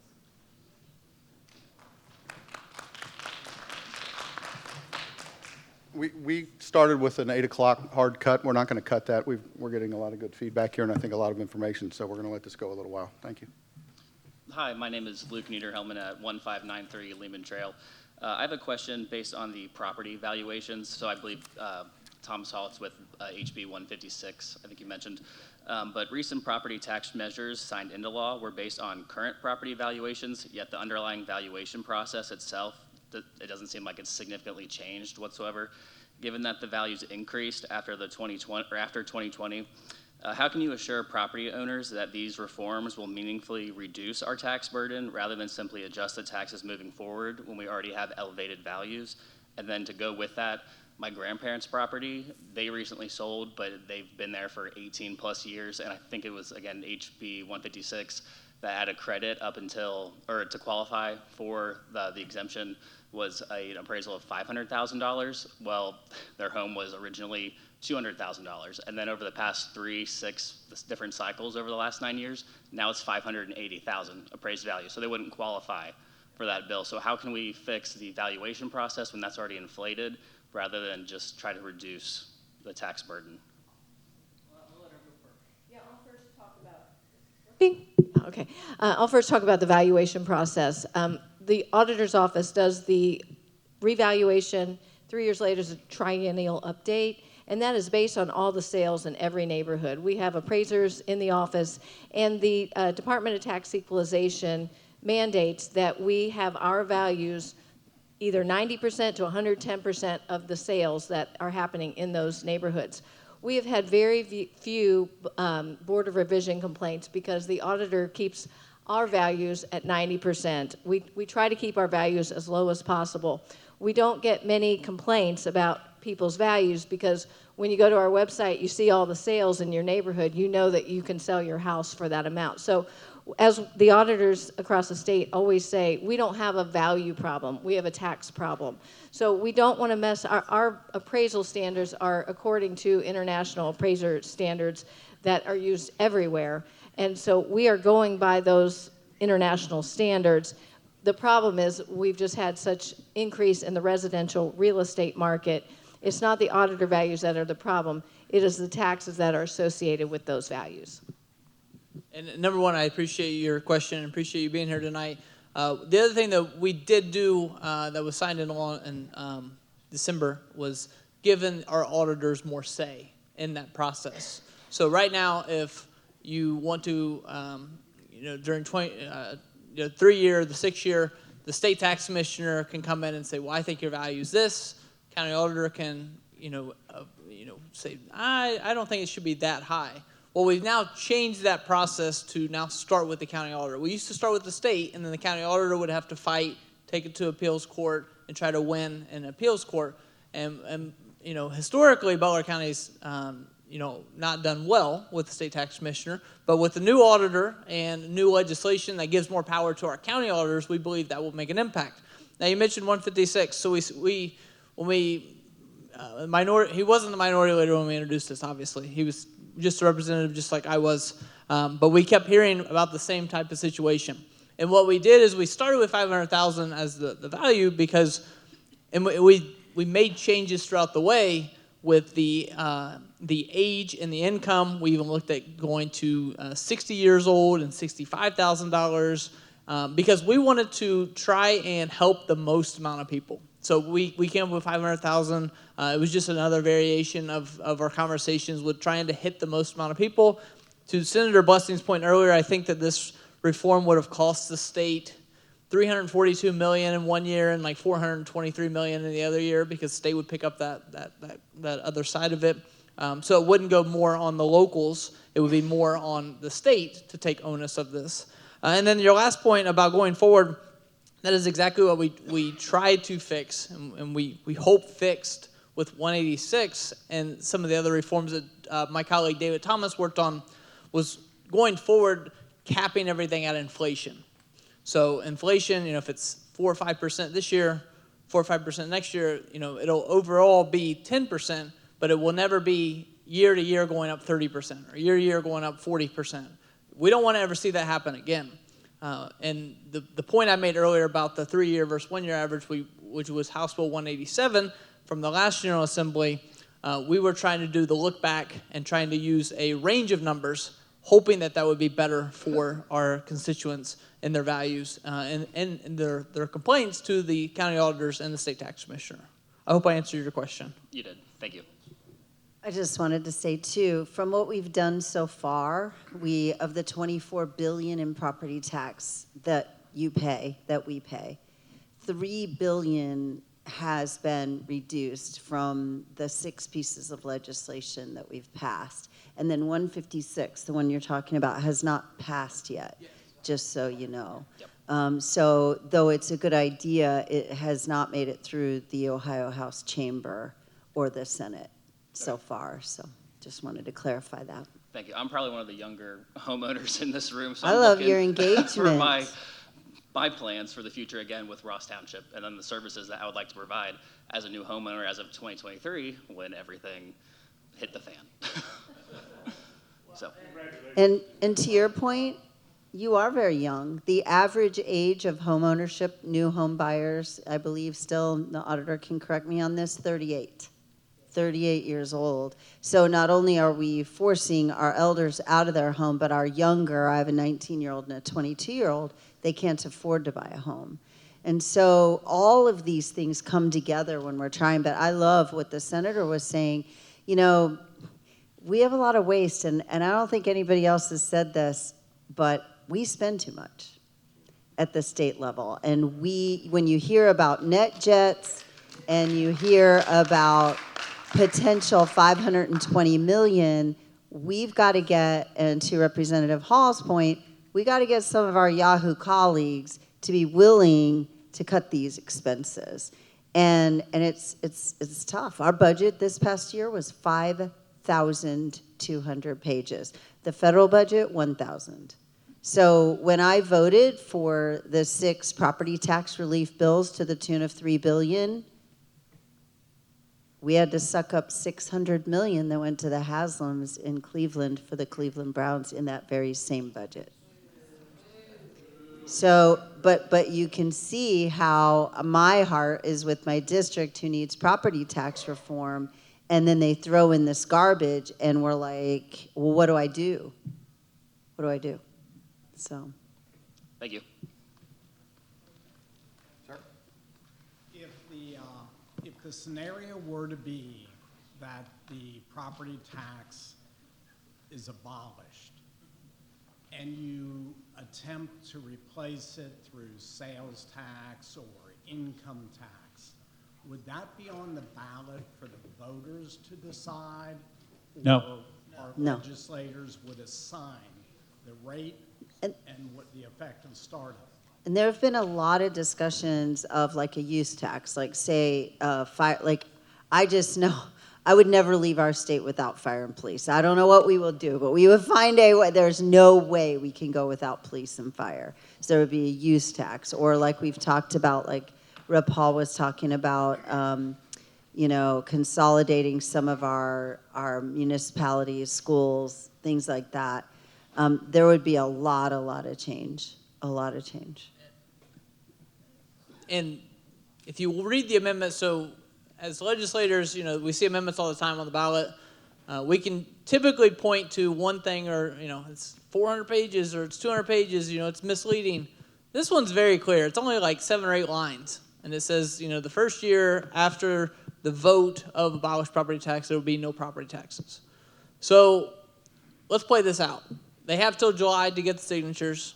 S3: We started with an 8 o'clock hard cut. We're not going to cut that. We're getting a lot of good feedback here, and I think a lot of information, so we're going to let this go a little while. Thank you.
S15: Hi, my name is Luke Niederhelman at 1593 Lehman Trail. I have a question based on the property valuations. So I believe Thomas Holtz with HB 156, I think you mentioned. But recent property tax measures signed into law were based on current property valuations, yet the underlying valuation process itself, it doesn't seem like it's significantly changed whatsoever. Given that the values increased after 2020, how can you assure property owners that these reforms will meaningfully reduce our tax burden rather than simply adjust the taxes moving forward when we already have elevated values? And then to go with that, my grandparents' property, they recently sold, but they've been there for 18 plus years, and I think it was, again, HB 156 that had a credit up until, or to qualify for the exemption was an appraisal of $500,000. Well, their home was originally $200,000. And then over the past 6 different cycles over the last 9 years, now it's $580,000 appraised value. So they wouldn't qualify for that bill. So how can we fix the valuation process when that's already inflated rather than just try to reduce the tax burden?
S7: Yeah, I'll first talk about. Okay, I'll first talk about the valuation process. The auditor's office does the revaluation. 3 years later is a triennial update, and that is based on all the sales in every neighborhood. We have appraisers in the office, and the Department of Tax Equalization mandates that we have our values either 90% to 110% of the sales that are happening in those neighborhoods. We have had very few Board of Revision complaints because the auditor keeps our values at 90%. We try to keep our values as low as possible. We don't get many complaints about people's values because when you go to our website, you see all the sales in your neighborhood, you know that you can sell your house for that amount. So as the auditors across the state always say, we don't have a value problem, we have a tax problem. So we don't want to mess, our appraisal standards are according to international appraiser standards that are used everywhere. And so we are going by those international standards. The problem is we've just had such increase in the residential real estate market. It's not the auditor values that are the problem. It is the taxes that are associated with those values.
S9: And number one, I appreciate your question and appreciate you being here tonight. The other thing that we did do that was signed into law in December was giving our auditors more say in that process. So right now, if you want to, during 3 year, the 6 year, the state tax commissioner can come in and say, well, I think your value is this. County auditor can, say, I don't think it should be that high. Well, we've now changed that process to now start with the county auditor. We used to start with the state, and then the county auditor would have to fight, take it to appeals court, and try to win in appeals court. And historically, Butler County's, not done well with the state tax commissioner. But with the new auditor and new legislation that gives more power to our county auditors, we believe that will make an impact. Now, you mentioned 156. So when we he wasn't the minority leader when we introduced this, obviously. He was just a representative just like I was. But we kept hearing about the same type of situation. And what we did is we started with 500,000 as the value because, and we made changes throughout the way with the age and the income. We even looked at going to 60 years old and $65,000 because we wanted to try and help the most amount of people. So we came up with 500,000. It was just another variation of our conversations with trying to hit the most amount of people. To Senator Blessing's point earlier, I think that this reform would have cost the state $342 million in one year and like $423 million in the other year because the state would pick up that other side of it. So it wouldn't go more on the locals. It would be more on the state to take onus of this. And then your last point about going forward, that is exactly what we tried to fix and we hope fixed with 186 and some of the other reforms that my colleague David Thomas worked on was going forward capping everything at inflation. So inflation, if it's 4 or 5% this year, 4 or 5% next year, it'll overall be 10%, but it will never be year to year going up 30% or year to year going up 40%. We don't want to ever see that happen again. And the point I made earlier about the 3-year versus 1-year average, which was House Bill 187 from the last General Assembly, we were trying to do the look back and trying to use a range of numbers, hoping that would be better for our constituents and their values and their complaints to the county auditors and the state tax commissioner. I hope I answered your question.
S15: You did. Thank you.
S2: I just wanted to say too, from what we've done so far, of the $24 billion in property tax that we pay, $3 billion has been reduced from the 6 pieces of legislation that we've passed. And then 156, the one you're talking about, has not passed yet, just so you know.
S15: Yep.
S2: So though it's a good idea, it has not made it through the Ohio House Chamber or the Senate so far. So just wanted to clarify that.
S15: Thank you. I'm probably one of the younger homeowners in this room, so
S2: I
S15: I'm
S2: love
S15: looking
S2: your engagement.
S15: for my plans for the future again with Ross Township and then the services that I would like to provide as a new homeowner as of 2023 when everything hit the fan. So.
S2: And to your point, you are very young. The average age of home ownership, new home buyers, I believe still, the auditor can correct me on this, 38 years old. So not only are we forcing our elders out of their home, but our younger, I have a 19-year-old and a 22-year-old, they can't afford to buy a home. And so all of these things come together when we're trying, but I love what the senator was saying. We have a lot of waste, and I don't think anybody else has said this, but we spend too much at the state level. And when you hear about net jets and you hear about potential $520 million, we've got to get, and to Representative Hall's point, we got to get some of our Yahoo colleagues to be willing to cut these expenses. And it's tough. Our budget this past year was 5,200 pages. The federal budget, 1,000. So when I voted for the 6 property tax relief bills to the tune of $3 billion, we had to suck up $600 million that went to the Haslams in Cleveland for the Cleveland Browns in that very same budget. So, but you can see how my heart is with my district who needs property tax reform, and then they throw in this garbage, and we're like, well, what do I do? What do I do? So.
S15: Thank you.
S3: Sir?
S16: If the scenario were to be that the property tax is abolished and you attempt to replace it through sales tax or income tax, would that be on the ballot for the voters to decide?
S5: No.
S16: Or
S2: No.
S16: legislators would assign the rate and what the effective start of it?
S2: And there have been a lot of discussions of like a use tax, like say, I just know I would never leave our state without fire and police. I don't know what we will do, but we would find a way. There's no way we can go without police and fire. So there would be a use tax, or like we've talked about, like Rapal was talking about, consolidating some of our municipalities, schools, things like that. There would be a lot of change,
S9: And if you read the amendment, so as legislators, we see amendments all the time on the ballot. We can typically point to one thing, or it's 400 pages or it's 200 pages. It's misleading. This one's very clear. It's only like 7 or 8 lines, and it says, the first year after the vote of abolish property tax, there will be no property taxes. So let's play this out. They have till July to get the signatures.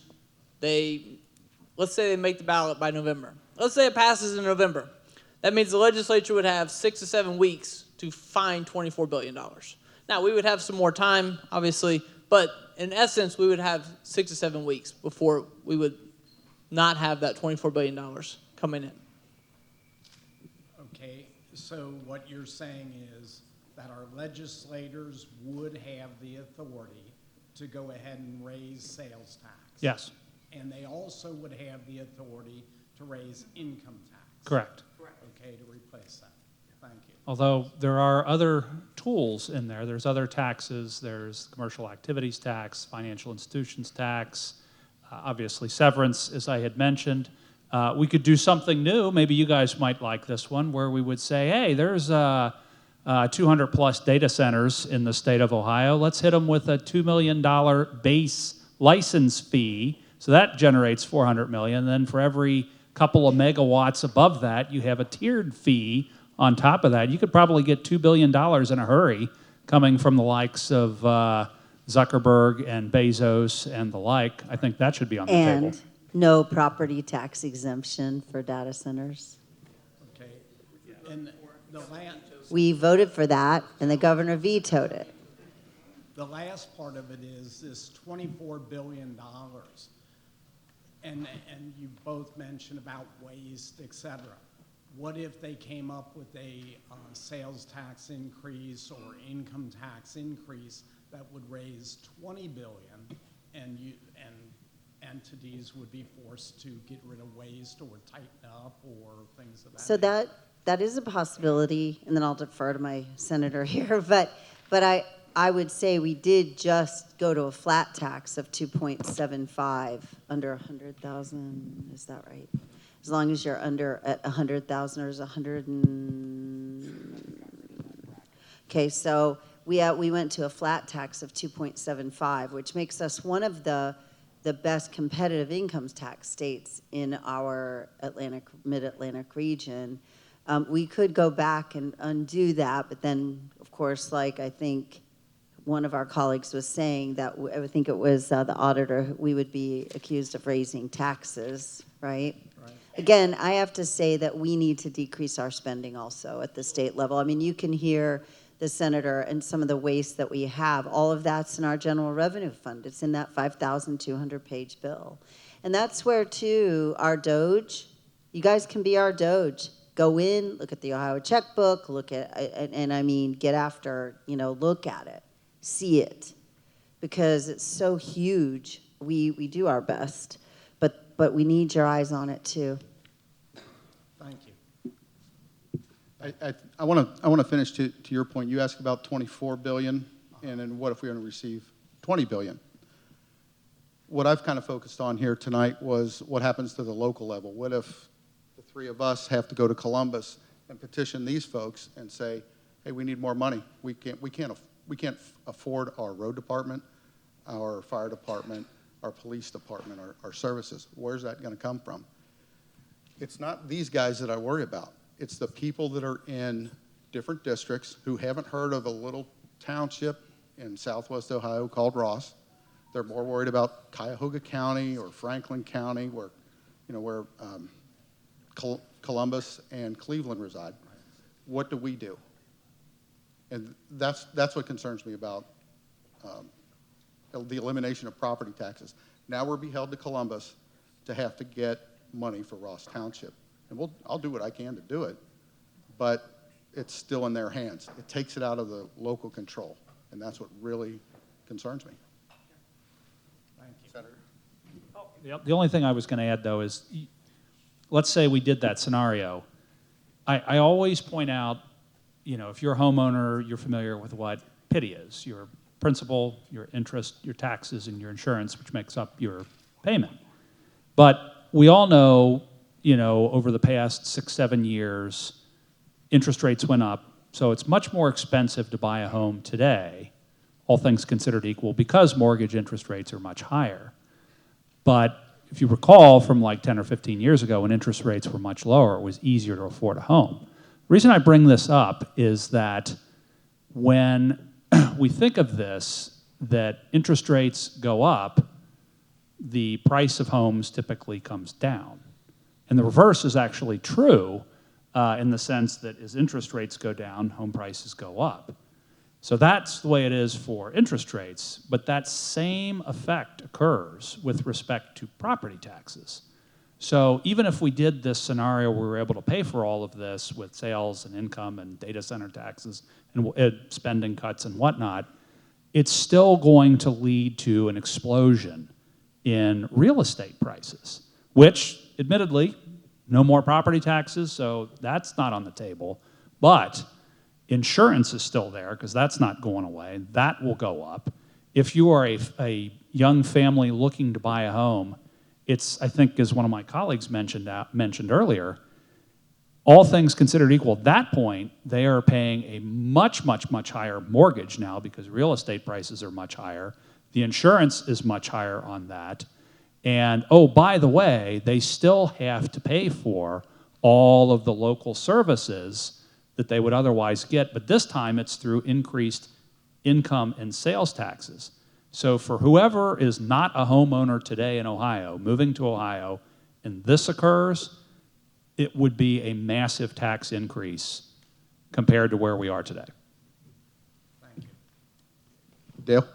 S9: Let's say they make the ballot by November. Let's say it passes in November. That means the legislature would have 6 to 7 weeks to find $24 billion. Now, we would have some more time, obviously, but in essence, we would have 6 to 7 weeks before we would not have that $24 billion coming in.
S16: Okay, so what you're saying is that our legislators would have the authority to go ahead and raise sales tax.
S5: Yes.
S16: And they also would have the authority to raise income tax.
S5: Correct.
S16: Okay, to replace that. Thank you.
S5: Although there are other tools in there. There's other taxes. There's commercial activities tax, financial institutions tax, obviously severance, as I had mentioned. We could do something new. Maybe you guys might like this one, where we would say, hey, there's 200 plus data centers in the state of Ohio. Let's hit them with a $2 million base license fee. So that generates $400 million. Then for every couple of megawatts above that, you have a tiered fee on top of that. You could probably get $2 billion in a hurry coming from the likes of Zuckerberg and Bezos and the like. I think that should be on the table.
S2: And no property tax exemption for data centers.
S16: Okay, and the land.
S2: We voted for that, and the governor vetoed it.
S16: The last part of it is this $24 billion. And you both mentioned about waste, et cetera. What if they came up with a sales tax increase or income tax increase that would raise $20 billion, and entities would be forced to get rid of waste or tighten up or things of that
S2: So
S16: nature?
S2: that is a possibility, and then I'll defer to my senator here, but I would say we did just go to a flat tax of 2.75 under 100,000. Is that right? As long as you're under at 100,000 or is 100 and... Okay, so we went to a flat tax of 2.75, which makes us one of the best competitive income tax states in our mid-Atlantic region. We could go back and undo that, but then, of course, like I think one of our colleagues was saying that, I think it was the auditor, we would be accused of raising taxes, right?
S16: Right.
S2: Again, I have to say that we need to decrease our spending also at the state level. I mean, you can hear the senator and some of the waste that we have. All of that's in our general revenue fund. It's in that 5,200 page bill. And that's where, too, our Doge, you guys can be our Doge. Go in, look at the Ohio checkbook, look at, and I mean, get after, look at it, see it, because it's so huge. We do our best, but we need your eyes on it too.
S16: Thank you.
S17: I want to finish to your point. You asked about 24 billion, and then what if we were going to receive 20 billion? What I've kind of focused on here tonight was what happens to the local level. What if the three of us have to go to Columbus and petition these folks and say, hey, we need more money. We can't afford our road department, our fire department, our police department, our services. Where's that going to come from? It's not these guys that I worry about. It's the people that are in different districts who haven't heard of a little township in southwest Ohio called Ross. They're more worried about Cuyahoga County or Franklin County, where Columbus and Cleveland reside. What do we do? And that's what concerns me about the elimination of property taxes. Now we're beheld to Columbus to have to get money for Ross Township. And I'll do what I can to do it. But it's still in their hands. It takes it out of the local control, and that's what really concerns me.
S5: The only thing I was going to add, though, is let's say we did that scenario. I always point out, if you're a homeowner, you're familiar with what PITI is, your principal, your interest, your taxes, and your insurance, which makes up your payment. But we all know, over the past 6-7 years, interest rates went up, so it's much more expensive to buy a home today, all things considered equal, because mortgage interest rates are much higher. But if you recall from like 10 or 15 years ago when interest rates were much lower, it was easier to afford a home. The reason I bring this up is that when we think of this, that interest rates go up, the price of homes typically comes down. And the reverse is actually true in the sense that as interest rates go down, home prices go up. So that's the way it is for interest rates, but that same effect occurs with respect to property taxes. So even if we did this scenario where we were able to pay for all of this with sales and income and data center taxes and spending cuts and whatnot, it's still going to lead to an explosion in real estate prices, which admittedly, no more property taxes, so that's not on the table, but insurance is still there because that's not going away. That will go up. If you are a young family looking to buy a home, it's, I think, as one of my colleagues mentioned earlier, all things considered equal, at that point, they are paying a much, much, much higher mortgage now because real estate prices are much higher. The insurance is much higher on that. And, oh, by the way, they still have to pay for all of the local services that they would otherwise get, but this time it's through increased income and sales taxes. So for whoever is not a homeowner today in Ohio, moving to Ohio, and this occurs, it would be a massive tax increase compared to where we are today.
S14: Thank you.
S17: Dale?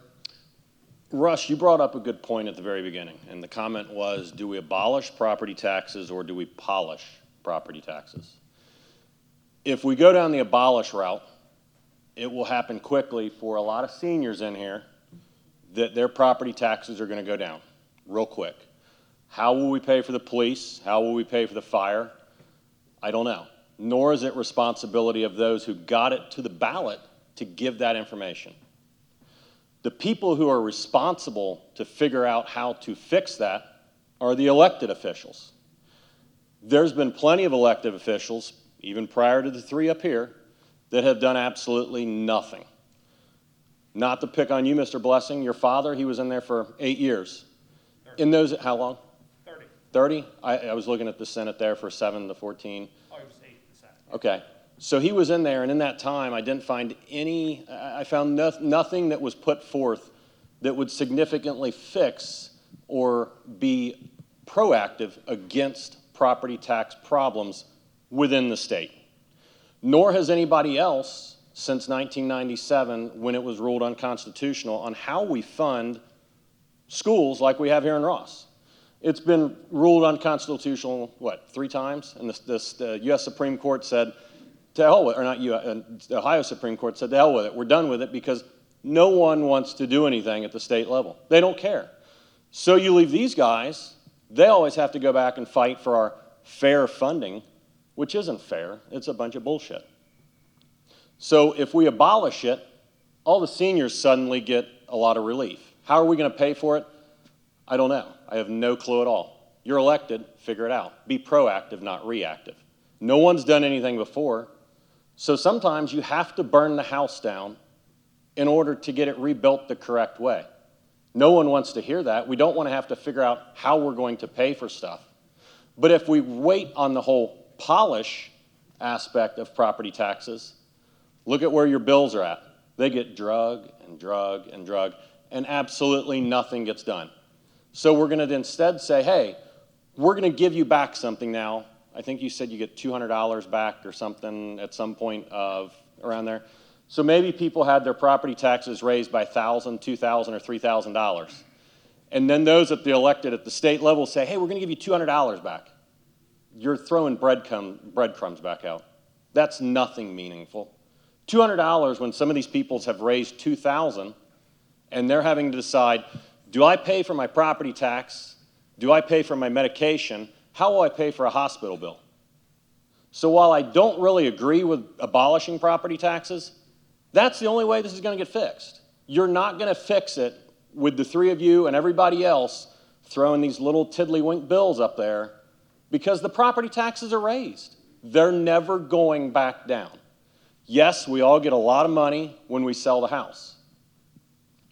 S18: Russ, you brought up a good point at the very beginning, and the comment was, do we abolish property taxes or do we polish property taxes? If we go down the abolish route, it will happen quickly for a lot of seniors in here that their property taxes are going to go down real quick. How will we pay for the police? How will we pay for the fire? I don't know. Nor is it responsibility of those who got it to the ballot to give that information. The people who are responsible to figure out how to fix that are the elected officials. There's been plenty of elected officials, even prior to the three up here, that have done absolutely nothing. Not to pick on you, Mr. Blessing, your father, he was in there for 8 years. 30. In those, how long?
S5: 30.
S18: 30? I was looking at the Senate there for 7 to 14.
S5: Oh, it was 8 in the Senate.
S18: Okay. So he was in there, and in that time, I didn't find I found nothing that was put forth that would significantly fix or be proactive against property tax problems within the state. Nor has anybody else since 1997, when it was ruled unconstitutional, on how we fund schools like we have here in Ross. It's been ruled unconstitutional, 3 times? And the U.S. Supreme Court said, to hell with it, or not the Ohio Supreme Court said, to hell with it, we're done with it because no one wants to do anything at the state level. They don't care. So you leave these guys, they always have to go back and fight for our fair funding, which isn't fair. It's a bunch of bullshit. So if we abolish it, all the seniors suddenly get a lot of relief. How are we going to pay for it? I don't know. I have no clue at all. You're elected, figure it out. Be proactive, not reactive. No one's done anything before, so sometimes you have to burn the house down in order to get it rebuilt the correct way. No one wants to hear that. We don't want to have to figure out how we're going to pay for stuff. But if we wait on the whole polish aspect of property taxes, look at where your bills are at. They get drug and drug and drug, and absolutely nothing gets done. So we're going to instead say, hey, we're going to give you back something now. I think you said you get $200 back or something at some point around there. So maybe people had their property taxes raised by $1,000, $2,000, or $3,000. And then those at the elected at the state level say, hey, we're going to give you $200 back. You're throwing breadcrumbs back out. That's nothing meaningful. $200 when some of these peoples have raised $2,000 and they're having to decide, do I pay for my property tax? Do I pay for my medication? How will I pay for a hospital bill? So while I don't really agree with abolishing property taxes, that's the only way this is going to get fixed. You're not going to fix it with the three of you and everybody else throwing these little tiddlywink bills up there because the property taxes are raised. They're never going back down. Yes, we all get a lot of money when we sell the house.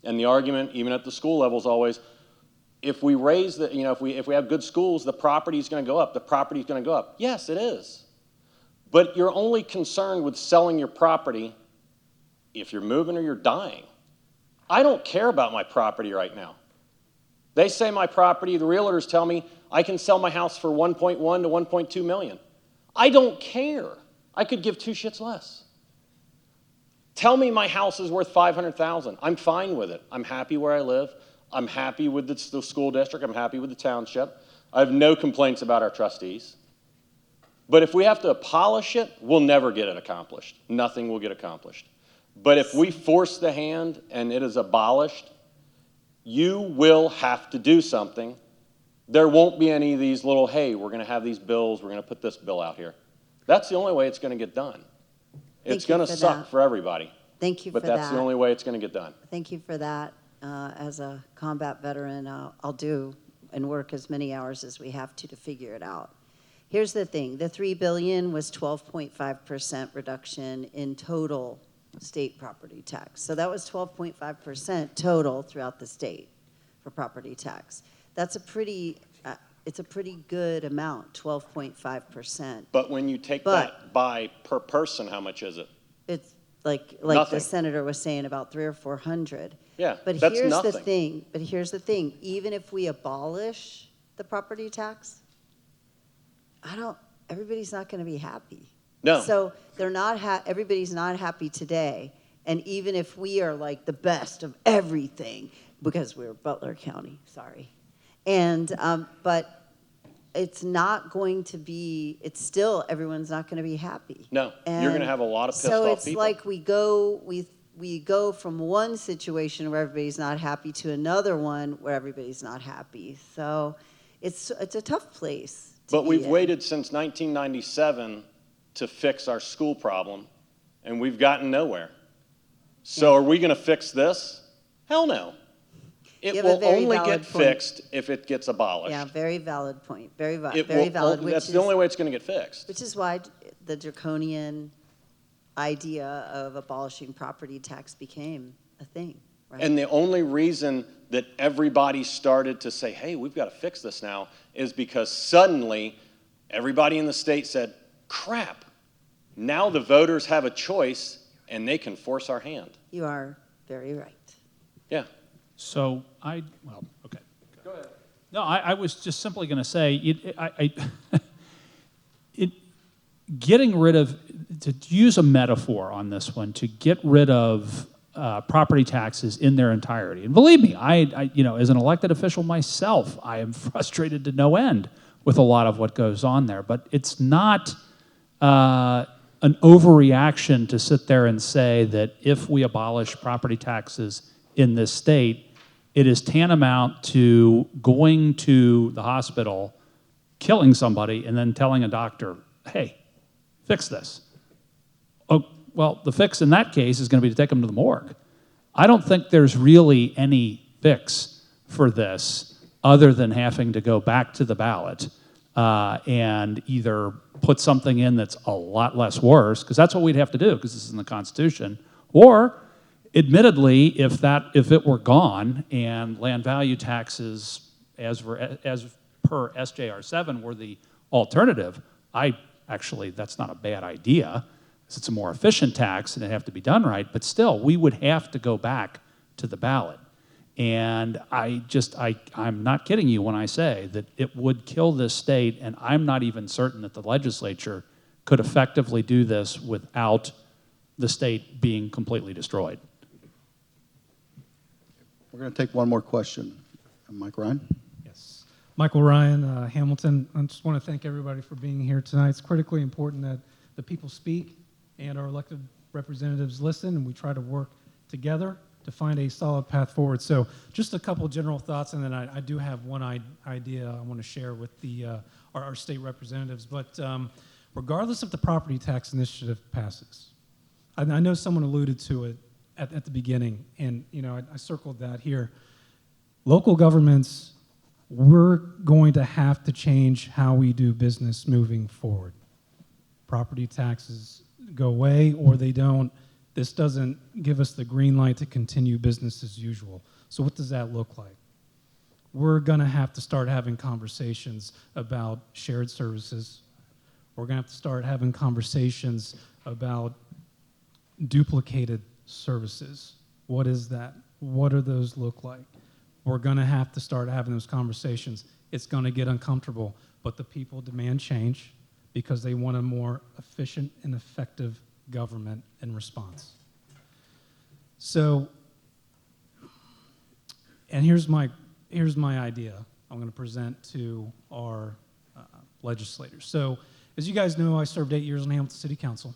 S18: And the argument, even at the school level, is always, if we raise the, if we have good schools, the property is going to go up. The property is going to go up. Yes, it is. But you're only concerned with selling your property if you're moving or you're dying. I don't care about my property right now. They say my property, the realtors tell me I can sell my house for 1.1 to 1.2 million. I don't care. I could give two shits less. Tell me my house is worth $500,000. I'm fine with it. I'm happy where I live. I'm happy with the school district. I'm happy with the township. I have no complaints about our trustees. But if we have to polish it, we'll never get it accomplished. Nothing will get accomplished. But if we force the hand and it is abolished, you will have to do something. There won't be any of these little, hey, we're going to have these bills, we're going to put this bill out here. That's the only way it's going to get done. It's going to suck for everybody.
S2: Thank you for
S18: But
S2: that.
S18: that's the only way it's going to get done.
S2: Thank you for that. As a combat veteran, I'll do and work as many hours as we have to figure it out. Here's the thing. The $3 billion was 12.5% reduction in total state property tax. So that was 12.5% total throughout the state for property tax. That's a pretty, it's a pretty good amount, 12.5%.
S18: But when you take that by per person, how much is it?
S2: It's like
S18: Nothing.
S2: the senator was saying, about 300 or 400.
S18: Yeah,
S2: But
S18: that's
S2: here's
S18: nothing.
S2: the thing. But here's the thing. Even if we abolish the property tax, everybody's not going to be happy.
S18: No.
S2: So they're not. Everybody's not happy today. And even if we are like the best of everything, because we're Butler County, sorry, and but it's not going to be. It's still everyone's not going to be happy.
S18: No, you're going to have a lot of pissed
S2: so
S18: off
S2: it's
S18: people.
S2: like we go from one situation where everybody's not happy to another one where everybody's not happy. So it's a tough place.
S18: But we've waited since 1997 to fix our school problem, and we've gotten nowhere. So are we going to fix this? Hell no. It will only get fixed if it gets abolished.
S2: Yeah, very valid point. Very valid.
S18: That's the only way it's going to get fixed.
S2: Which is why the draconian idea of abolishing property tax became a thing, right?
S18: And the only reason that everybody started to say, hey, we've got to fix this now, is because suddenly everybody in the state said, crap, now the voters have a choice and they can force our hand.
S2: You are very right.
S18: Yeah.
S5: So okay. Go ahead. No, I was just simply going to say, getting rid of, to use a metaphor on this one, to get rid of property taxes in their entirety. And believe me, I as an elected official myself, I am frustrated to no end with a lot of what goes on there. But it's not an overreaction to sit there and say that if we abolish property taxes in this state, it is tantamount to going to the hospital, killing somebody, and then telling a doctor, hey, fix this. Oh, well, the fix in that case is going to be to take them to the morgue. I don't think there's really any fix for this other than having to go back to the ballot and either put something in that's a lot less worse, because that's what we'd have to do, because this is in the Constitution, or admittedly, if it were gone and land value taxes as per SJR 7 were the alternative, that's not a bad idea. It's a more efficient tax and it'd have to be done right, but still, we would have to go back to the ballot. And I'm not kidding you when I say that it would kill this state, and I'm not even certain that the legislature could effectively do this without the state being completely destroyed.
S17: We're going to take one more question. Mike Ryan?
S19: Yes. Michael Ryan, Hamilton. I just want to thank everybody for being here tonight. It's critically important that the people speak and our elected representatives listen, and we try to work together to find a solid path forward. So just a couple general thoughts, and then I do have one idea I want to share with our state representatives. But regardless if the property tax initiative passes, I know someone alluded to it at the beginning, and I circled that here. Local governments, we're going to have to change how we do business moving forward. Property taxes go away or they don't. This doesn't give us the green light to continue business as usual. So what does that look like? We're going to have to start having conversations about shared services. We're going to have to start having conversations about duplicated services. What is that? What do those look like? We're going to have to start having those conversations. It's going to get uncomfortable, but the people demand change because they want a more efficient and effective government in response. So, and here's my idea I'm going to present to our legislators. So, as you guys know, I served 8 years on Hamilton City Council.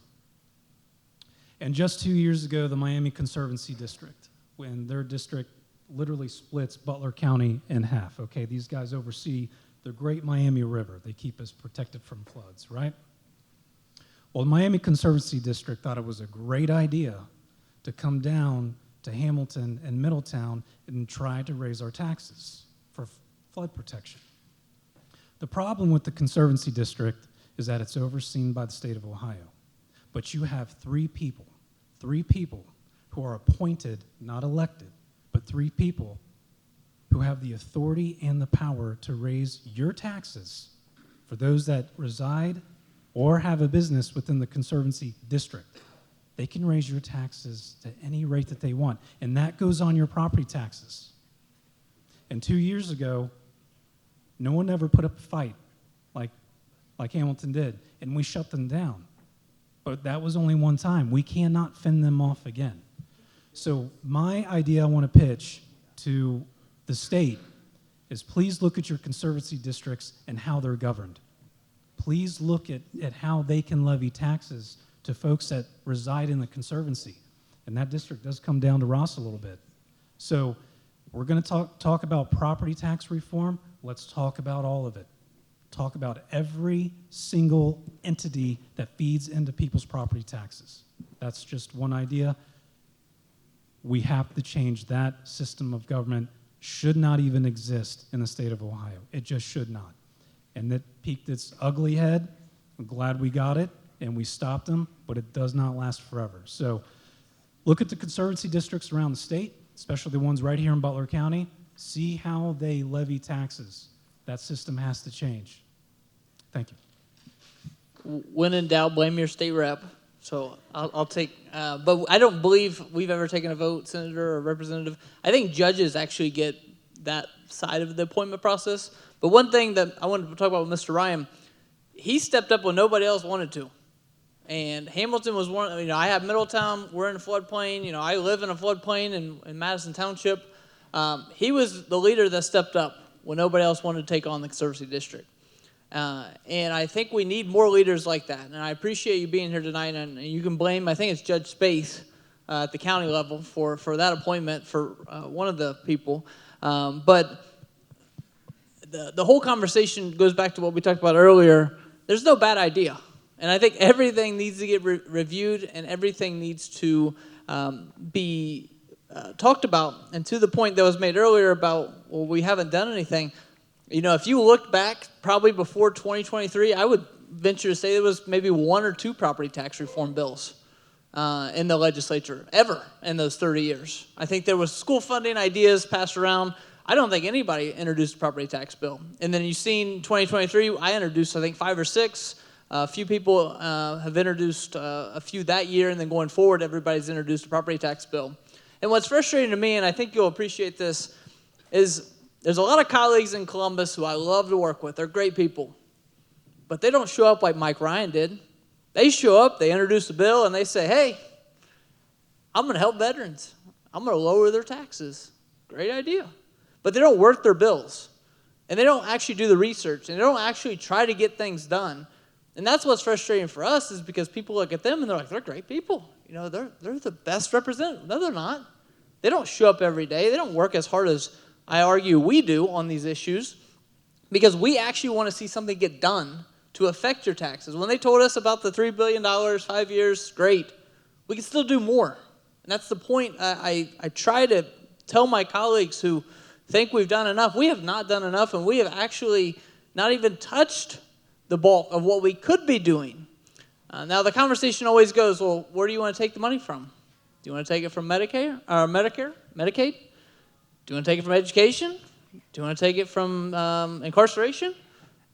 S19: And just 2 years ago, the Miami Conservancy District, when their district literally splits Butler County in half, okay? These guys oversee the Great Miami River. They keep us protected from floods, right? Well, the Miami Conservancy District thought it was a great idea to come down to Hamilton and Middletown and try to raise our taxes for flood protection. The problem with the Conservancy District is that it's overseen by the state of Ohio. But you have three people who are appointed, not elected, but three people who have the authority and the power to raise your taxes for those that reside or have a business within the Conservancy District. They can raise your taxes to any rate that they want, and that goes on your property taxes. And 2 years ago, no one ever put up a fight like Hamilton did, and we shut them down. But that was only one time. We cannot fend them off again. So my idea I want to pitch to the state is please look at your conservancy districts and how they're governed. Please look at how they can levy taxes to folks that reside in the conservancy. And that district does come down to Ross a little bit. So we're going to talk about property tax reform. Let's talk about all of it. Talk about every single entity that feeds into people's property taxes. That's just one idea. We have to change that system of government. Should not even exist in the state of Ohio. It just should not. And that peaked its ugly head. I'm glad we got it and we stopped them, but it does not last forever. So look at the conservancy districts around the state, especially the ones right here in Butler County. See how they levy taxes. That system has to change. Thank you.
S9: When in doubt, blame your state rep. So I'll take, but I don't believe we've ever taken a vote, senator or representative. I think judges actually get that side of the appointment process. But one thing that I wanted to talk about with Mr. Ryan, he stepped up when nobody else wanted to. And Hamilton was one, I have Middletown, we're in a floodplain, I live in a floodplain in Madison Township. He was the leader that stepped up when nobody else wanted to take on the Conservancy District. And I think we need more leaders like that. And I appreciate you being here tonight. And you can blame, I think it's Judge Spaeth at the county level for that appointment for one of the people. But the whole conversation goes back to what we talked about earlier. There's no bad idea. And I think everything needs to get reviewed and everything needs to be talked about. And to the point that was made earlier about, well, we haven't done anything. If you looked back probably before 2023, I would venture to say there was maybe 1 or 2 property tax reform bills in the legislature ever in those 30 years. I think there was school funding ideas passed around. I don't think anybody introduced a property tax bill. And then you've seen 2023, I introduced, I think, 5 or 6. A few people have introduced a few that year, and then going forward, everybody's introduced a property tax bill. And what's frustrating to me, and I think you'll appreciate this, is there's a lot of colleagues in Columbus who I love to work with. They're great people. But they don't show up like Mike Ryan did. They show up, they introduce a bill, and they say, hey, I'm going to help veterans. I'm going to lower their taxes. Great idea. But they don't work their bills. And they don't actually do the research. And they don't actually try to get things done. And that's what's frustrating for us, is because people look at them and they're like, they're great people. You know, they're the best representative. No, they're not. They don't show up every day. They don't work as hard as I argue we do on these issues, because we actually want to see something get done to affect your taxes. When they told us about the $3 billion, 5 years, great. We can still do more. And that's the point I try to tell my colleagues who think we've done enough. We have not done enough, and we have actually not even touched the bulk of what we could be doing. Now, the conversation always goes, well, where do you want to take the money from? Do you want to take it from Medicare, Medicaid? Do you want to take it from education? Do you want to take it from incarceration?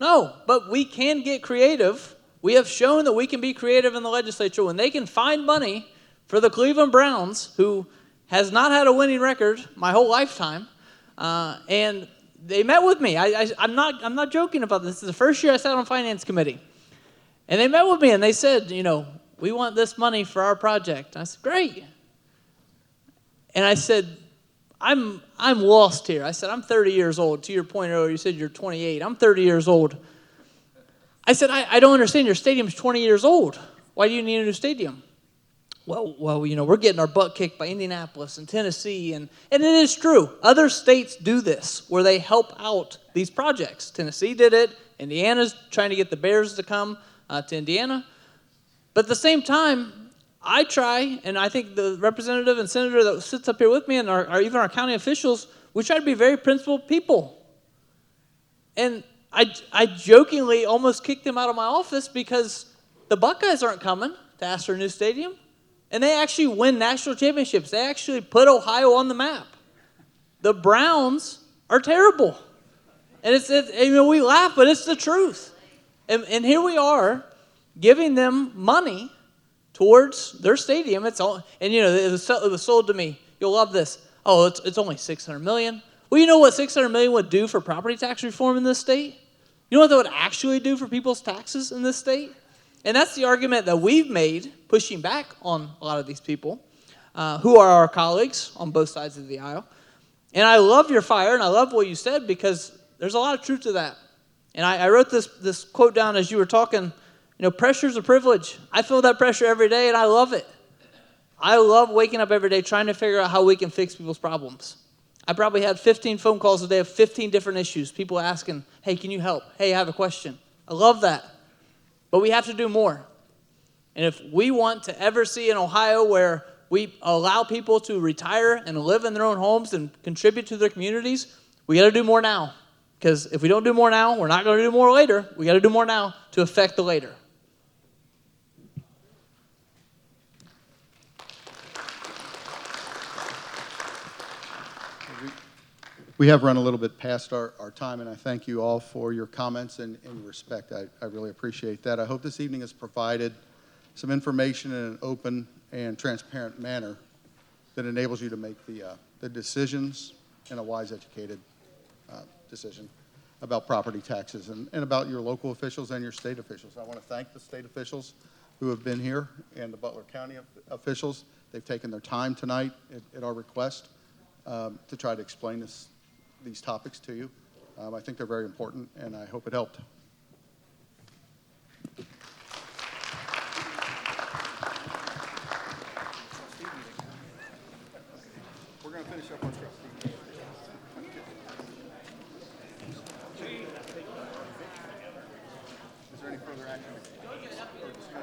S9: No, but we can get creative. We have shown that we can be creative in the legislature when they can find money for the Cleveland Browns, who has not had a winning record my whole lifetime, and they met with me. I'm not joking about this. This is the first year I sat on Finance Committee. And they met with me and they said, you know, we want this money for our project. I said, great. And I said, I'm lost here. I said, I'm 30 years old. To your point earlier, you said you're 28. I'm 30 years old. I said, I don't understand. Your stadium's 20 years old. Why do you need a new stadium? Well, you know, we're getting our butt kicked by Indianapolis and Tennessee, and it is true. Other states do this, where they help out these projects. Tennessee did it. Indiana's trying to get the Bears to come to Indiana. But at the same time, I try, and I think the representative and senator that sits up here with me, and even our county officials, we try to be very principled people. And I jokingly almost kicked them out of my office because the Buckeyes aren't coming to ask for a new stadium. And they actually win national championships. They actually put Ohio on the map. The Browns are terrible. And you know, we laugh, but it's the truth. And here we are giving them money towards their stadium. It's all, and you know, it was sold to me. You'll love this. Oh, it's only $600 million. Well, you know what $600 million would do for property tax reform in this state? You know what that would actually do for people's taxes in this state? And that's the argument that we've made, pushing back on a lot of these people who are our colleagues on both sides of the aisle. And I love your fire, and I love what you said, because there's a lot of truth to that. And I wrote this quote down as you were talking. You know, pressure's a privilege. I feel that pressure every day, and I love it. I love waking up every day trying to figure out how we can fix people's problems. I probably had 15 phone calls a day of 15 different issues, people asking, hey, can you help? Hey, I have a question. I love that. But we have to do more. And if we want to ever see an Ohio where we allow people to retire and live in their own homes and contribute to their communities, we got to do more now. Because if we don't do more now, we're not going to do more later. We got to do more now to affect the later.
S17: We have run a little bit past our time, and I thank you all for your comments and your respect. I really appreciate that. I hope this evening has provided some information in an open and transparent manner that enables you to make the decisions in a wise, educated decision about property taxes and about your local officials and your state officials. I want to thank the state officials who have been here and the Butler County officials. They've taken their time tonight at our request to try to explain these topics to you. I think they're very important, and I hope it helped.
S1: We're going to finish up on trustees. Is there any further action?